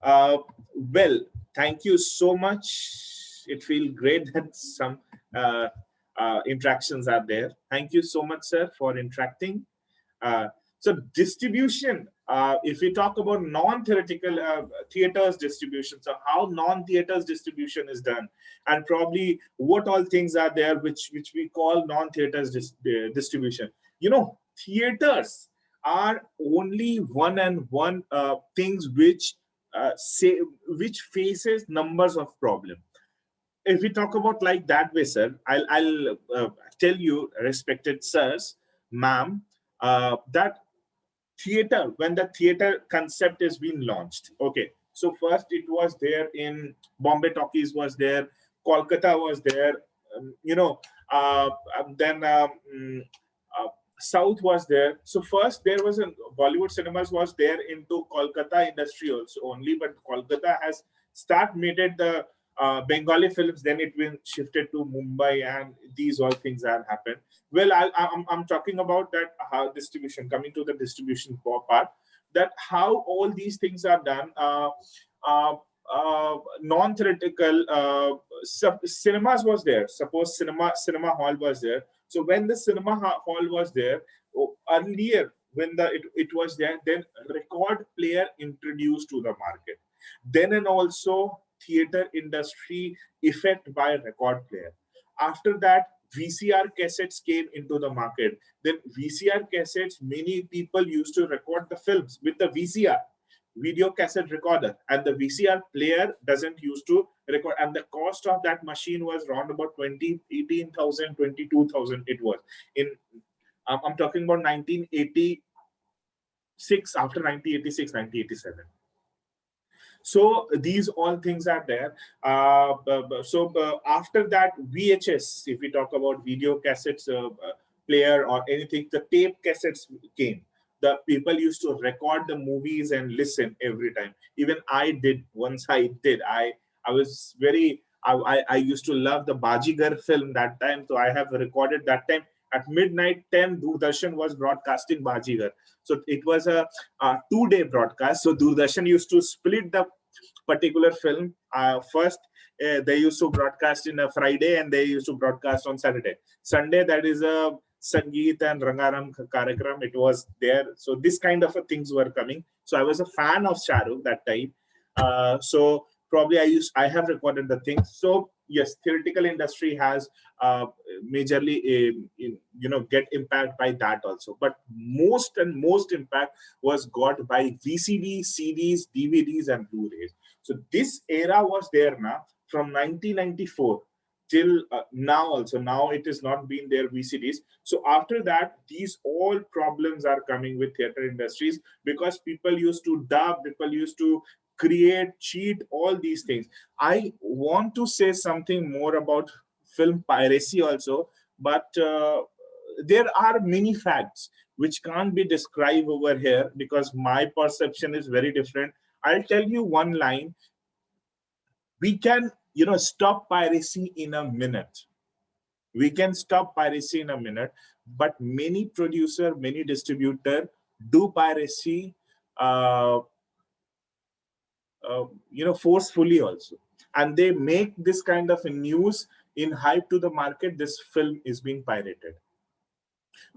Well, thank you so much. It feels great that some interactions are there. Thank you so much, sir, for interacting. So distribution, if we talk about non-theoretical theaters distribution, so how non-theaters distribution is done, and probably what all things are there which we call non-theaters distribution. Theaters are only one and one things which faces numbers of problem. If we talk about like that way, sir, I'll tell you, respected sirs, ma'am, that theater, when the theater concept is being launched, okay, so first it was there in Bombay Talkies was there, Kolkata was there, then South was there. So first there was a Bollywood cinemas was there into Kolkata industry also only, but Kolkata has made it the Bengali films, then it been shifted to Mumbai, and these all things have happened. Well, I'm talking about that how distribution, coming to the distribution part, that how all these things are done. Non-theoretical cinemas was there. Suppose cinema hall was there. So when the cinema hall was there, earlier when it was there, then record player introduced to the market. Then and also theater industry effect by record player. After that, VCR cassettes came into the market. Then VCR cassettes, many people used to record the films with the VCR, video cassette recorder, and the VCR player doesn't used to record, and the cost of that machine was around about 18,000, 22,000. It was in I'm talking about 1986, after 1986, 1987. So these all things are there. After that, VHS, if we talk about video cassettes player or anything, the tape cassettes came. The people used to record the movies and listen every time. Even I did. Once I did. I was very. I used to love the Bajigar film that time. So I have recorded that time. At midnight 10, Doordarshan was broadcasting Bajigar. So it was a 2-day broadcast. So Doordarshan used to split the particular film. First, they used to broadcast in a Friday, and they used to broadcast on Saturday. Sunday, that is a Sangeet and Rangaram Karakram. It was there. So this kind of things were coming. So I was a fan of Shah Rukh that time. So probably I have recorded the things. So yes, theoretical industry has majorly get impact by that also. But most impact was got by VCD, CDs, DVDs, and Blu-rays. So this era was there now from 1994 till now also. Now it is not been there VCDs. So after that, these all problems are coming with theater industries, because people used to dub, people used to create, cheat, all these things. I want to say something more about film piracy also, but there are many facts which can't be described over here because my perception is very different. I'll tell you one line. We can, stop piracy in a minute. We can stop piracy in a minute, but many producer, many distributor do piracy, forcefully also, and they make this kind of a news in hype to the market. This film is being pirated.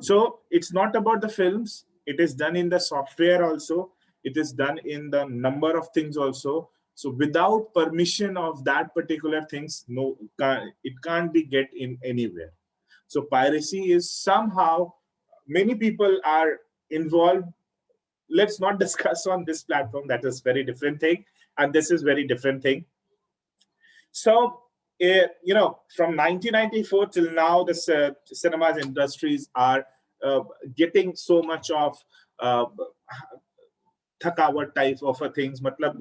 So it's not about the films. It is done in the software also. It is done in the number of things also. So without permission of that particular things, no, it can't be get in anywhere. So piracy is somehow, many people are involved. Let's not discuss on this platform. That is very different thing, and this is very different thing. So from 1994 till now, the cinemas industries are getting so much of thakawat type of a things. Matlab,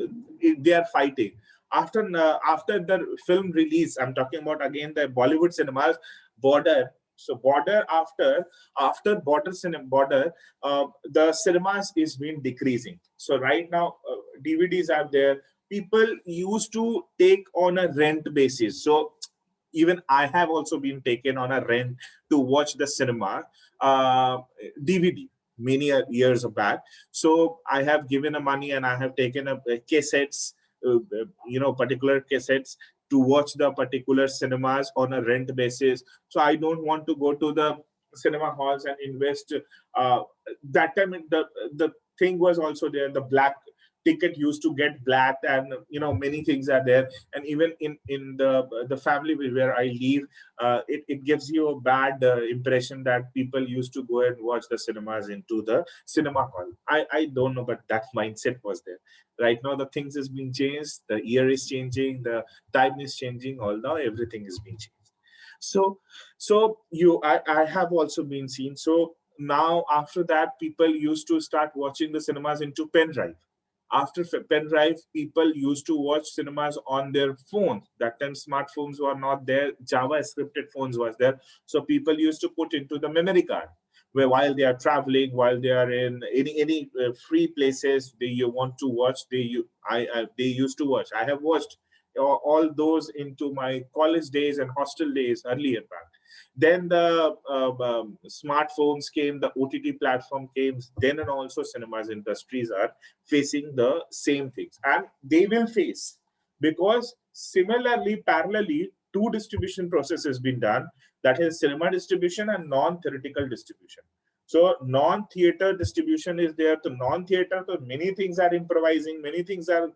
they are fighting. After the film release, I'm talking about again the Bollywood cinemas, border. So border after border, the cinemas is been decreasing. So right now DVDs are there. People used to take on a rent basis. So even I have also been taken on a rent to watch the cinema DVD many years back. So I have given a money and I have taken a cassettes, particular cassettes to watch the particular cinemas on a rent basis. So I don't want to go to the cinema halls and invest. That time the thing was also there. The black ticket used to get black, and many things are there. And even in the family where I live, it gives you a bad impression that people used to go and watch the cinemas into the cinema hall. I don't know, but that mindset was there. Right now the things is being changed, the year is changing, the time is changing, although everything is being changed. So I have also been seen. So now after that, people used to start watching the cinemas into pen drive. After pen drive, people used to watch cinemas on their phones. That time smartphones were not there. Java scripted phones was there. So people used to put into the memory card, where while they are traveling, while they are in any free places, you want to watch, they used to watch. I have watched all those into my college days and hostel days earlier back. Then the smartphones came, the OTT platform came, then and also cinemas industries are facing the same things, and they will face, because similarly, parallelly, two distribution processes been done, that is cinema distribution and non-theatrical distribution. So non-theater distribution is there. To non-theater, so many things are improvising, many things are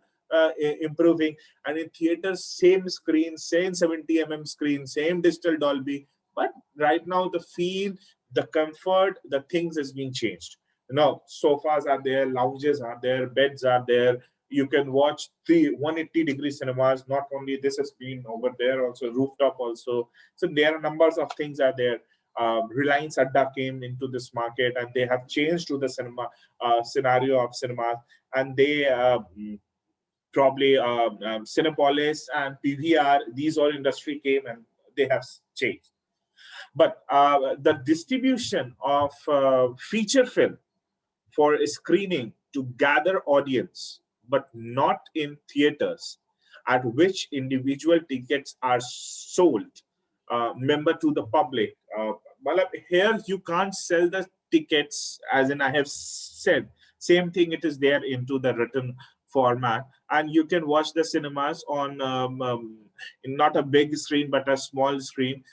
improving, and in theaters, same screen, same 70 screen, same digital Dolby. But right now, the feel, the comfort, the things is being changed. Sofas are there, lounges are there, beds are there. You can watch 180-degree cinemas. Not only this has been over there, also rooftop also. So there are numbers of things are there. Reliance Adda came into this market, and they have changed to the cinema scenario of cinemas, and they probably Cinepolis and PVR, these all industry came and they have changed. But the distribution of feature film for screening to gather audience, but not in theaters, at which individual tickets are sold, member to the public. Here you can't sell the tickets, as in I have said, same thing, it is there into the written format, and you can watch the cinemas on not a big screen but a small screen.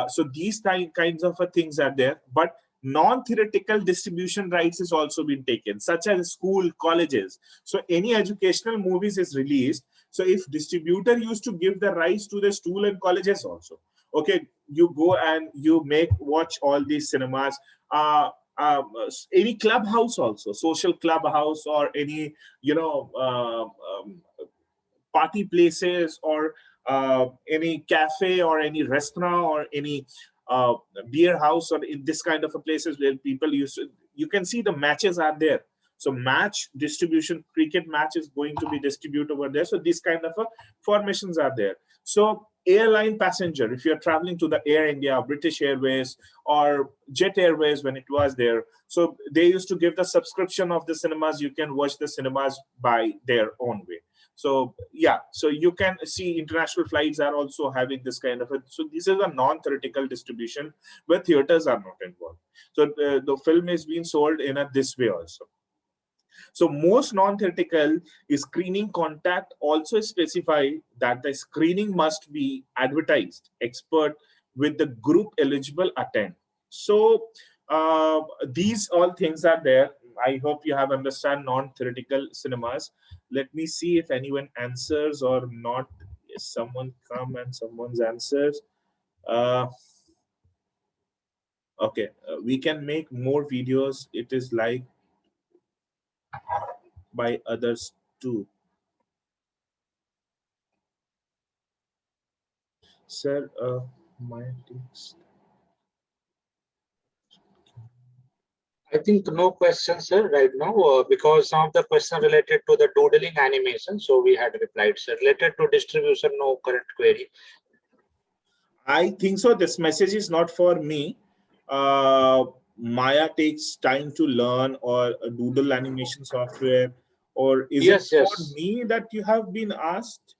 So these kinds of things are there, but non-theoretical distribution rights is also been taken, such as school, colleges. So any educational movies is released. So if distributor used to give the rights to the school and colleges also, okay, you go and you watch all these cinemas. Any clubhouse also, social clubhouse, or any party places, or any cafe or any restaurant or any beer house, or in this kind of places where people you can see the matches are there. So match distribution, cricket match is going to be distributed over there. So these kind of formations are there. So airline passenger, if you're traveling to the Air India, British Airways, or Jet Airways when it was there, so they used to give the subscription of the cinemas. You can watch the cinemas by their own way. So yeah, so you can see international flights are also having this kind of so this is a non-theatrical distribution where theaters are not involved. So the film is being sold in this way also. So most non-theatrical screening contact also specify that the screening must be advertised, expert with the group eligible attend. So these all things are there. I hope you have understand non-theatrical cinemas. Let me see if anyone answers or not. Yes, someone come and someone's answers. Okay, we can make more videos. It is like by others too. Sir, my text. I think no questions, sir, right now, because some of the questions related to the doodling animation. So we had replied, sir. Related to distribution, no current query. I think so. This message is not for me. Maya takes time to learn, or a doodle animation software, or is Yes, it for yes. me that you have been asked?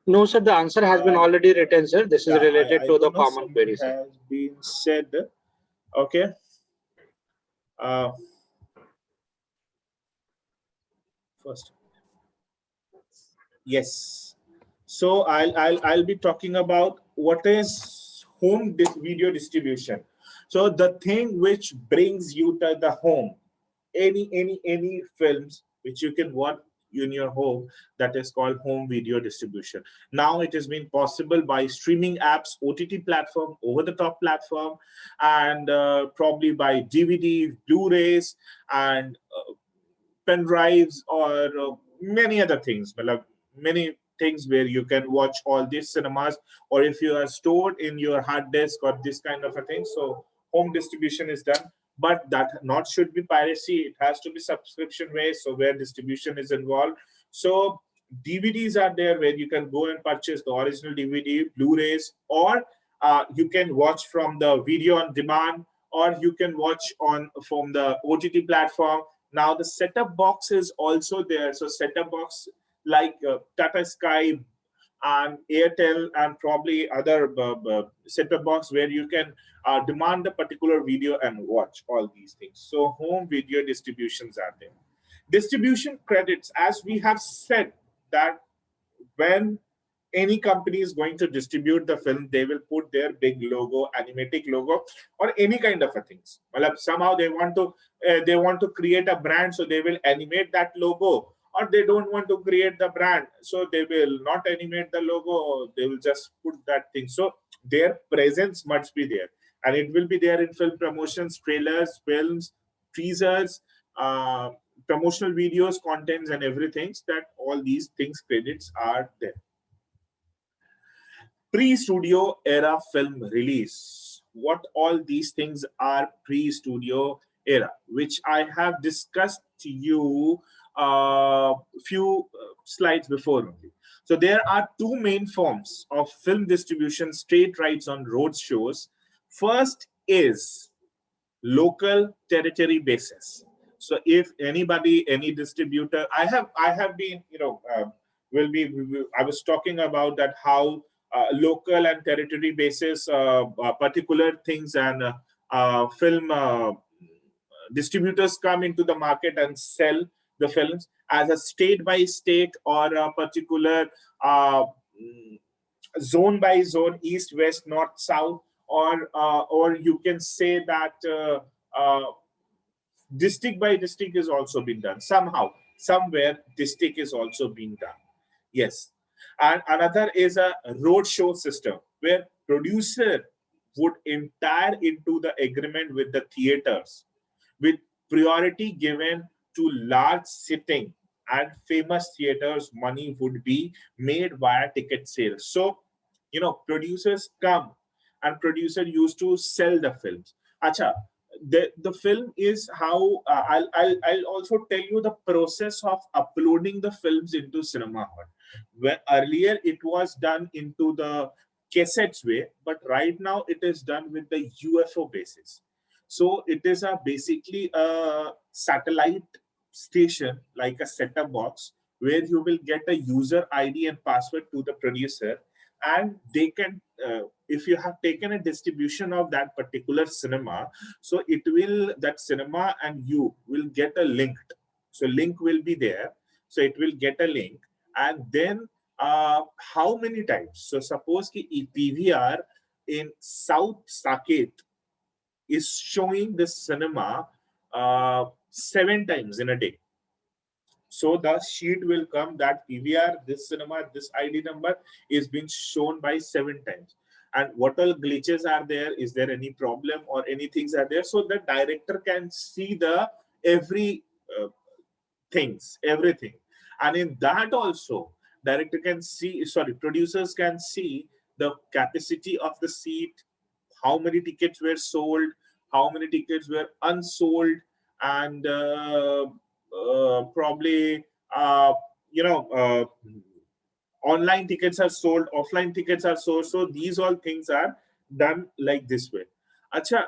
No, sir, the answer has been already written, sir. This is Yeah, related I to the don't know. common Something query, sir. has been said. Okay. First. Yes. So I'll be talking about what is home video distribution. So the thing which brings you to the home, any films which you can watch in your home, that is called home video distribution. Now it has been possible by streaming apps, OTT platform, over the top platform, and probably by DVD, Blu-rays, and pen drives, or many other things. Many things where you can watch all these cinemas, or if you are stored in your hard disk or this kind of a thing. So home distribution is done, but that not should be piracy. It has to be subscription based, so where distribution is involved. So DVDs are there where you can go and purchase the original DVD, Blu-rays, or you can watch from the video on demand, or you can watch on from the OTT platform. Now the setup box is also there. So setup box like Tata Sky and Airtel and probably other setup box where you can demand a particular video and watch all these things. So home video distributions are there. Distribution credits, as we have said, that when any company is going to distribute the film, they will put their big logo, animatic logo, or any kind of a things. Well, somehow they want to create a brand, so they will animate that logo, or they don't want to create the brand, so they will not animate the logo. They will just put that thing. So their presence must be there, and it will be there in film promotions, trailers, films, teasers, promotional videos, contents, and everything. That all these things credits are there. Pre-studio era film release. What all these things are pre-studio era, which I have discussed to you a few slides before only. So there are two main forms of film distribution, straight rights on road shows. First is local territory basis. So if anybody, any distributor, I have been, I was talking about that how local and territory basis, particular things, and film distributors come into the market and sell the films as a state by state, or a particular zone by zone, east, west, north, south, or you can say that district by district is also being done. Somehow, somewhere, district is also being done. Yes. And another is a roadshow system where producer would enter into the agreement with the theaters, with priority given to large sitting and famous theaters. Money would be made via ticket sales. So, producers come, and producer used to sell the films. Acha, the film is how I'll also tell you the process of uploading the films into cinema hall. Where earlier it was done into the cassettes way, but right now it is done with the UFO basis. So it is basically a satellite station, like a set-top box, where you will get a user ID and password to the producer, and they can, if you have taken a distribution of that particular cinema, so it will, that cinema and you will get a link. So link will be there. So it will get a link, and then how many times? So suppose ki PVR in South Saket is showing this cinema 7 times in a day. So the sheet will come that PVR, this cinema, this ID number is being shown by 7 times. And what all glitches are there? Is there any problem or any things are there? So the director can see the every things, everything. And in that also, director can see, sorry, producers can see the capacity of the seat, how many tickets were sold, how many tickets were unsold, and probably, online tickets are sold, offline tickets are sold. So these all things are done like this way. Acha,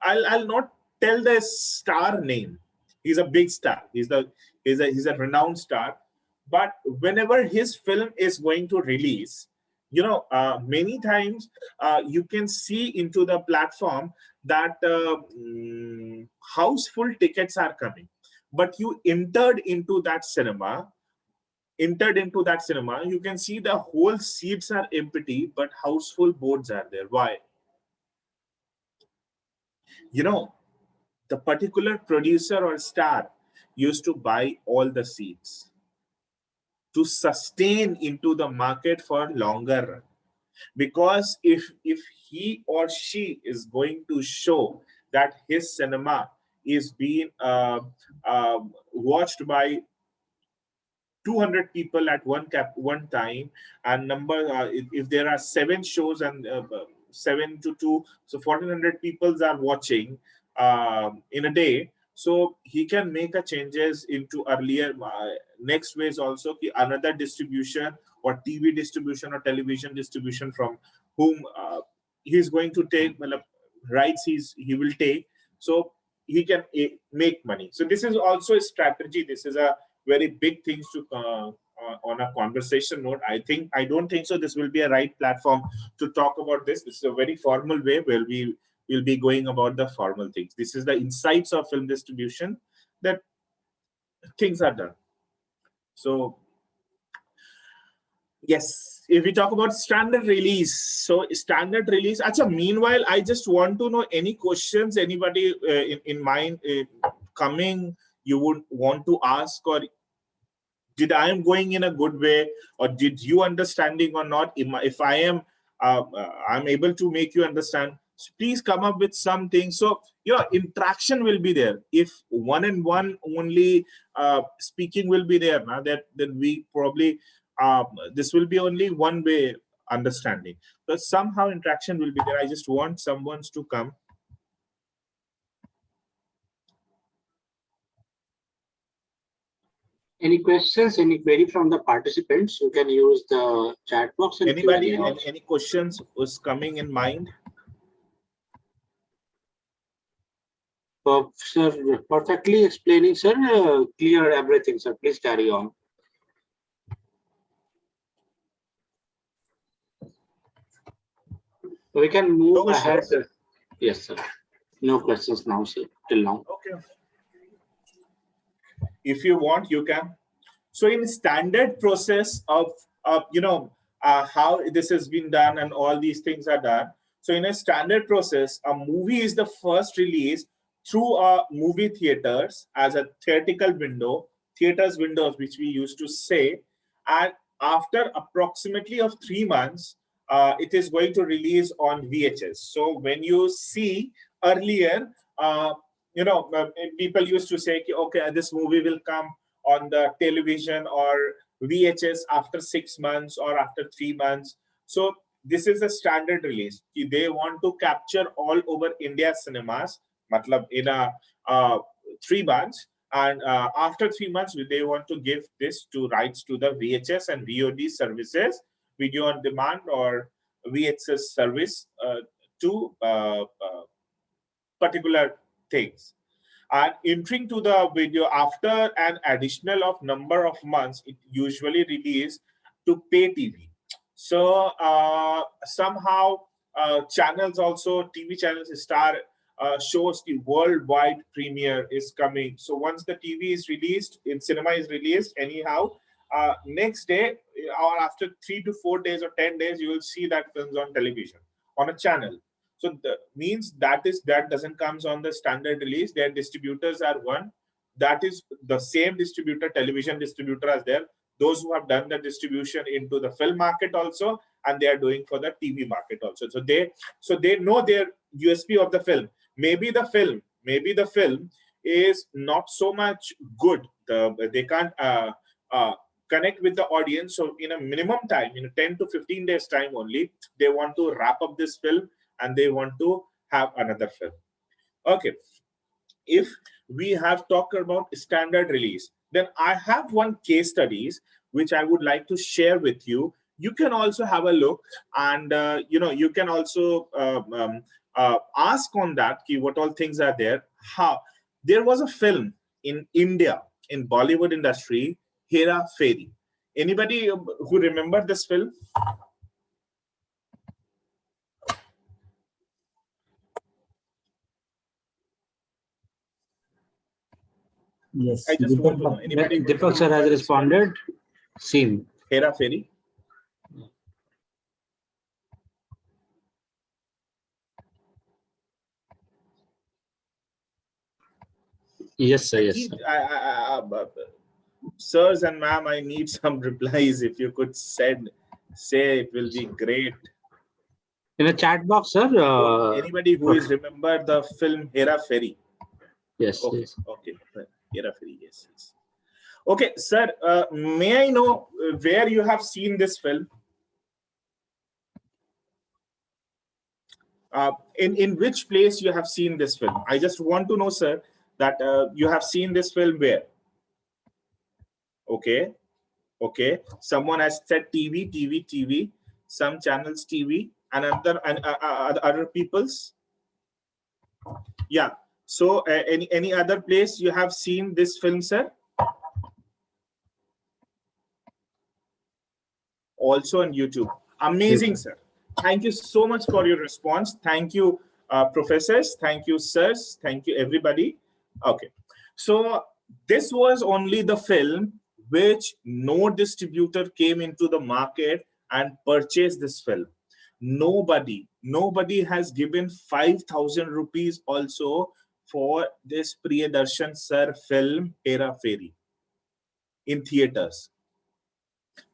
I'll not tell the star name. He's a big star. He's a renowned star. But whenever his film is going to release, many times you can see into the platform that houseful tickets are coming. But you entered into that cinema, you can see the whole seats are empty, but houseful boards are there. Why? The particular producer or star used to buy all the seats to sustain into the market for longer run. Because if he or she is going to show that his cinema is being watched by 200 people at one time, and if there are 7 shows and 7 to 2, so 1400 people are watching in a day. So he can make a changes into earlier next ways also, another distribution or TV distribution or television distribution from whom he's going to take rights he will take, so he can make money. So this is also a strategy. This is a very big things to on a conversation note. I don't think so this will be a right platform to talk about this. This is a very formal way where we will be going about the formal things. This is the insights of film distribution, that things are done. So yes, if we talk about standard release, so standard release. Achha, meanwhile, I just want to know any questions anybody in mind coming you would want to ask, or did I am going in a good way, or did you understanding or not? If I am, I'm able to make you understand. So please come up with something. So interaction will be there. If one-on-one only speaking will be there, now then we probably this will be only one way understanding. But somehow interaction will be there. I just want someone to come. Any questions, any query from the participants? You can use the chat box. And anybody, any questions was coming in mind? Sir, perfectly explaining, sir. Clear everything, sir. Please carry on. We can move ahead. Yes, sir. No questions now, sir, till now. Okay. If you want, you can. So in standard process of how this has been done and all these things are done. So in a standard process, a movie is the first release through a movie theaters as a theatrical window, theaters windows, which we used to say. And after approximately of 3 months, it is going to release on VHS. So when you see earlier, people used to say, okay, this movie will come on the television or VHS after 6 months or after 3 months. So this is a standard release. They want to capture all over India cinemas, matlab in a 3 months. And after 3 months, they want to give this to rights to the VHS and VOD services video on demand or VHS service to particular things. And entering to the video after an additional of number of months, it usually release to pay TV. So somehow channels also, TV channels start shows the worldwide premiere is coming. So once the TV is released, in cinema is released anyhow, next day or after 3 to 4 days or 10 days, you will see that films on television on a channel. So means that doesn't comes on the standard release. Their distributors are one. That is the same distributor, television distributor as there. Those who have done the distribution into the film market also, and they are doing for the TV market also. So they know their USP of the film. Maybe the film is not so much good. They can't connect with the audience. So in a minimum time, in 10 to 15 days time only, they want to wrap up this film and they want to have another film. Okay. If we have talked about standard release, then I have one case studies which I would like to share with you. You can also have a look, and you can also ask on that what all things are there. How there was a film in India in Bollywood industry, Hera Fairy. Anybody who remember this film? Yes. I just want to know. Anybody? Deepak sir has responded. Seen. Hera Fairy. Yes, sir. Yes, sir. Sirs and ma'am, I need some replies. If you could say it will be great. In a chat box, sir. Anybody who is remember the film Hera Fairy? Yes. Okay. Yes. Okay. Hera Fairy. Yes. Yes. Okay, sir. May I know where you have seen this film? In which place you have seen this film? I just want to know, sir, that you have seen this film where? Okay. Okay. Someone has said TV. Some channels TV, and other people's. Yeah. So any other place you have seen this film, sir? Also on YouTube. Amazing, Yes. sir. Thank you so much for your response. Thank you, professors. Thank you, sirs. Thank you, everybody. Okay. So this was only the film which no distributor came into the market and purchased this film. Nobody has given 5,000 rupees also for this Priyadarshan sir film Hera Fairy in theaters.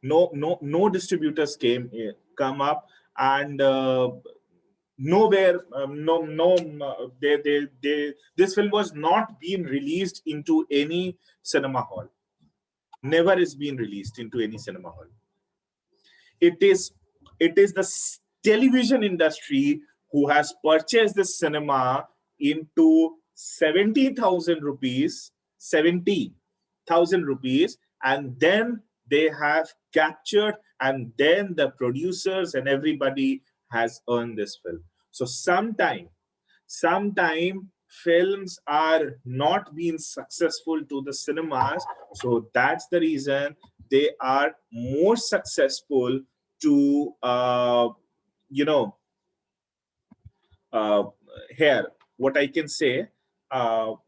No distributors come up, and nowhere this film was not being released into any cinema hall. Never is being released into any cinema hall. It is the television industry who has purchased this cinema into 70,000 rupees, and then they have captured, and then the producers and everybody has earned this film. So sometime films are not being successful to the cinemas, so that's the reason they are more successful to here what I can say to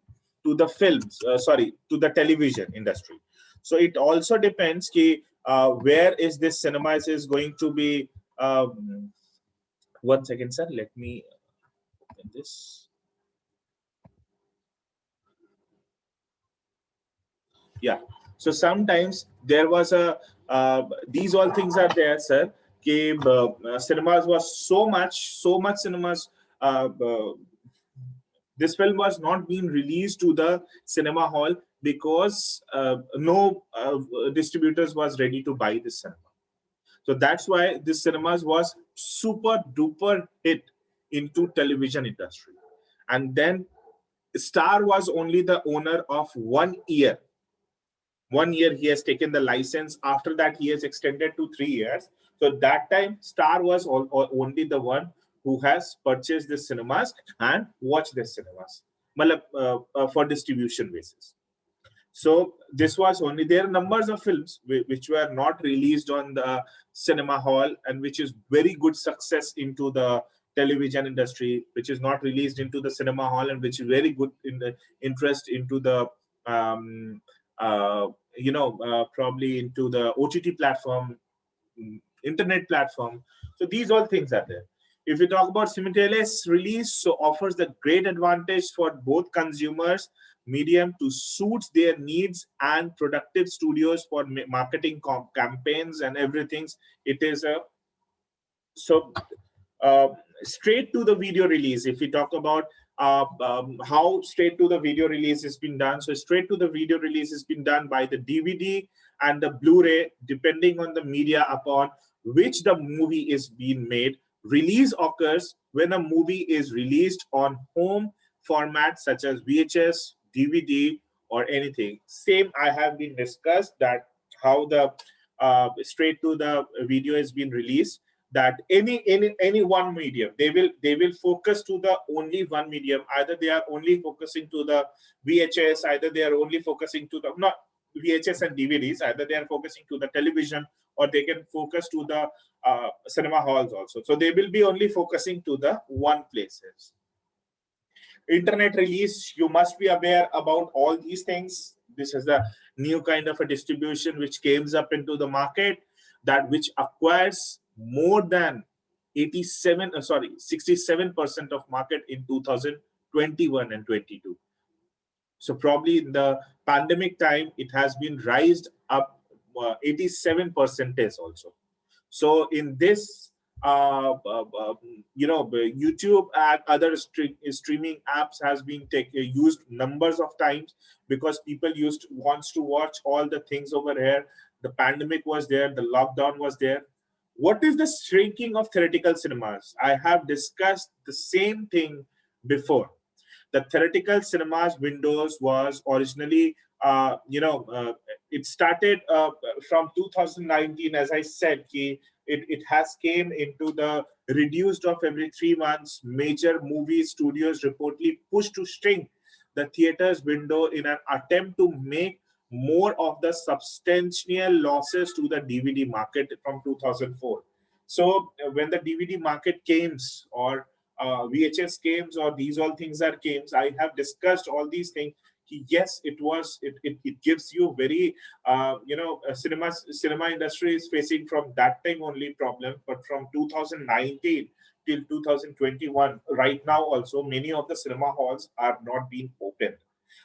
the films, to the television industry. So it also depends where is this cinemas is going to be. 1 second, sir. Let me open this. Yeah. So sometimes there was these all things are there, sir. Cinemas was so much cinemas. This film was not being released to the cinema hall because no distributors was ready to buy this cinema. So that's why this cinemas was super duper hit into television industry. And then Star was only the owner of 1 year. 1 year he has taken the license. After that, he has extended to 3 years. So that time, Star was only the one who has purchased the cinemas and watched the cinemas, for distribution basis. So this was only, there are numbers of films which were not released on the cinema hall and which is very good success into the television industry, which is not released into the cinema hall and which is very good in the interest into the um, probably into the OTT platform, internet platform. So these all things are there. If we talk about simultaneous release, so offers the great advantage for both consumers, medium to suit their needs, and productive studios for marketing campaigns and everything. It is a uh, straight to the video release. If we talk about how straight to the video release has been done, so straight to the video release has been done by the DVD and the Blu-ray, depending on the media upon which the movie is being made. Release occurs when a movie is released on home formats such as VHS, DVD, or anything. Same I have been discussed that how the straight to the video has been released, that any one medium, they will focus to the only one medium. Either they are only focusing to the VHS, either they are only focusing to the not VHS and DVDs, either they are focusing to the television, or they can focus to the cinema halls also. So they will be only focusing to the one places. Internet release, you must be aware about all these things. This is the new kind of a distribution which came up into the market, that which acquires more than 67% of market in 2021 and 22. So probably in the pandemic time, it has been raised up 87% also. So in this, YouTube and other streaming apps has been used numbers of times, because people wants to watch all the things over here. The pandemic was there, the lockdown was there. What is the shrinking of theatrical cinemas? I have discussed the same thing before. The theatrical cinemas windows was originally, it started from 2019, as I said, it has came into the reduced of every 3 months. Major movie studios reportedly pushed to shrink the theater's window in an attempt to make more of the substantial losses to the DVD market from 2004. So when the DVD market came, or VHS came, or these all things are came, I have discussed all these things. Yes, it gives you very cinema industry is facing from that time only problem, but from 2019 till 2021 right now also many of the cinema halls are not being opened.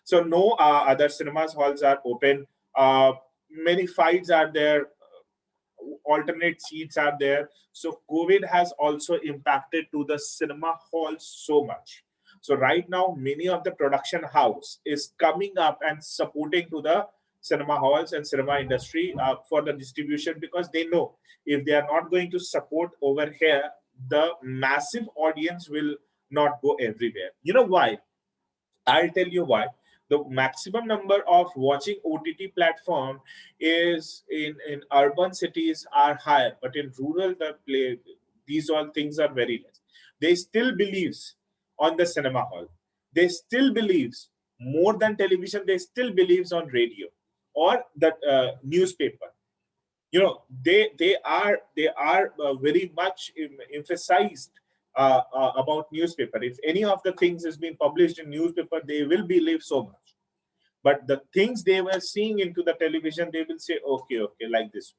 So no other cinemas halls are open. Many fights are there, alternate seats are there. So COVID has also impacted to the cinema halls so much. So right now, many of the production house is coming up and supporting to the cinema halls and cinema industry for the distribution, because they know if they are not going to support over here, the massive audience will not go everywhere. You know why? I'll tell you why. The maximum number of watching OTT platform is in urban cities are higher, but in rural, these all things are very less. They still believes on the cinema hall. They still believes more than television. They still believes on radio or the newspaper. They are very much emphasized about newspaper. If any of the things is being published in newspaper, they will believe so much. But the things they were seeing into the television, they will say, okay, like this.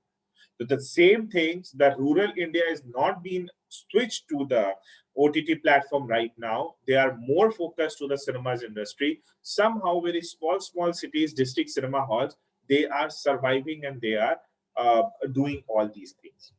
So the same things that rural India is not being switched to the OTT platform right now. They are more focused to the cinemas industry. Somehow very small cities, district cinema halls, they are surviving and they are doing all these things.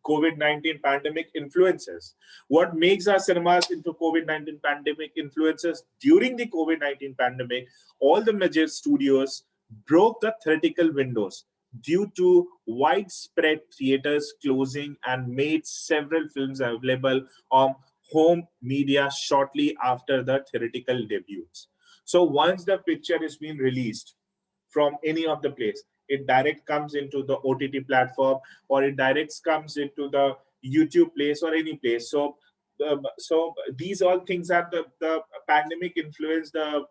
COVID-19 pandemic influences. What makes our cinemas into COVID-19 pandemic influences? During the COVID-19 pandemic, all the major studios broke the theatrical windows due to widespread theaters closing and made several films available on home media shortly after the theatrical debuts. So once the picture is being released from any of the place, it direct comes into the OTT platform, or it direct comes into the YouTube place or any place. So these all things are the pandemic influenced. The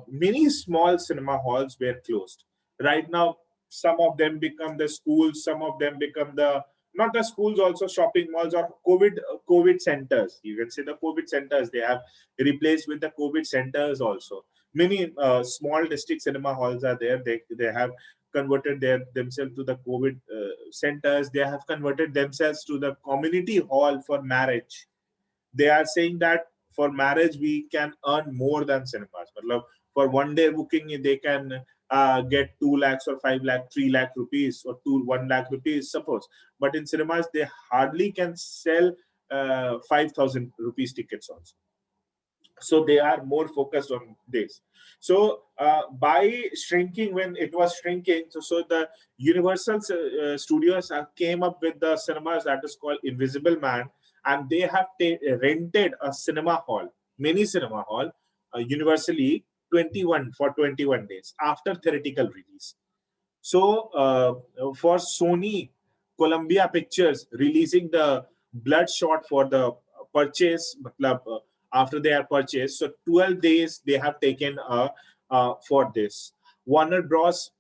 many small cinema halls were closed. Right now, some of them become the schools, some of them become the not the schools, also shopping malls or COVID centers. You can say the COVID centers, they have replaced with the COVID centers also. Many small district cinema halls are there. They have converted themselves to the COVID centers. They have converted themselves to the community hall for marriage. They are saying that for marriage we can earn more than cinemas. For one day booking, they can get 2 lakhs or 5 lakh, 3 lakh rupees or 1 lakh rupees, suppose. But in cinemas, they hardly can sell 5,000 rupees tickets also. So they are more focused on this. So by shrinking, when it was shrinking, so the Universal Studios came up with the cinemas that is called Invisible Man, and they have rented a cinema hall, mini cinema hall, universally 21 days after theatrical release. So for Sony, Columbia Pictures releasing the Bloodshot for the purchase, after they are purchased, so 12 days they have taken for this. Warner Bros.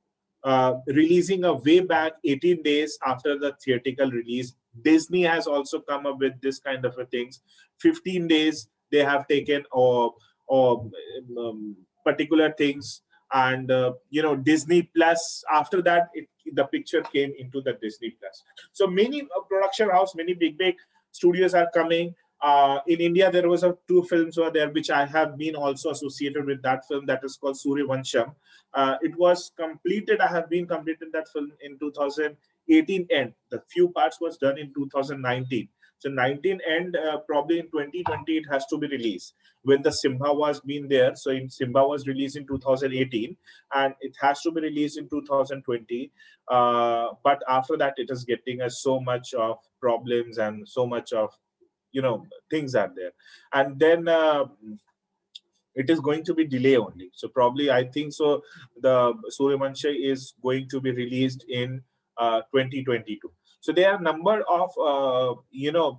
Releasing a way back 18 days after the theatrical release. Disney has also come up with this kind of a things. 15 days they have taken or particular things. And Disney Plus, after that the picture came into the Disney Plus. So many production house, many big studios are coming. In India, there was two films were there, which I have been also associated with that film, that is called Suryavansham. It was completed. I have been completed that film in 2018 end. The few parts was done in 2019. So 19 end, probably in 2020 it has to be released. When the Simha was been there, so in Simha was released in 2018, and it has to be released in 2020. But after that, it is getting so much of problems and so much of things are there, and then it is going to be delay only. So probably I think so the Suryavansham is going to be released in 2022. So there are number of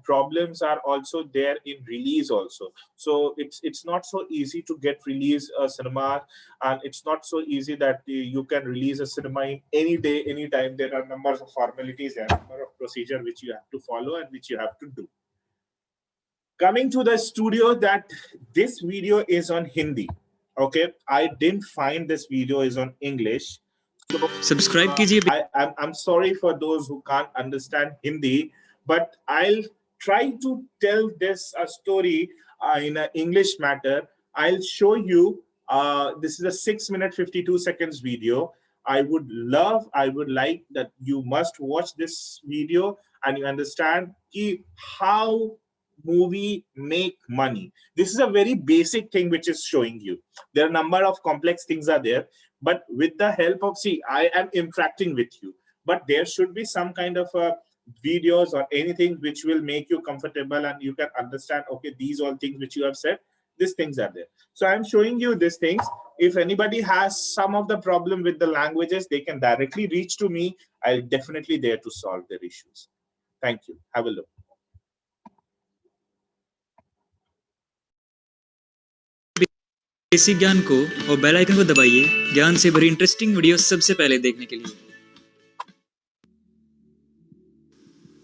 problems are also there in release also. So it's not so easy to get release a cinema, and it's not so easy that you can release a cinema in any day, any time. There are numbers of formalities and number of procedure which you have to follow and which you have to do. Coming to the studio, that this video is on Hindi. Okay, I didn't find this video is on English. So subscribe कीजिए. I'm sorry for those who can't understand Hindi, but I'll try to tell this story in an English matter. I'll show you. This is a 6-minute 52 seconds video. I would like that you must watch this video and you understand how movie make money. This is a very basic thing which is showing you. There are a number of complex things are there, but with the help of, I am interacting with you, but there should be some kind of videos or anything which will make you comfortable and you can understand, okay, these all things which you have said, these things are there. So I'm showing you these things. If anybody has some of the problem with the languages, they can directly reach to me. I'll definitely there to solve their issues. Thank you. Have a look. Basic ज्ञान को और bell icon को दबाइए ज्ञान से भरी interesting video सबसे पहले देखने के लिए.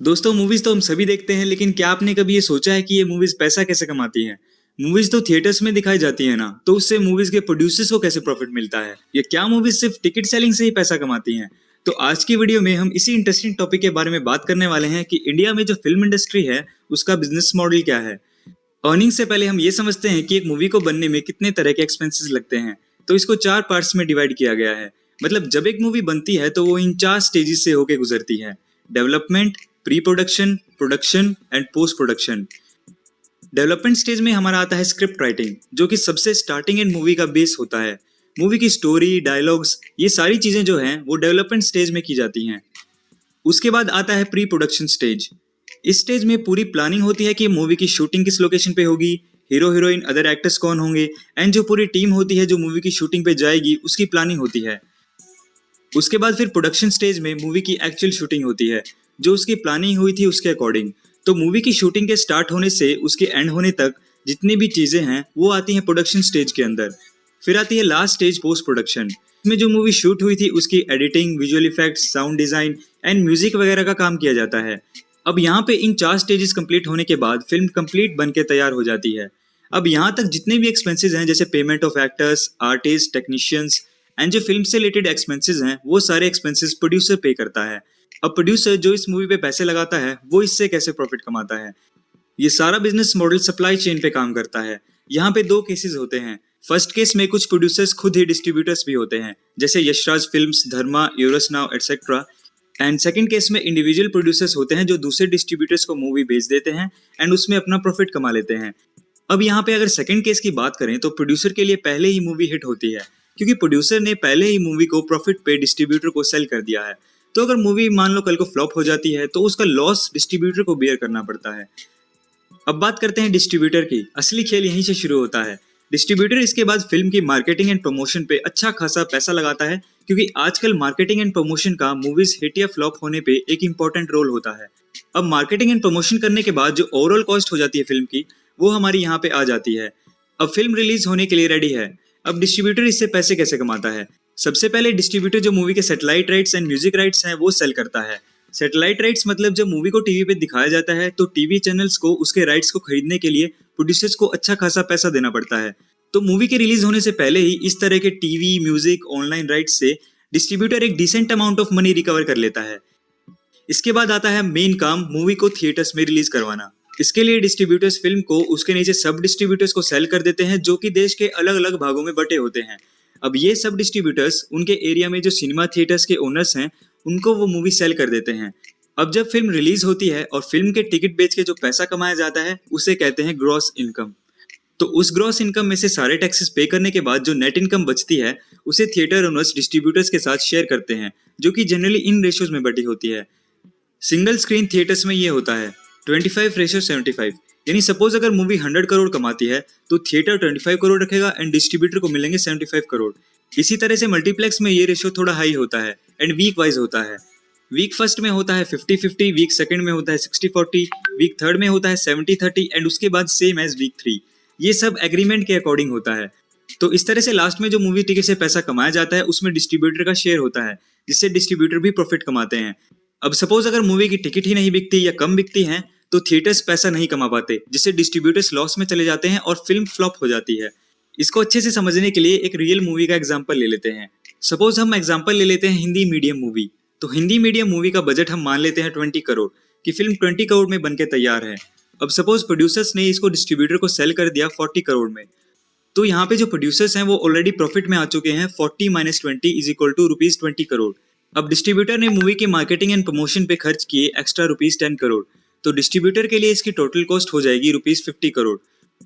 दोस्तों, मूवीज तो हम सभी देखते हैं, लेकिन क्या आपने कभी ये सोचा है कि ये मूवीज पैसा कैसे कमाती हैं? मूवीज तो थिएटर्स में दिखाई जाती है ना, तो उससे मूवीज के प्रोड्यूसर्स को कैसे प्रॉफिट मिलता है? या क्या मूवीज सिर्फ टिकट सेलिंग से ही पैसा कमाती हैं? तो आज की वीडियो में हम इसी इंटरेस्टिंग टॉपिक के बारे में बात करने वाले हैं कि इंडिया में जो फिल्म इंडस्ट्री है उसका बिजनेस मॉडल क्या है. अर्निंग से पहले हम ये समझते हैं कि एक मूवी को बनने में कितने तरह के एक्सपेंसेस लगते हैं. तो इसको 4 पार्ट्स में डिवाइड किया गया है. मतलब जब एक मूवी बनती है तो वो इन 4 स्टेजेस से होकर गुजरती है: development, pre production, production and post production. Development stage में हमारा आता है स्क्रिप्ट राइटिंग, जो कि सबसे स्टार्टिंग एंड मूवी का बेस होता है. मूवी की स्टोरी, डायलॉग्स, ये सारी चीजें जो हैं वो डेवलपमेंट स्टेज में की जाती हैं. उसके बाद आता है प्री प्रोडक्शन स्टेज. इस स्टेज में पूरी प्लानिंग होती है कि मूवी की शूटिंग किस लोकेशन पे होगी, हीरो हीरोइन, अदर एक्टर्स कौन होंगे, एंड जो पूरी टीम होती है जो मूवी की शूटिंग पे जाएगी उसकी प्लानिंग होती है. उसके बाद फिर प्रोडक्शन स्टेज में मूवी की एक्चुअल शूटिंग होती है, जो उसकी प्लानिंग हुई थी उसके अकॉर्डिंग। तो मूवी की शूटिंग के स्टार्ट होने से उसके एंड होने तक जितनी भी चीजें हैं वो आती हैं प्रोडक्शन स्टेज के अंदर। फिर आती है लास्ट स्टेज, पोस्ट प्रोडक्शन। इसमें जो मूवी शूट हुई थी उसकी editing, visual effects, sound design and music वगैरह का काम किया जाता है। अब यहाँ पे इन 4 स्टेजेस कंप्लीट होने के बाद फिल्म कंप्लीट बन के तैयार हो जाती है। अब यहाँ तक जितने भी एक्सपेंसेस हैं, जैसे payment of actors, artist, technicians and जो फिल्म से रिलेटेड एक्सपेंसेस हैं, वो सारे एक्सपेंसेस प्रोड्यूसर पे करता है। अब प्रोड्यूसर जो इस मूवी पे पैसे लगाता है वो इससे कैसे प्रॉफिट कमाता है? ये सारा बिजनेस मॉडल सप्लाई चेन पे काम करता है। यहाँ पे 2 केसेस होते हैं। फर्स्ट केस में कुछ प्रोड्यूसर्स खुद ही डिस्ट्रीब्यूटर्स भी होते हैं, जैसे Yashraj films, Dharma, Eros now etcetera. And second case में इंडिविजुअल प्रोड्यूसर्स होते हैं जो दूसरे डिस्ट्रीब्यूटर्स को मूवी बेच देते हैं एंड उसमें अपना प्रॉफिट कमा लेते हैं। अब यहाँ पे अगर सेकंड केस की बात करें तो प्रोड्यूसर के लिए पहले ही मूवी हिट होती है, क्योंकि प्रोड्यूसर ने पहले ही मूवी को प्रॉफिट पे डिस्ट्रीब्यूटर को सेल कर दिया है। तो अगर मूवी मान लो कल को फ्लॉप हो जाती है तो उसका लॉस डिस्ट्रीब्यूटर को बेयर करना पड़ता है। अब बात करते हैं डिस्ट्रीब्यूटर की। असली खेल यहीं से शुरू होता है। डिस्ट्रीब्यूटर इसके बाद फिल्म की मार्केटिंग एंड प्रमोशन पे अच्छा खासा पैसा लगाता है, क्योंकि आजकल मार्केटिंग एंड प्रमोशन का मूवीज हिट या फ्लॉप होने पे एक इंपॉर्टेंट रोल होता है। अब मार्केटिंग एंड प्रमोशन करने के बाद जो ओवरऑल कॉस्ट हो जाती है फिल्म की, वो हमारी यहाँ पे आ जाती है। अब फिल्म रिलीज होने के लिए रेडी है। अब डिस्ट्रीब्यूटर इससे पैसे कैसे कमाता है? सबसे पहले डिस्ट्रीब्यूटर जो मूवी के satellite rights and music rights हैं वो सेल करता है। सैटेलाइट राइट्स मतलब जब मूवी को टीवी पे दिखाया जाता है तो टीवी चैनल्स को उसके राइट्स को खरीदने के लिए प्रोड्यूसर्स को अच्छा खासा पैसा देना पड़ता है। तो मूवी के रिलीज होने से पहले ही इस तरह के टीवी, म्यूजिक, ऑनलाइन राइट्स से डिस्ट्रीब्यूटर एक decent amount of money recover कर लेता है। इसके बाद आता है मेन काम, मूवी को थिएटर्स में रिलीज करवाना। इसके लिए डिस्ट्रीब्यूटर्स फिल्म को उसके नीचे सब डिस्ट्रीब्यूटर्स को सेल कर देते हैं, जो कि देश के अलग अलग भागों में बटे होते हैं। अब ये सब डिस्ट्रीब्यूटर्स उनके एरिया में जो सिनेमा थिएटर्स के ओनर्स हैं उनको वो मूवी सेल कर देते हैं। अब जब फिल्म रिलीज होती है और फिल्म के टिकट बेच के जो पैसा कमाया जाता है उसे कहते हैं ग्रॉस इनकम। तो उस ग्रॉस इनकम में से सारे टैक्सेस पे करने के बाद जो नेट इनकम बचती है उसे थिएटर ओनर्स डिस्ट्रीब्यूटर्स के साथ शेयर करते हैं, जो कि जनरली इन रेशियोज में बटी होती है। सिंगल स्क्रीन थिएटर्स में ये होता है 25:75, यानी सपोज अगर मूवी 100 करोड़ कमाती है तो थिएटर 25 करोड़ रखेगा एंड डिस्ट्रीब्यूटर को मिलेंगे 75 करोड़। इसी तरह से मल्टीप्लेक्स में ये रेशियो थोड़ा हाई होता है एंड वीक वाइज होता है। वीक फर्स्ट में होता है 50-50, वीक सेकंड में होता है 60-40, वीक थर्ड में होता है 70-30 एंड उसके बाद सेम एज वीक 3। ये सब एग्रीमेंट के अकॉर्डिंग होता है। तो इस तरह से लास्ट में जो मूवी टिकट से पैसा कमाया जाता है उसमें डिस्ट्रीब्यूटर का शेयर होता है, जिससे डिस्ट्रीब्यूटर भी प्रॉफिट कमाते हैं। अब सपोज अगर मूवी की टिकट ही नहीं बिकती या कम बिकती हैं तो थिएटर्स पैसा नहीं कमा पाते, जिससे डिस्ट्रीब्यूटर्स लॉस में चले जाते हैं और फिल्म फ्लॉप हो जाती है। इसको अच्छे से समझने के लिए एक रियल मूवी का एग्जांपल ले लेते हैं। सपोज हम एग्जांपल ले लेते हैं हिंदी मीडियम मूवी। तो हिंदी मीडियम मूवी का बजट हम मान लेते हैं 20 करोड़ कि फिल्म 20 करोड़ में बनके तैयार है। अब सपोज प्रोड्यूसर्स ने इसको डिस्ट्रीब्यूटर को सेल कर दिया 40 करोड़ में। तो यहाँ पे जो प्रोड्यूसर्स हैं वो ऑलरेडी प्रॉफिट में आ चुके हैं। 40 - 20 = ₹20 करोड़। अब डिस्ट्रीब्यूटर ने मूवी की मार्केटिंग एंड प्रमोशन पे खर्च किए एक्स्ट्रा ₹10 करोड़। तो डिस्ट्रीब्यूटर के लिए इसकी टोटल कॉस्ट हो जाएगी ₹50 करोड़।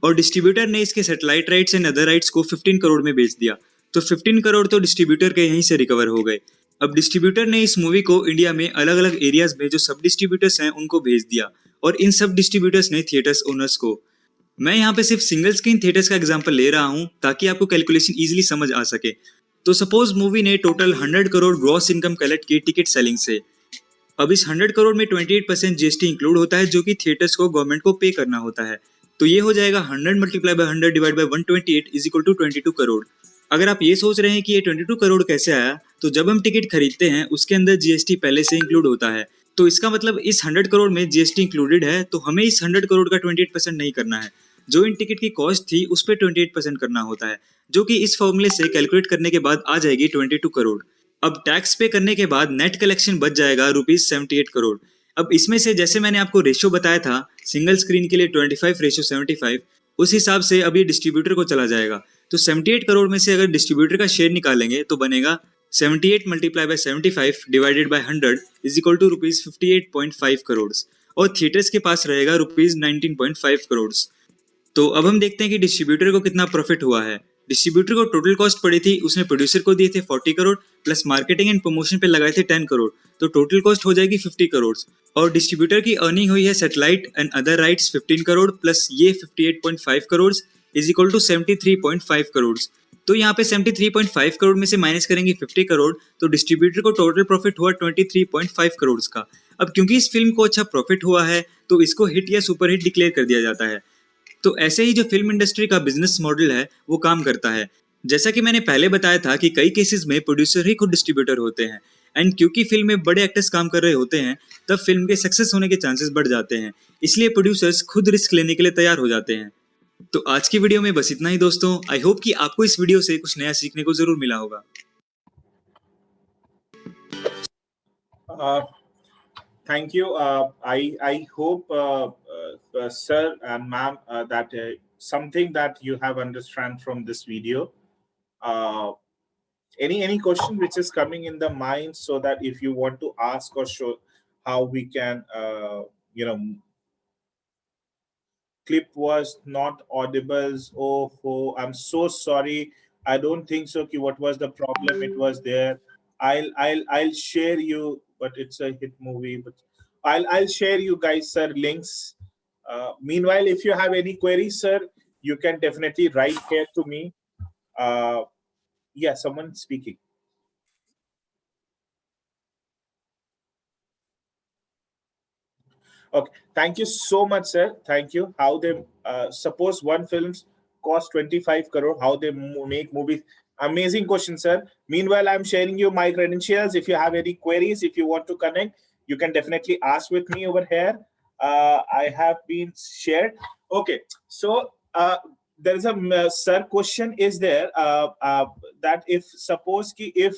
और डिस्ट्रीब्यूटर ने इसके satellite rights and other rights को 15 करोड़ में बेच दिया। तो 15 करोड़ तो डिस्ट्रीब्यूटर के यहीं से रिकवर हो गए। अब डिस्ट्रीब्यूटर ने इस मूवी को इंडिया में अलग अलग एरियाज में जो सब डिस्ट्रीब्यूटर्स हैं उनको भेज दिया, और इन सब डिस्ट्रीब्यूटर्स ने थिएटर्स ओनर्स को। मैं यहाँ पे सिर्फ सिंगल स्क्रीन थिएटर्स का एग्जांपल ले रहा हूँ ताकि आपको कैलकुलेशन इजीली समझ आ सके। तो सपोज मूवी ने total 100 crore gross income collect की टिकट सेलिंग से। अब इस 100 करोड़ में 28% जीएसटी इंक्लूड होता है, जो कि थिएटर्स को गवर्नमेंट को पे करना होता है। तो ये हो जाएगा 100 × 100 / 128 = 22 करोड़। अगर आप ये सोच रहे हैं कि ये 22 करोड़ कैसे आया, तो जब हम टिकट खरीदते हैं उसके अंदर जीएसटी पहले से इंक्लूड होता है। तो इसका मतलब इस 100 करोड़ में जीएसटी इंक्लूडेड है, तो हमें इस 100 करोड़ का 28% नहीं करना है। जो इन टिकट की कॉस्ट थी उस पर 28% करना होता है, जो कि इस फॉर्मूले से कैलकुलेट करने के बाद आ जाएगी 22 करोड़। अब टैक्स पे करने के बाद नेट कलेक्शन बच जाएगा ₹78 करोड़। अब इसमें से जैसे मैंने आपको रेशियो बताया था सिंगल स्क्रीन के लिए 25:75, उस हिसाब से अब ये डिस्ट्रीब्यूटर को चला जाएगा। तो 78 करोड़ में से अगर डिस्ट्रीब्यूटर का शेयर निकालेंगे तो बनेगा 78 × 75 / 100 = ₹58.5 करोड़, और थिएटर्स के पास रहेगा ₹19.5 करोड़। तो अब हम देखते हैं कि डिस्ट्रीब्यूटर को कितना प्रॉफिट हुआ है। डिस्ट्रीब्यूटर को टोटल कॉस्ट पड़ी थी, उसने प्रोड्यूसर को दिए थे 40 crore plus marketing and promotion पे लगाए थे 10 करोड़, तो टोटल कॉस्ट हो जाएगी 50 करोड़। और डिस्ट्रीब्यूटर की अर्निंग हुई है satellite and other rights 15 crore plus ये 58.5 करोड़ = 73.5 करोड़। तो यहाँ पे 73.5 करोड़ में से माइनस करेंगे 50 करोड़, तो डिस्ट्रीब्यूटर को टोटल प्रॉफिट हुआ 23.5 करोड़ का। अब क्योंकि इस फिल्म को अच्छा प्रॉफिट हुआ है तो इसको हिट या सुपर हिट डिक्लेयर कर दिया जाता है। तो ऐसे ही जो फिल्म इंडस्ट्री का बिजनेस मॉडल है वो काम करता है। जैसा कि मैंने पहले बताया था कि कई केसेस में प्रोड्यूसर ही खुद डिस्ट्रीब्यूटर होते हैं, एंड क्योंकि फिल्म में बड़े एक्टर्स काम कर रहे होते हैं तब फिल्म के सक्सेस होने के चांसेस बढ़ जाते हैं, इसलिए प्रोड्यूसर्स खुद रिस्क लेने के लिए तैयार हो जाते हैं। तो आज की वीडियो में बस इतना ही दोस्तों। आई होप कि आपको इस वीडियो से कुछ नया सीखने को जरूर मिला होगा। Thank you. I hope, sir and ma'am, that something that you have understand from this video. Any question which is coming in the mind, so that if you want to ask or show how we can, clip was not audible. Oh, I'm so sorry. I don't think so. What was the problem? It was there. I'll share you, but it's a hit movie. But I'll share you guys, sir, links. Meanwhile, if you have any queries, sir, you can definitely write here to me. Yeah, someone speaking. Okay, thank you so much, sir. Thank you. How they suppose one films cost 25 crore, how they make movies. Amazing question, sir. Meanwhile, I'm sharing you my credentials. If you have any queries, if you want to connect, you can definitely ask with me over here. I have been shared. Okay, so there is a sir question is there that if suppose if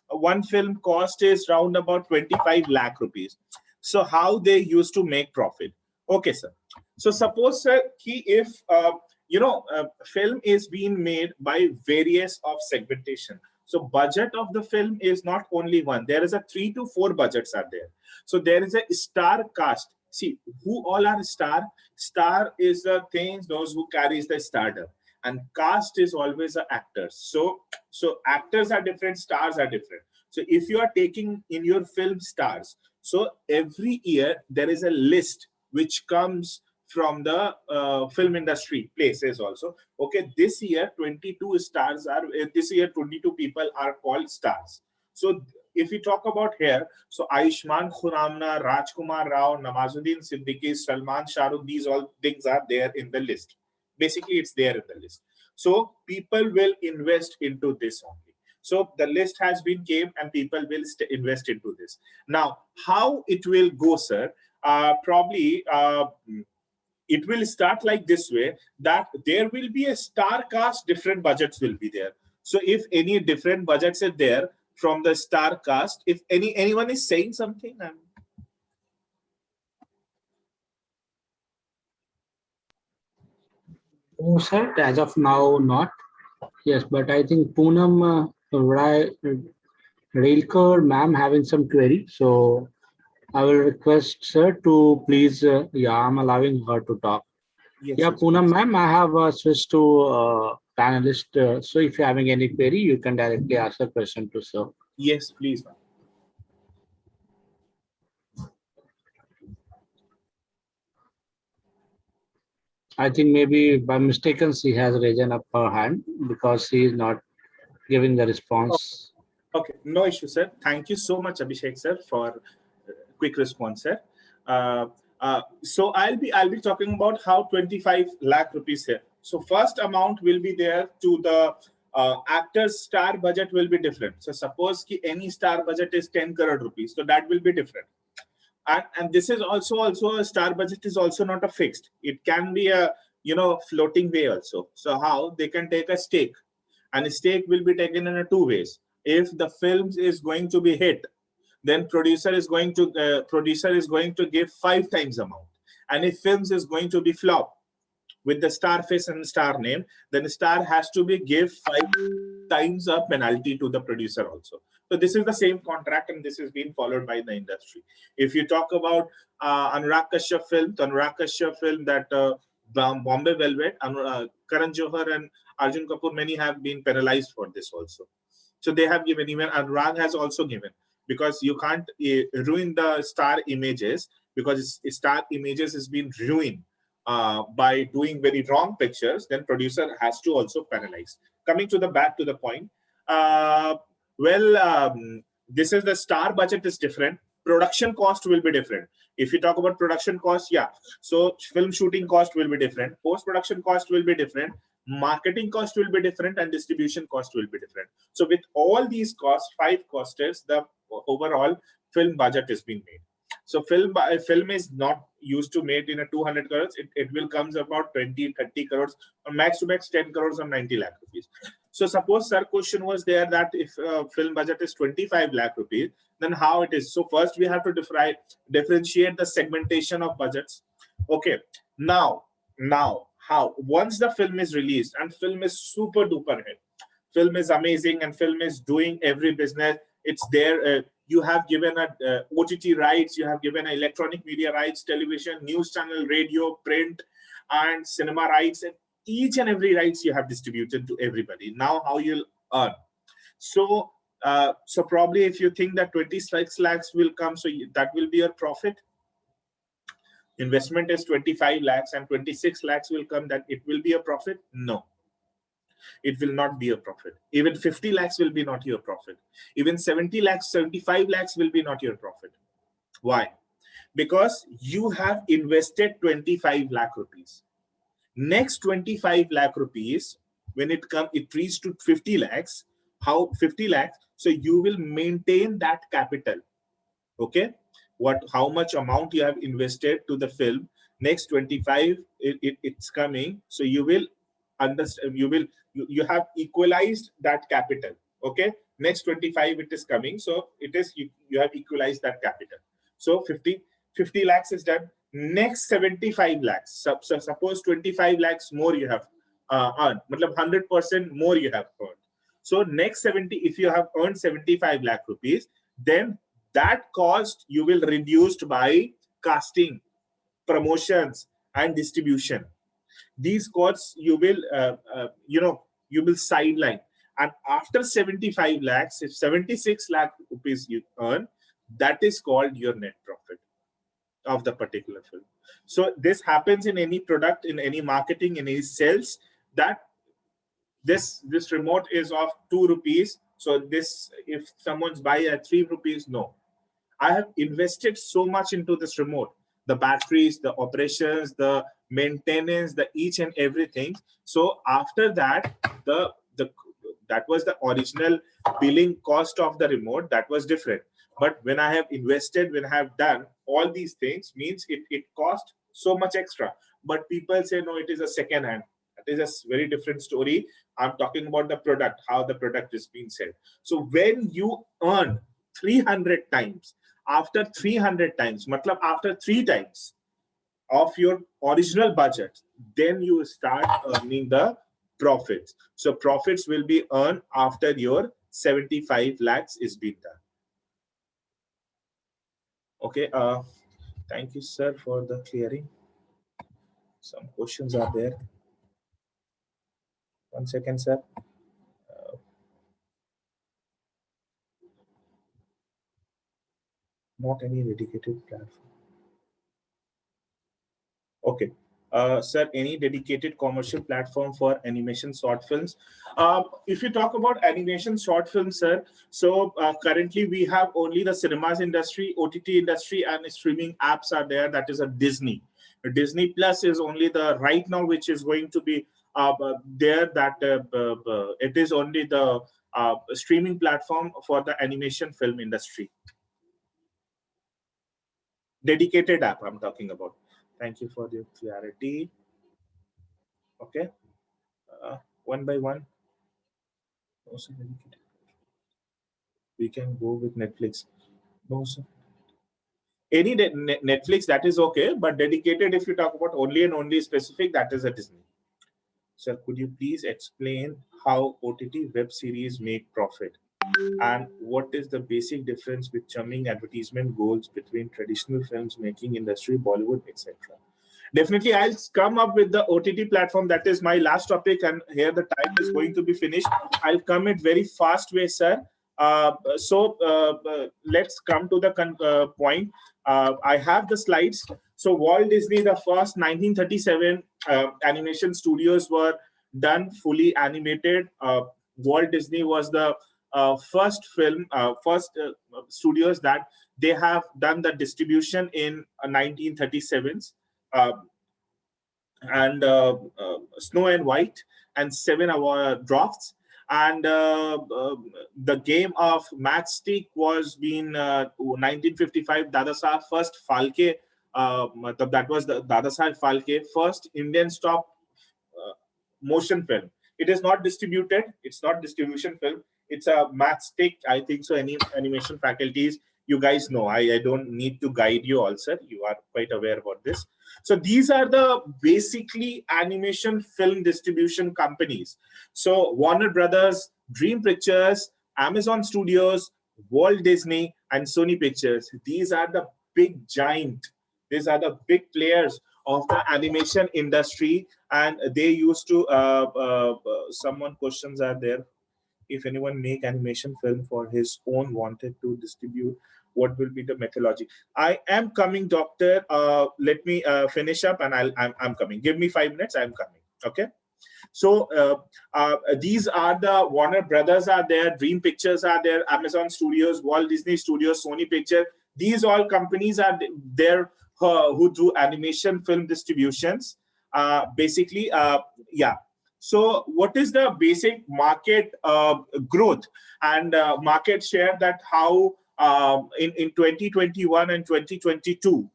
one film cost is round about 25 lakh rupees, so how they used to make profit? Okay, sir. So suppose, sir, if film is being made by various of segmentation. So budget of the film is not only one. There is a 3 to 4 budgets are there. So there is a star cast. See, who all are star? Star is the things, those who carries the stardom. And cast is always the actors. So actors are different, stars are different. So if you are taking in your film stars, so every year there is a list which comes from the film industry places also. Okay, this year 22 stars are, this year 22 people are called stars. So if we talk about here, so Ayushmann Khurrana, Rajkumar Rao, Nawazuddin Siddiqui, Salman, Shah Rukh, these all things are there in the list. Basically, it's there in the list. So people will invest into this only. So the list has been came and people will invest into this. Now, how it will go, sir? Probably it will start like this way, that there will be a star cast, different budgets will be there. So if any different budgets are there from the star cast, if anyone is saying something, Oh, sir, as of now, not. Yes, but I think Poonam Railkar ma'am having some query. So I will request sir to please, I'm allowing her to talk. yes, Yeah, yes, Poonam ma'am, I have switched to panelist. So if you're having any query, you can directly ask the question to sir. yes, please, ma'am. I think maybe by mistaken she has raised up her hand because she is not giving the response. Okay, no issue, sir. Thank you so much, Abhishek, sir, for quick response, sir. So I'll be talking about how 25 lakh rupees here. So first amount will be there to the actor's star budget will be different. So suppose any star budget is 10 crore rupees, so that will be different. And this is also a star budget is also not a fixed. It can be a floating way also. So how they can take a stake, and a stake will be taken in a two ways. If the film is going to be hit, then producer is going to give 5 times amount, and if films is going to be flop with the star face and star name, then the star has to be give 5 times a penalty to the producer also. So this is the same contract, and this is being followed by the industry. If you talk about Anurag Kashyap film, that Bombay Velvet, Karan Johar and Arjun Kapoor, many have been penalized for this also. So they have given, even Anurag has also given, because you can't ruin the star images, because star images has been ruined by doing very wrong pictures, then producer has to also penalize. coming to the back to the point. This is the star budget is different. Production cost will be different. If you talk about production cost, yeah. So film shooting cost will be different. Post-production cost will be different. Marketing cost will be different, and distribution cost will be different. So with all these costs, 5 costs, the overall film budget is being made. So film is not used to made in a 200 crores. It will comes about 20, 30 crores, or max to max 10 crores or 90 lakh rupees. So suppose sir question was there that if film budget is 25 lakh rupees, then how it is? So first we have to differentiate the segmentation of budgets. Okay, now how? Once the film is released and film is super duper hit, film is amazing and film is doing every business, it's there. You have given a OTT rights, you have given electronic media rights, television, news channel, radio, print, and cinema rights, and each and every rights you have distributed to everybody. Now how you'll earn? So probably if you think that 26 lakhs will come, so that will be your profit. Investment is 25 lakhs and 26 lakhs will come, that it will be a profit? No. It will not be a profit. Even 50 lakhs will be not your profit. Even 70 lakhs, 75 lakhs will be not your profit. Why? Because you have invested 25 lakh rupees. Next 25 lakh rupees, when it reaches to 50 lakhs, how 50 lakhs? So you will maintain that capital. Okay? How much amount you have invested to the film? Next 25, it's coming. So you will understand, you have equalized that capital. Okay, next 25 it is coming, so it is you have equalized that capital. So 50 lakhs is done. Next 75 lakhs, so suppose 25 lakhs more you have earned, 100% more you have earned. So next 70, if you have earned 75 lakh rupees, then that cost you will reduced by casting, promotions, and distribution. These costs you will you will sideline, and after 75 lakhs, if 76 lakh rupees you earn, that is called your net profit of the particular film. So this happens in any product, in any marketing, in any sales, that this remote is of 2 rupees. So this, if someone's buy at 3 rupees, no, I have invested so much into this remote, the batteries, the operations, the maintenance, the each and everything. So after that, that was the original billing cost of the remote, that was different. But when I have invested, when I have done all these things, means it cost so much extra. But people say, no, it is a second hand. That is a very different story. I'm talking about the product, how the product is being sold. So when you earn 300 times, after 300 times, after 3 times of your original budget, then you start earning the profits. So profits will be earned after your 75 lakhs is being done. Okay, thank you, sir, for the clearing. Some questions are there. 1 second, sir. Not any dedicated platform. Okay. Sir, any dedicated commercial platform for animation short films? If you talk about animation short films, sir, so currently we have only the cinemas industry, OTT industry, and streaming apps are there. That is a Disney. Disney Plus is only the right now, which is going to be there. That it is only the streaming platform for the animation film industry. Dedicated app I'm talking about. Thank you for the clarity. Okay, one by one. Also dedicated. We can go with Netflix. No, sir. Any Netflix, that is okay, but dedicated, if you talk about only and only specific, that is a Disney. Sir, could you please explain how OTT web series make profit? And what is the basic difference with chumming advertisement goals between traditional films making industry, Bollywood, etc.? Definitely, I'll come up with the OTT platform. That is my last topic, and here the time is going to be finished. I'll come it very fast way, sir. Let's come to the point. I have the slides. So Walt Disney, the first 1937 animation studios were done fully animated. Walt Disney was the first studios that they have done the distribution in 1937, and Snow and White and 7 drafts. And the game of Matchstick was being 1955 Dadasaheb first Phalke. That was the Dadasaheb Phalke first Indian stop motion film. It is not distributed. It's not distribution film. It's a Matchstick. I think so. Any animation faculties, you guys know. I don't need to guide you all, sir. You are quite aware about this. So these are the basically animation film distribution companies. So Warner Brothers, Dream Pictures, Amazon Studios, Walt Disney, and Sony Pictures. These are the big giant. These are the big players of the animation industry, and they used to. Someone questions are there. If anyone make animation film for his own, wanted to distribute, what will be the methodology? I am coming, doctor. Let me finish up, and I'm coming. Give me 5 minutes. I'm coming. Okay. So these are the Warner Brothers are there, Dream Pictures are there, Amazon Studios, Walt Disney Studios, Sony Pictures. These all companies are there who do animation film distributions. Basically, yeah. So what is the basic market growth and market share, that how in 2021 and 2022,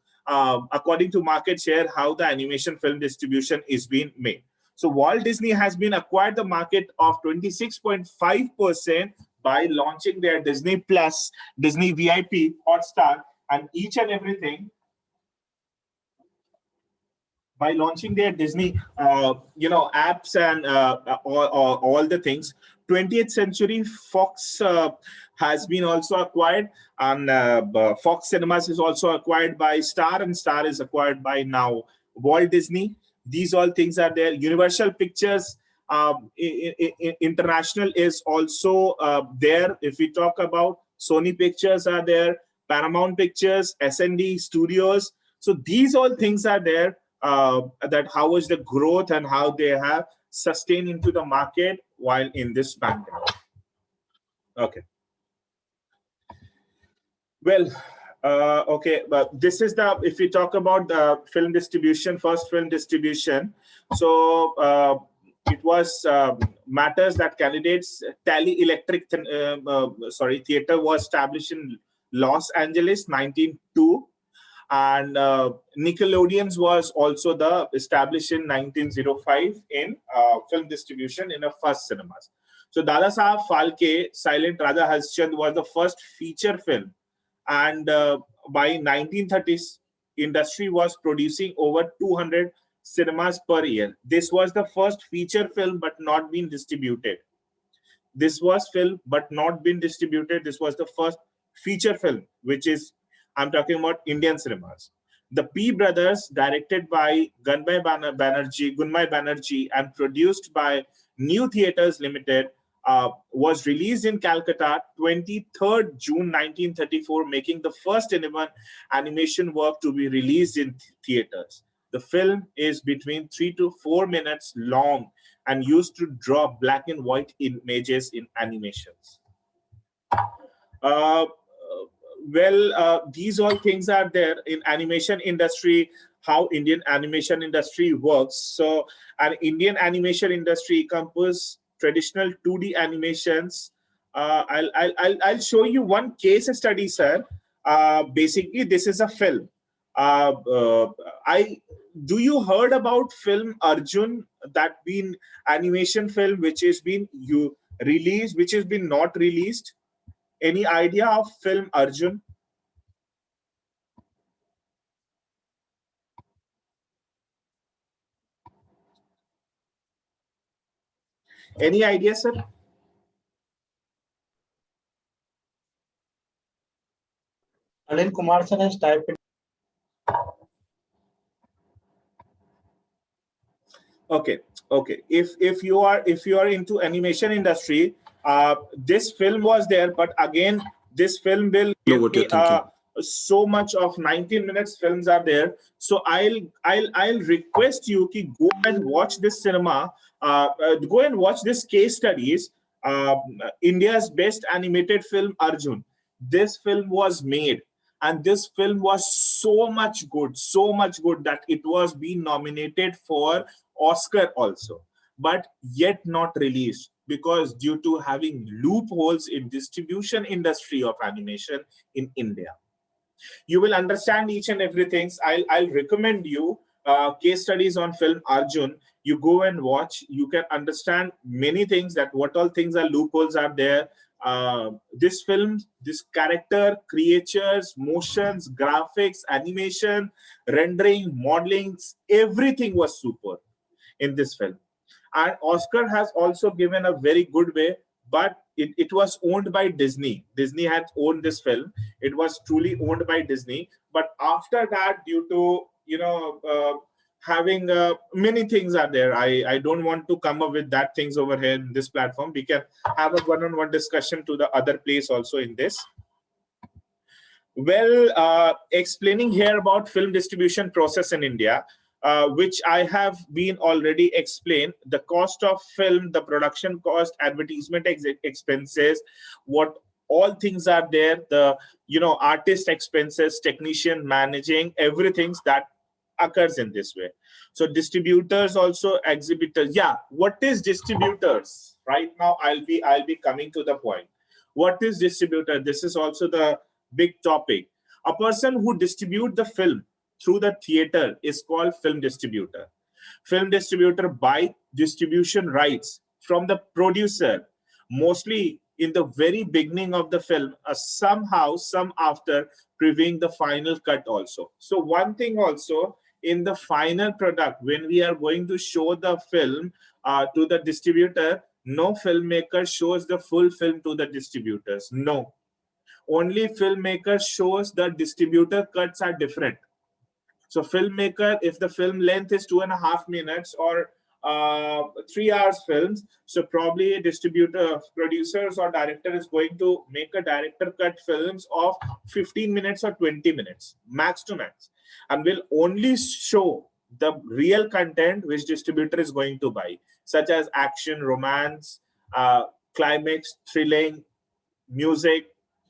according to market share, how the animation film distribution is being made? So Walt Disney has been acquired the market of 26.5% by launching their Disney Plus, Disney VIP, Hotstar, and each and everything. By launching their Disney, apps and all the things. 20th Century Fox has been also acquired, and Fox Cinemas is also acquired by Star, and Star is acquired by now Walt Disney. These all things are there. Universal Pictures International is also there. If we talk about Sony Pictures are there, Paramount Pictures, S&D Studios. So these all things are there. That how is the growth and how they have sustained into the market while in this pandemic. Okay. Well, okay, but this is the, if we talk about the film distribution, first film distribution. So it was matters that candidates Tally Electric Theater was established in Los Angeles, 1902. And Nickelodeon's was also established in 1905 in film distribution in a first cinemas. So Dadasaheb Phalke, Silent Raja Harishchandra was the first feature film, and by 1930s, industry was producing over 200 cinemas per year. This was the first feature film, but not been distributed. This was film, but not been distributed. This was the first feature film, which is, I'm talking about Indian cinemas. The P Brothers, directed by Gunmay Banerjee, and produced by New Theatres Limited, was released in Calcutta 23rd June 1934, making the first animation work to be released in theaters. The film is between 3 to 4 minutes long and used to draw black and white images in animations. These all things are there in animation industry, how Indian animation industry works. So an Indian animation industry encompasses traditional 2D animations. I'll show you one case study, sir. Basically, this is a film. Do you heard about film Arjun, that been animation film which is been released, which has been not released? Any idea of film Arjun? Any idea, sir? Alin Kumar sir has typed it. Okay. If you are into animation industry, this film was there, but again, this film will give me, so much of 19 minutes films are there. So I'll request you to go and watch this cinema. Go and watch this case studies. India's best animated film, Arjun. This film was made, and this film was so much good that it was being nominated for Oscar also, but yet not released because due to having loopholes in distribution industry of animation in India. You will understand each and everything. I'll recommend you case studies on film Arjun. You go and watch. You can understand many things, that what all things are loopholes are there. This film, this character, creatures, motions, graphics, animation, rendering, modeling, everything was super in this film. And Oscar has also given a very good way, but it was owned by Disney. Disney had owned this film. It was truly owned by Disney. But after that, due to having many things are there, I don't want to come up with that things over here in this platform. We can have a one-on-one discussion to the other place also in this. Well, explaining here about film distribution process in India, which I have been already explained, the cost of film, the production cost, advertisement expenses, what all things are there, the artist expenses, technician managing, everything that occurs in this way. So distributors also, exhibitors. Yeah, what is distributors? Right now, I'll be coming to the point. What is distributor? This is also the big topic. A person who distributes the film through the theater is called film distributor. Film distributor buy distribution rights from the producer, mostly in the very beginning of the film, somehow, some after previewing the final cut also. So one thing also, in the final product, when we are going to show the film to the distributor, no filmmaker shows the full film to the distributors. No. Only filmmaker shows the distributor cuts are different. So filmmaker, if the film length is 2.5 minutes or 3 hours films, so probably a distributor, producers or director is going to make a director cut films of 15 minutes or 20 minutes, max to max, and will only show the real content which distributor is going to buy, such as action, romance, climax, thrilling, music.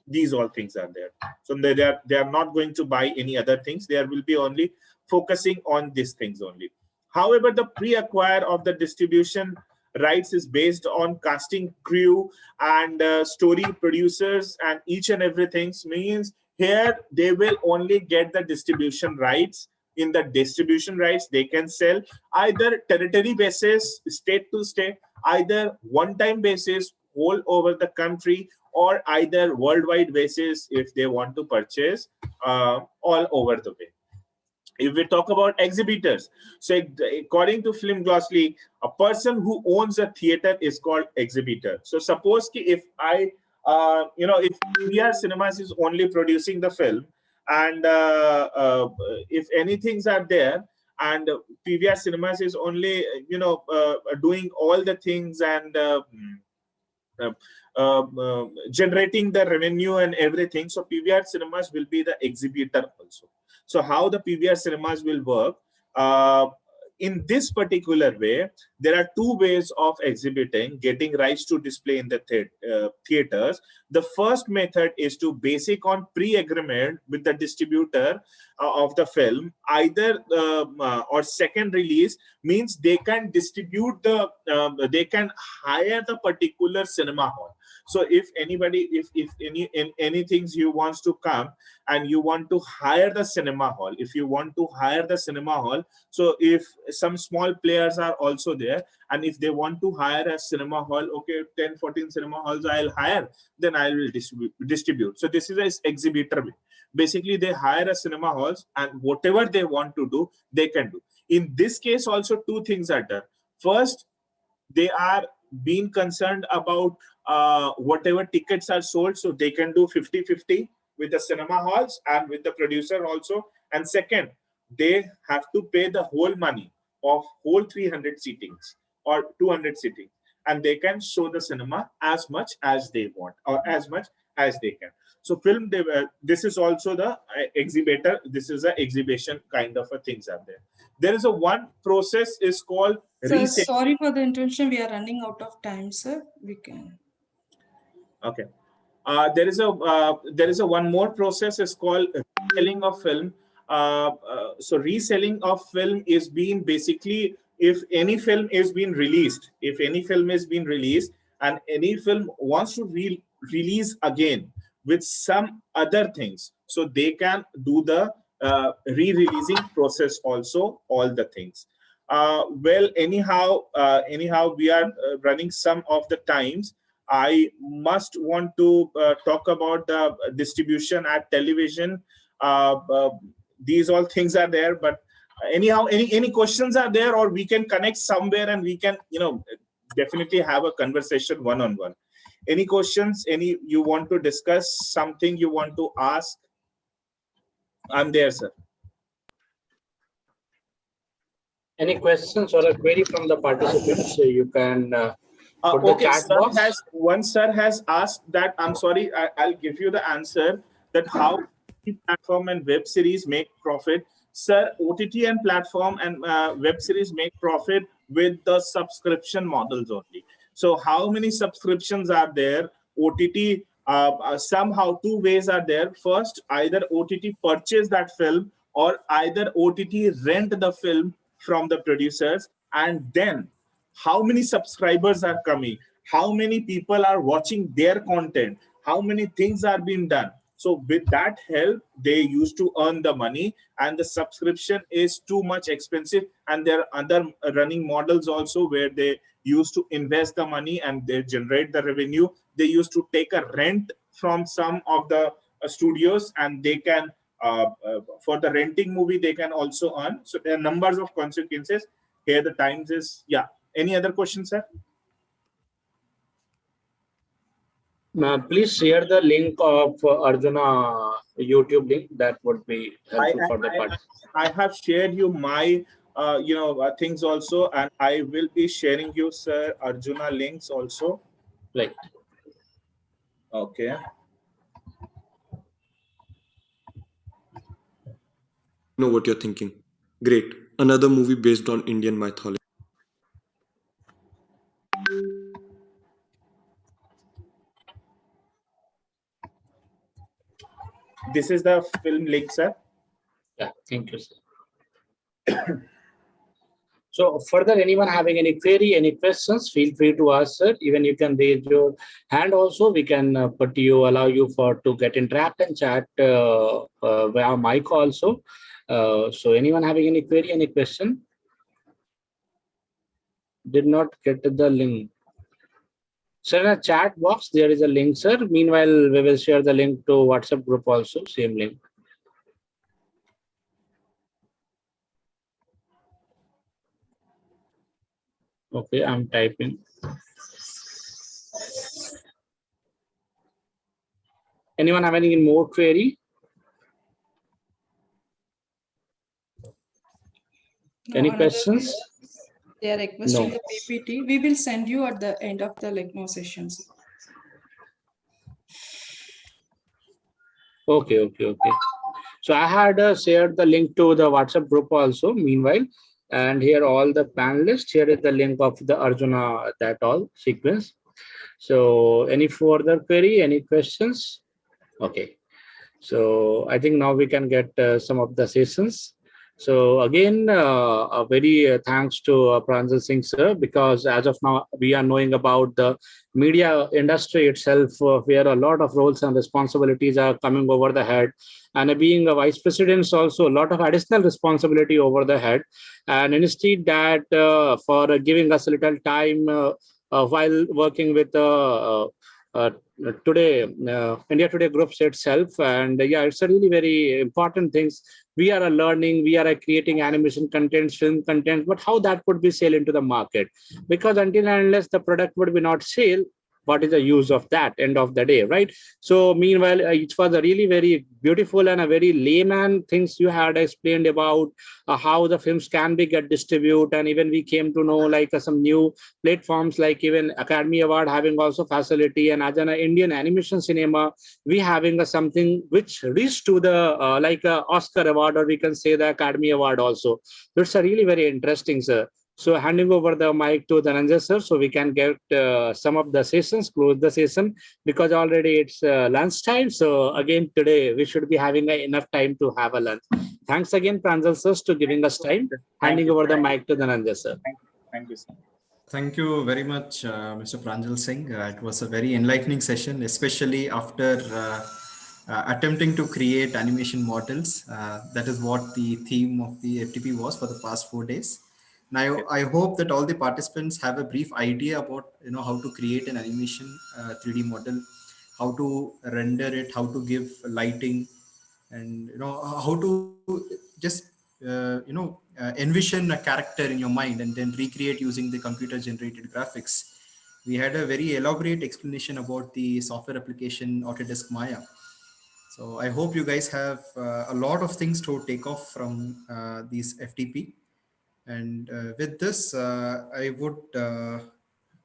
These all things are there. So they are not going to buy any other things. They will be only focusing on these things only. However, the pre-acquire of the distribution rights is based on casting crew and story producers and each and everything. Means here they will only get the distribution rights. In the distribution rights, they can sell either territory basis, state to state, either one-time basis, all over the country, or either worldwide basis if they want to purchase all over the way. If we talk about exhibitors, so according to Film Glossary, a person who owns a theater is called exhibitor. So suppose if if PVR Cinemas is only producing the film, and if anything are there, and PVR Cinemas is only doing all the things and generating the revenue and everything, so PVR Cinemas will be the exhibitor also. So how the PVR Cinemas will work? In this particular way, there are two ways of exhibiting, getting rights to display in the theaters. The first method is to basic on pre-agreement with the distributor of the film, either or second release, means they can distribute the, they can hire the particular cinema hall. So if anybody, if anything you wants to come and you want to hire the cinema hall, if you want to hire the cinema hall, so if some small players are also there, and if they want to hire a cinema hall, okay, 10, 14 cinema halls I'll hire, then I will distribute. So this is an exhibitor way. Basically, they hire a cinema halls and whatever they want to do, they can do. In this case, also two things are done. First, they are being concerned about whatever tickets are sold, so they can do 50-50 with the cinema halls and with the producer also. And second, they have to pay the whole money of whole 300 seatings or 200 seatings. and they can show the cinema as much as they want or as much as they can. So this is also the exhibitor. This is an exhibition kind of a things are there. There is a one process is called Sir, sorry for the interruption. We are running out of time, sir. We can. Okay. There is a one more process is called reselling of film. So reselling of film is being basically, if any film is being released, and any film wants to release again with some other things, so they can do the re-releasing process also, all the things. Well, anyhow, we are running some of the times. I must want to talk about the distribution at television. These all things are there, but anyhow, any questions are there, or we can connect somewhere and we can, definitely have a conversation one-on-one. Any questions? Any you want to discuss? Something you want to ask? I'm there, sir. Any questions or a query from the participants? So you can put the okay, chat box. One sir has asked that, I'm sorry, I'll give you the answer, that how platform and web series make profit. Sir, OTT and platform and web series make profit with the subscription models only. So how many subscriptions are there? OTT, somehow two ways are there. First, either OTT purchase that film, or either OTT rent the film from the producers, and then how many subscribers are coming, how many people are watching their content, how many things are being done. So with that help, they used to earn the money, and the subscription is too much expensive. And there are other running models also where they used to invest the money and they generate the revenue. They used to take a rent from some of the studios, and they can, for the renting movie, they can also earn. So there are numbers of consequences. Here the times is, yeah. Any other questions, sir? Please share the link of Arjuna YouTube link. That would be helpful for the participants. I have shared you my things also, and I will be sharing you, sir, Arjuna links also. Right. Okay. Know what you're thinking. Great. Another movie based on Indian mythology. This is the film link, sir. Yeah, thank you, sir. So further, anyone having any query, any questions, feel free to ask, sir. Even you can raise your hand also. We can allow you to get interact and chat via mic also. So anyone having any query, any question? Did not get the link. Sir, in a chat box, there is a link, sir. Meanwhile, we will share the link to WhatsApp group also, same link. Okay, I'm typing. Anyone have any more query? No, Any another questions? is they are requesting No. the PPT. We will send you at the end of the LECMO sessions. Okay. So I had shared the link to the WhatsApp group also, meanwhile. And here all the panelists, here is the link of the Arjuna, that all sequence. So any further query, any questions? Okay. So I think now we can get some of the sessions. So again, a very thanks to Pranjal Singh, sir, because as of now, we are knowing about the media industry itself, where a lot of roles and responsibilities are coming over the head. And being a vice president, also a lot of additional responsibility over the head. And instead that for giving us a little time while working with today India Today groups itself, and yeah, it's a really very important things. We are learning, we are creating animation content, film content, but how that would be sale into the market, because until and unless the product would be not sale, what is the use of that end of the day, right? So meanwhile, it was a really very beautiful and a very layman things you had explained about how the films can be get distributed, and even we came to know like some new platforms like even Academy Award having also facility, and as an Indian animation cinema we having a something which reached to the like a Oscar award, or we can say the Academy Award also. It's a really very interesting, sir. So handing over the mic to Dhananjay sir, so we can get some of the sessions, close the session, because already it's lunch time. So again, today we should be having enough time to have a lunch. Thanks again, Pranjal sir, to giving us time. Handing over the mic to Dhananjay sir. Thank you, sir. Thank you very much, Mr. Pranjal Singh. It was a very enlightening session, especially after attempting to create animation models. That is what the theme of the FTP was for the past 4 days. Now, I hope that all the participants have a brief idea about how to create an animation 3D model, how to render it, how to give lighting, and how to just envision a character in your mind and then recreate using the computer generated graphics. We had a very elaborate explanation about the software application Autodesk Maya. So I hope you guys have a lot of things to take off from these FTP. And with this, I would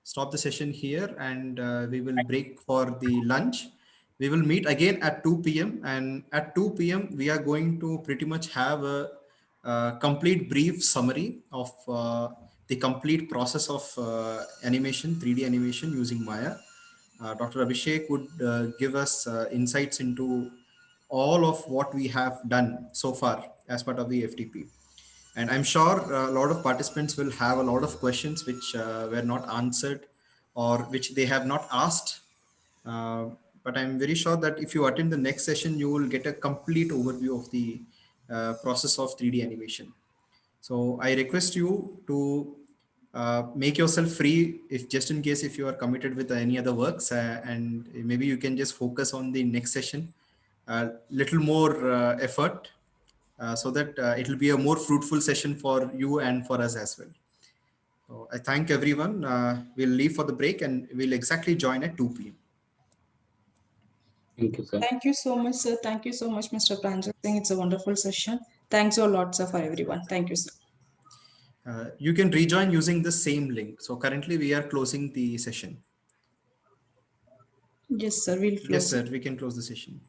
stop the session here, and we will break for the lunch. We will meet again at 2 p.m. And at 2 p.m., we are going to pretty much have a complete brief summary of the complete process of animation, 3D animation using Maya. Dr. Abhishek would give us insights into all of what we have done so far as part of the FTP. And I'm sure a lot of participants will have a lot of questions which were not answered or which they have not asked. But I'm very sure that if you attend the next session, you will get a complete overview of the process of 3D animation. So I request you to make yourself free, if just in case if you are committed with any other works, and maybe you can just focus on the next session, little more effort, so that it will be a more fruitful session for you and for us as well. So I thank everyone. We'll leave for the break and we'll exactly join at 2 p.m. Thank you, sir. Thank you so much, sir. Thank you so much, Mr. Pranjal Singh. It's a wonderful session. Thanks a lot, sir, for everyone. Thank you, sir. You can rejoin using the same link. So currently we are closing the session. Yes, sir. We'll close. Yes, sir. We can close the session.